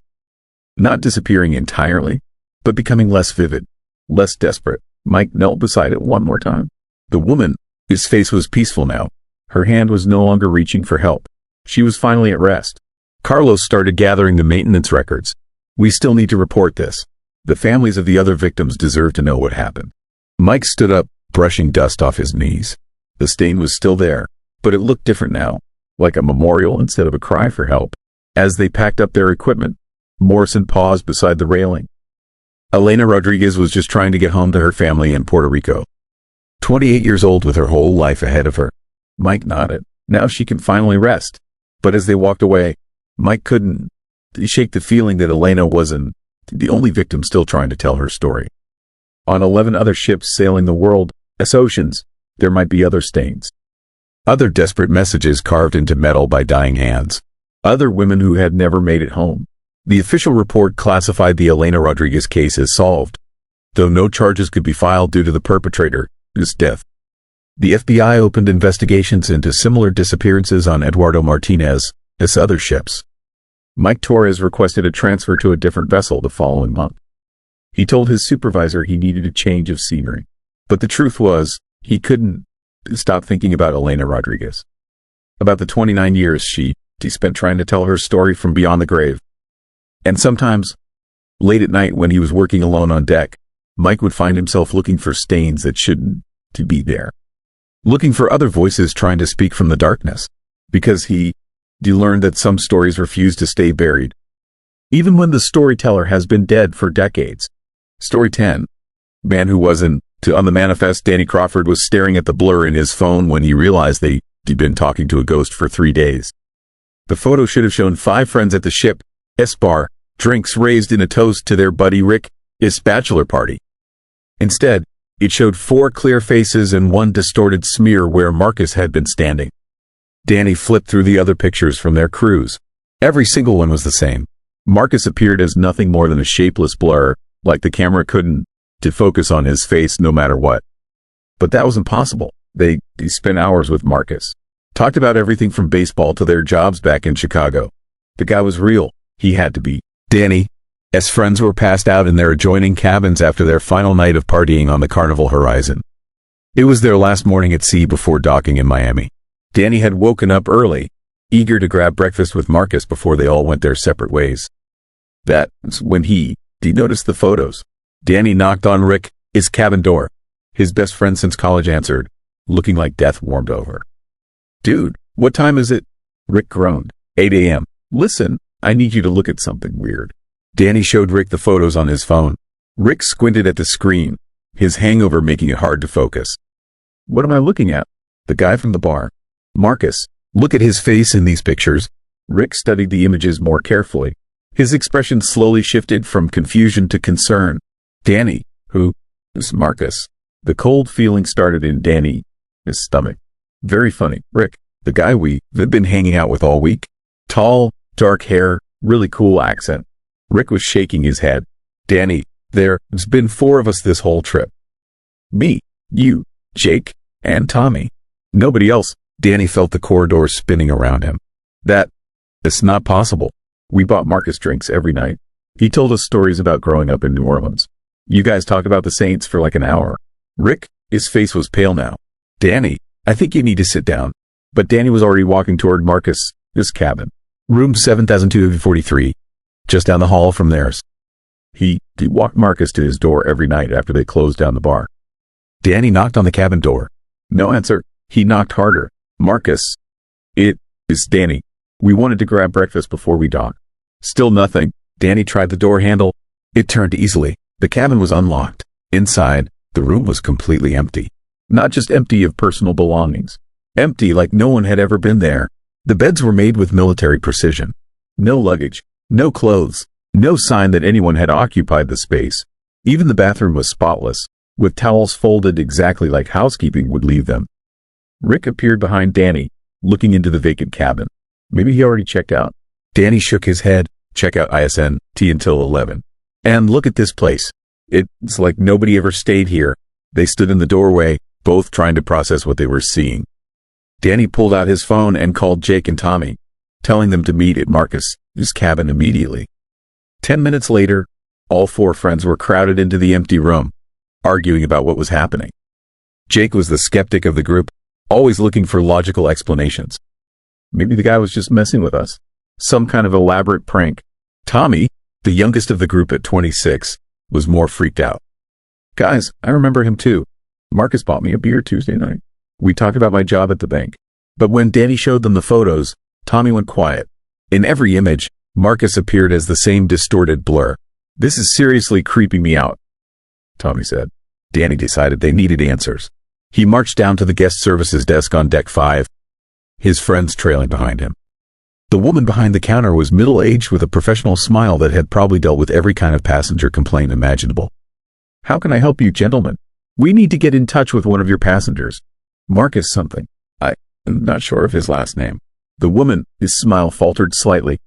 Not disappearing entirely, but becoming less vivid, less desperate. Mike knelt beside it one more time. The woman, whose face was peaceful now, her hand was no longer reaching for help. She was finally at rest. Carlos started gathering the maintenance records. We still need to report this. The families of the other victims deserve to know what happened. Mike stood up, brushing dust off his knees. The stain was still there, but it looked different now, like a memorial instead of a cry for help. As they packed up their equipment, Morrison paused beside the railing. Elena Rodriguez was just trying to get home to her family in Puerto Rico. 28 years old with her whole life ahead of her. Mike nodded. Now she can finally rest. But as they walked away, Mike couldn't shake the feeling that Elena wasn't the only victim still trying to tell her story. On 11 other ships sailing the world's oceans, there might be other stains. Other desperate messages carved into metal by dying hands. Other women who had never made it home. The official report classified the Elena Rodriguez case as solved, though no charges could be filed due to the perpetrator's death. The FBI opened investigations into similar disappearances on Eduardo Martinez's other ships. Mike Torres requested a transfer to a different vessel the following month. He told his supervisor he needed a change of scenery. But the truth was, he couldn't stop thinking about Elena Rodriguez. About the 29 years she spent trying to tell her story from beyond the grave. And sometimes, late at night when he was working alone on deck, Mike would find himself looking for stains that shouldn't be there. Looking for other voices trying to speak from the darkness. Because he learned that some stories refuse to stay buried. even when the storyteller has been dead for decades. Story 10. Man who wasn't on the manifest. Danny Crawford was staring at the blur in his phone when he realized he'd been talking to a ghost for 3 days. The photo should have shown 5 friends at the ship's bar, drinks raised in a toast to their buddy Rick's bachelor party. Instead, it showed 4 clear faces and 1 distorted smear where Marcus had been standing. Danny flipped through the other pictures from their cruise. Every single one was the same. Marcus appeared as nothing more than a shapeless blur, like the camera couldn't focus on his face no matter what. But that was impossible. They spent hours with Marcus. Talked about everything from baseball to their jobs back in Chicago. The guy was real. He had to be. Danny's friends were passed out in their adjoining cabins after their final night of partying on the Carnival Horizon. It was their last morning at sea before docking in Miami. Danny had woken up early, eager to grab breakfast with Marcus before they all went their separate ways. That's when he noticed the photos. Danny knocked on Rick's cabin door. His best friend since college answered, looking like death warmed over. "Dude, what time is it?" Rick groaned. 8 a.m. "Listen, I need you to look at something weird." Danny showed Rick the photos on his phone. Rick squinted at the screen, his hangover making it hard to focus. "What am I looking at?" "The guy from the bar." "Marcus, look at his face in these pictures." Rick studied the images more carefully. His expression slowly shifted from confusion to concern. "Danny, who is Marcus?" The cold feeling started in Danny's stomach. "Very funny, Rick, the guy we've been hanging out with all week. Tall, dark hair, really cool accent." Rick was shaking his head. "Danny, there's been 4 of us this whole trip. Me, you, Jake, and Tommy. Nobody else." Danny felt the corridor spinning around him. That's not possible. We bought Marcus drinks every night. He told us stories about growing up in New Orleans. You guys talked about the Saints for like an hour." Rick, his face was pale now. "Danny, I think you need to sit down." But Danny was already walking toward Marcus' cabin. Room 7243, just down the hall from theirs. He walked Marcus to his door every night after they closed down the bar. Danny knocked on the cabin door. No answer. He knocked harder. "Marcus, it's Danny. We wanted to grab breakfast before we dock." Still nothing. Danny tried the door handle. It turned easily. The cabin was unlocked. Inside, the room was completely empty. Not just empty of personal belongings. Empty like no one had ever been there. The beds were made with military precision. No luggage, no clothes, no sign that anyone had occupied the space. Even the bathroom was spotless, with towels folded exactly like housekeeping would leave them. Rick appeared behind Danny, looking into the vacant cabin. Maybe he already checked out. Danny shook his head. "Check out ISNT until 11. And look at this place. It's like nobody ever stayed here." They stood in the doorway, both trying to process what they were seeing. Danny pulled out his phone and called Jake and Tommy, telling them to meet at Marcus' cabin immediately. 10 minutes later, all 4 friends were crowded into the empty room, arguing about what was happening. Jake was the skeptic of the group, always looking for logical explanations. Maybe the guy was just messing with us. Some kind of elaborate prank. Tommy, the youngest of the group at 26, was more freaked out. "Guys, I remember him too. Marcus bought me a beer Tuesday night. We talked about my job at the bank." But when Danny showed them the photos, Tommy went quiet. In every image, Marcus appeared as the same distorted blur. "This is seriously creeping me out," Tommy said. Danny decided they needed answers. He marched down to the guest services desk on deck 5, his friends trailing behind him. The woman behind the counter was middle-aged with a professional smile that had probably dealt with every kind of passenger complaint imaginable. "How can I help you, gentlemen? We need to get in touch with one of your passengers. Marcus something. I'm not sure of his last name." The woman, his smile faltered slightly.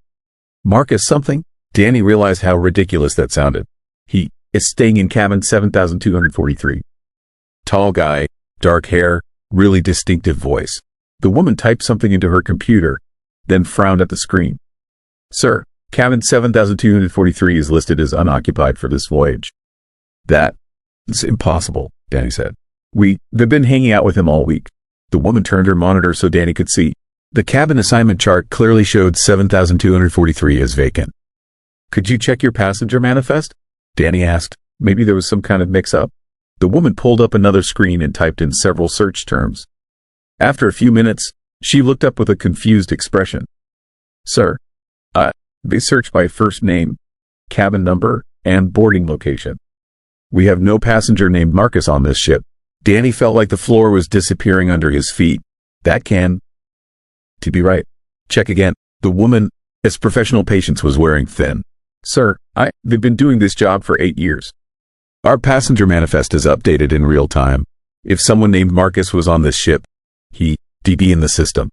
"Marcus something?" Danny realized how ridiculous that sounded. "He is staying in cabin 7243. Tall guy, dark hair, really distinctive voice. The woman typed something into her computer, then frowned at the screen. "Sir, cabin 7243 is listed as unoccupied for this voyage." "That's impossible," Danny said. "We've been hanging out with him all week." The woman turned her monitor so Danny could see. The cabin assignment chart clearly showed 7243 as vacant. "Could you check your passenger manifest?" Danny asked. Maybe there was some kind of mix-up. The woman pulled up another screen and typed in several search terms. After a few minutes, she looked up with a confused expression. "Sir, They searched by first name, cabin number, and boarding location. We have no passenger named Marcus on this ship. Danny felt like the floor was disappearing under his feet. That can to be right. Check again. The woman, as professional patience, was wearing thin. Sir, they've been doing this job for 8 years. Our passenger manifest is updated in real time. If someone named Marcus was on this ship, he'd be in the system.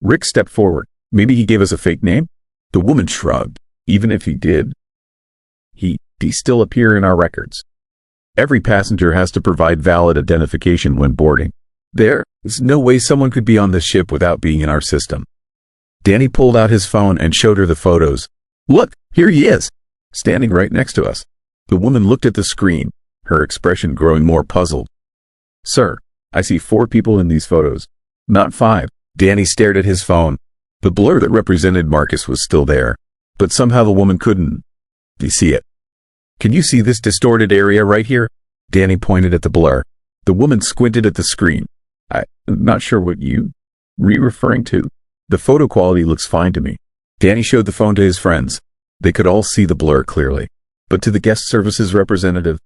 Rick stepped forward. Maybe he gave us a fake name? The woman shrugged. Even if he did, he'd still appear in our records. Every passenger has to provide valid identification when boarding. There's no way someone could be on this ship without being in our system. Danny pulled out his phone and showed her the photos. Look, here he is, standing right next to us. The woman looked at the screen, her expression growing more puzzled. Sir, I see 4 people in these photos, not 5. Danny stared at his phone. The blur that represented Marcus was still there, but somehow the woman couldn't see it. Can you see this distorted area right here? Danny pointed at the blur. The woman squinted at the screen. I'm not sure what you referring to. The photo quality looks fine to me. Danny showed the phone to his friends. They could all see the blur clearly, but to the guest services representative,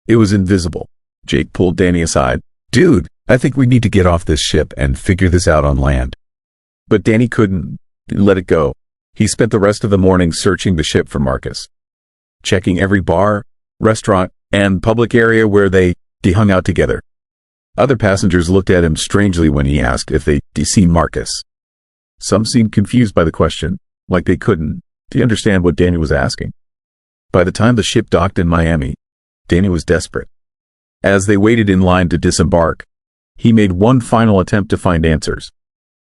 it was invisible. Jake pulled Danny aside. Dude, I think we need to get off this ship and figure this out on land. But Danny couldn't let it go. He spent the rest of the morning searching the ship for Marcus, checking every bar, restaurant, and public area where they hung out together. Other passengers looked at him strangely when he asked if they'd seen Marcus. Some seemed confused by the question, like they couldn't understand what Danny was asking. By the time the ship docked in Miami, Danny was desperate. As they waited in line to disembark, he made one final attempt to find answers.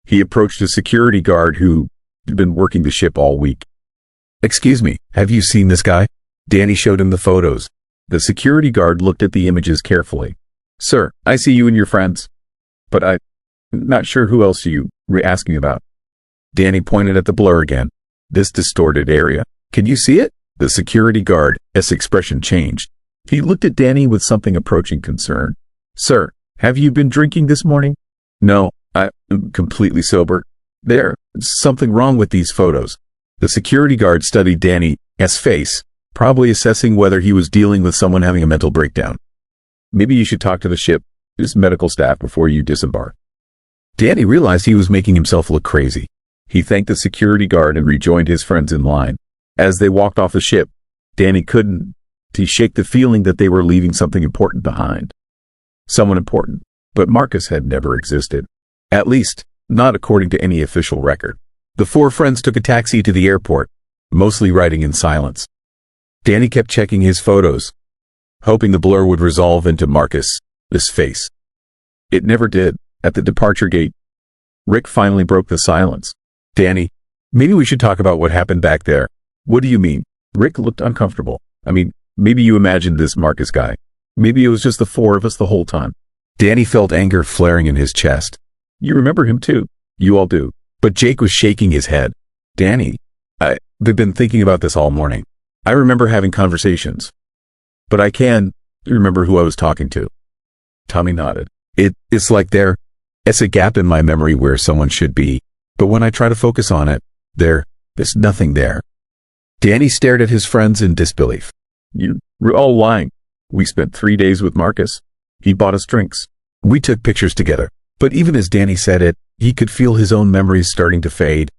He approached a security guard who had been working the ship all week. Excuse me, have you seen this guy? Danny showed him the photos. The security guard looked at the images carefully. Sir, I see you and your friends, but I'm not sure who else you were asking about. Danny pointed at the blur again. This distorted area. Can you see it? The security guard's expression changed. He looked at Danny with something approaching concern. Sir, have you been drinking this morning? No, I'm completely sober. There's something wrong with these photos. The security guard studied Danny's face, probably assessing whether he was dealing with someone having a mental breakdown. Maybe you should talk to the ship's medical staff before you disembark. Danny realized he was making himself look crazy. He thanked the security guard and rejoined his friends in line. As they walked off the ship, Danny couldn't shake the feeling that they were leaving something important behind. Someone important, but Marcus had never existed. At least, not according to any official record. The 4 friends took a taxi to the airport, mostly riding in silence. Danny kept checking his photos, hoping the blur would resolve into Marcus' face. It never did. At the departure gate, Rick finally broke the silence. Danny, maybe we should talk about what happened back there. What do you mean? Rick looked uncomfortable. Maybe you imagined this Marcus guy. Maybe it was just the 4 of us the whole time. Danny felt anger flaring in his chest. You remember him too. You all do. But Jake was shaking his head. Danny, they've been thinking about this all morning. I remember having conversations, but I can remember who I was talking to. Tommy nodded. It's like there's a gap in my memory where someone should be, but when I try to focus on it, there's nothing there. Danny stared at his friends in disbelief. You were all lying. We spent 3 days with Marcus. He bought us drinks. We took pictures together. But even as Danny said it, he could feel his own memories starting to fade.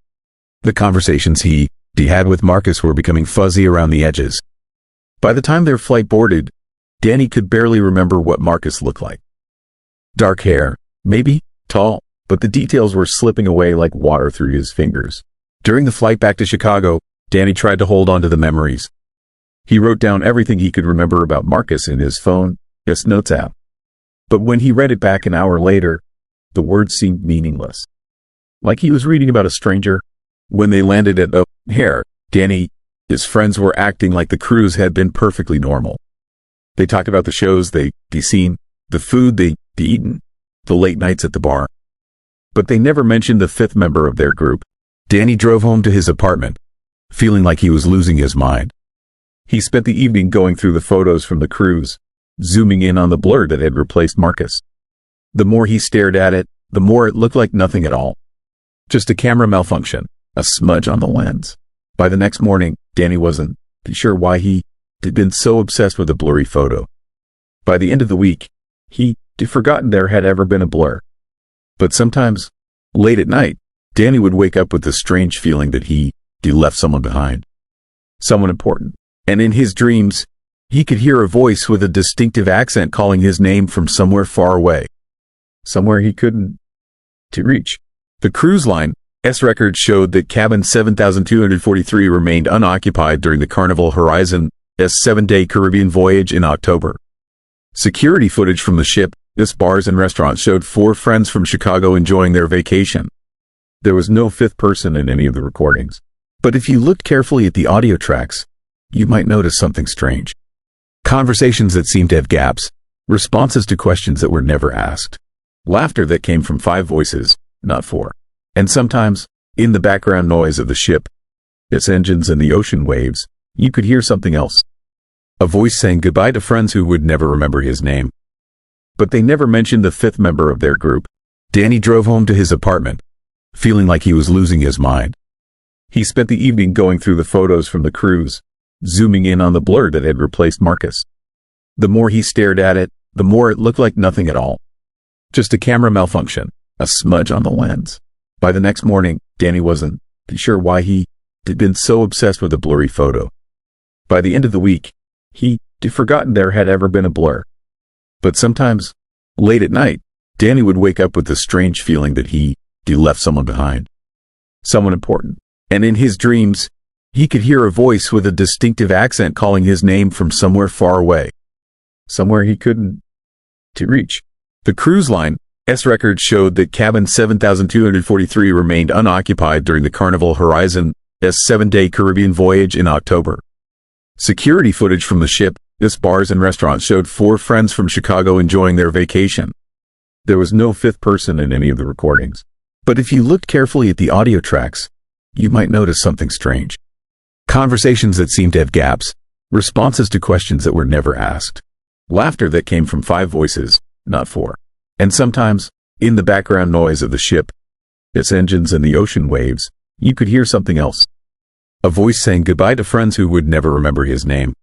The conversations he had with Marcus were becoming fuzzy around the edges. By the time their flight boarded, Danny could barely remember what Marcus looked like. Dark hair, maybe, tall, but the details were slipping away like water through his fingers. During the flight back to Chicago, Danny tried to hold on to the memories. He wrote down everything he could remember about Marcus in his phone, his notes app. But when he read it back an hour later, the words seemed meaningless. Like he was reading about a stranger. When they landed at O'Hare, Danny, his friends were acting like the cruise had been perfectly normal. They talked about the shows they'd seen, the food they'd eaten, the late nights at the bar. But they never mentioned the 5th member of their group. Danny drove home to his apartment, feeling like he was losing his mind. He spent the evening going through the photos from the cruise, zooming in on the blur that had replaced Marcus. The more he stared at it, the more it looked like nothing at all. Just a camera malfunction, a smudge on the lens. By the next morning, Danny wasn't sure why he had been so obsessed with a blurry photo. By the end of the week, he had forgotten there had ever been a blur. But sometimes, late at night, Danny would wake up with the strange feeling that he left someone behind. Someone important. And in his dreams, he could hear a voice with a distinctive accent calling his name from somewhere far away. Somewhere he couldn't reach. The cruise line's records showed that cabin 7243 remained unoccupied during the Carnival Horizon's 7-day Caribbean voyage in October. Security footage from the ship's bars and restaurants showed 4 friends from Chicago enjoying their vacation. There was no fifth person in any of the recordings. But if you looked carefully at the audio tracks, you might notice something strange. Conversations that seemed to have gaps, responses to questions that were never asked, laughter that came from 5 voices, not 4. And sometimes, in the background noise of the ship, its engines and the ocean waves, you could hear something else. A voice saying goodbye to friends who would never remember his name. But they never mentioned the 5th member of their group. Danny drove home to his apartment, feeling like he was losing his mind. He spent the evening going through the photos from the cruise, zooming in on the blur that had replaced Marcus. The more he stared at it, the more it looked like nothing at all. Just a camera malfunction, a smudge on the lens. By the next morning, Danny wasn't sure why he had been so obsessed with a blurry photo. By the end of the week, he had forgotten there had ever been a blur. But sometimes, late at night, Danny would wake up with the strange feeling that he left someone behind. Someone important. And in his dreams, he could hear a voice with a distinctive accent calling his name from somewhere far away. Somewhere he couldn't reach. The cruise line's records showed that cabin 7243 remained unoccupied during the Carnival Horizon's 7-day Caribbean voyage in October. Security footage from the ship's bars and restaurants showed 4 friends from Chicago enjoying their vacation. There was no fifth person in any of the recordings. But if you looked carefully at the audio tracks, you might notice something strange. Conversations that seemed to have gaps, responses to questions that were never asked, laughter that came from 5 voices, not 4. And sometimes, in the background noise of the ship, its engines and the ocean waves, you could hear something else. A voice saying goodbye to friends who would never remember his name.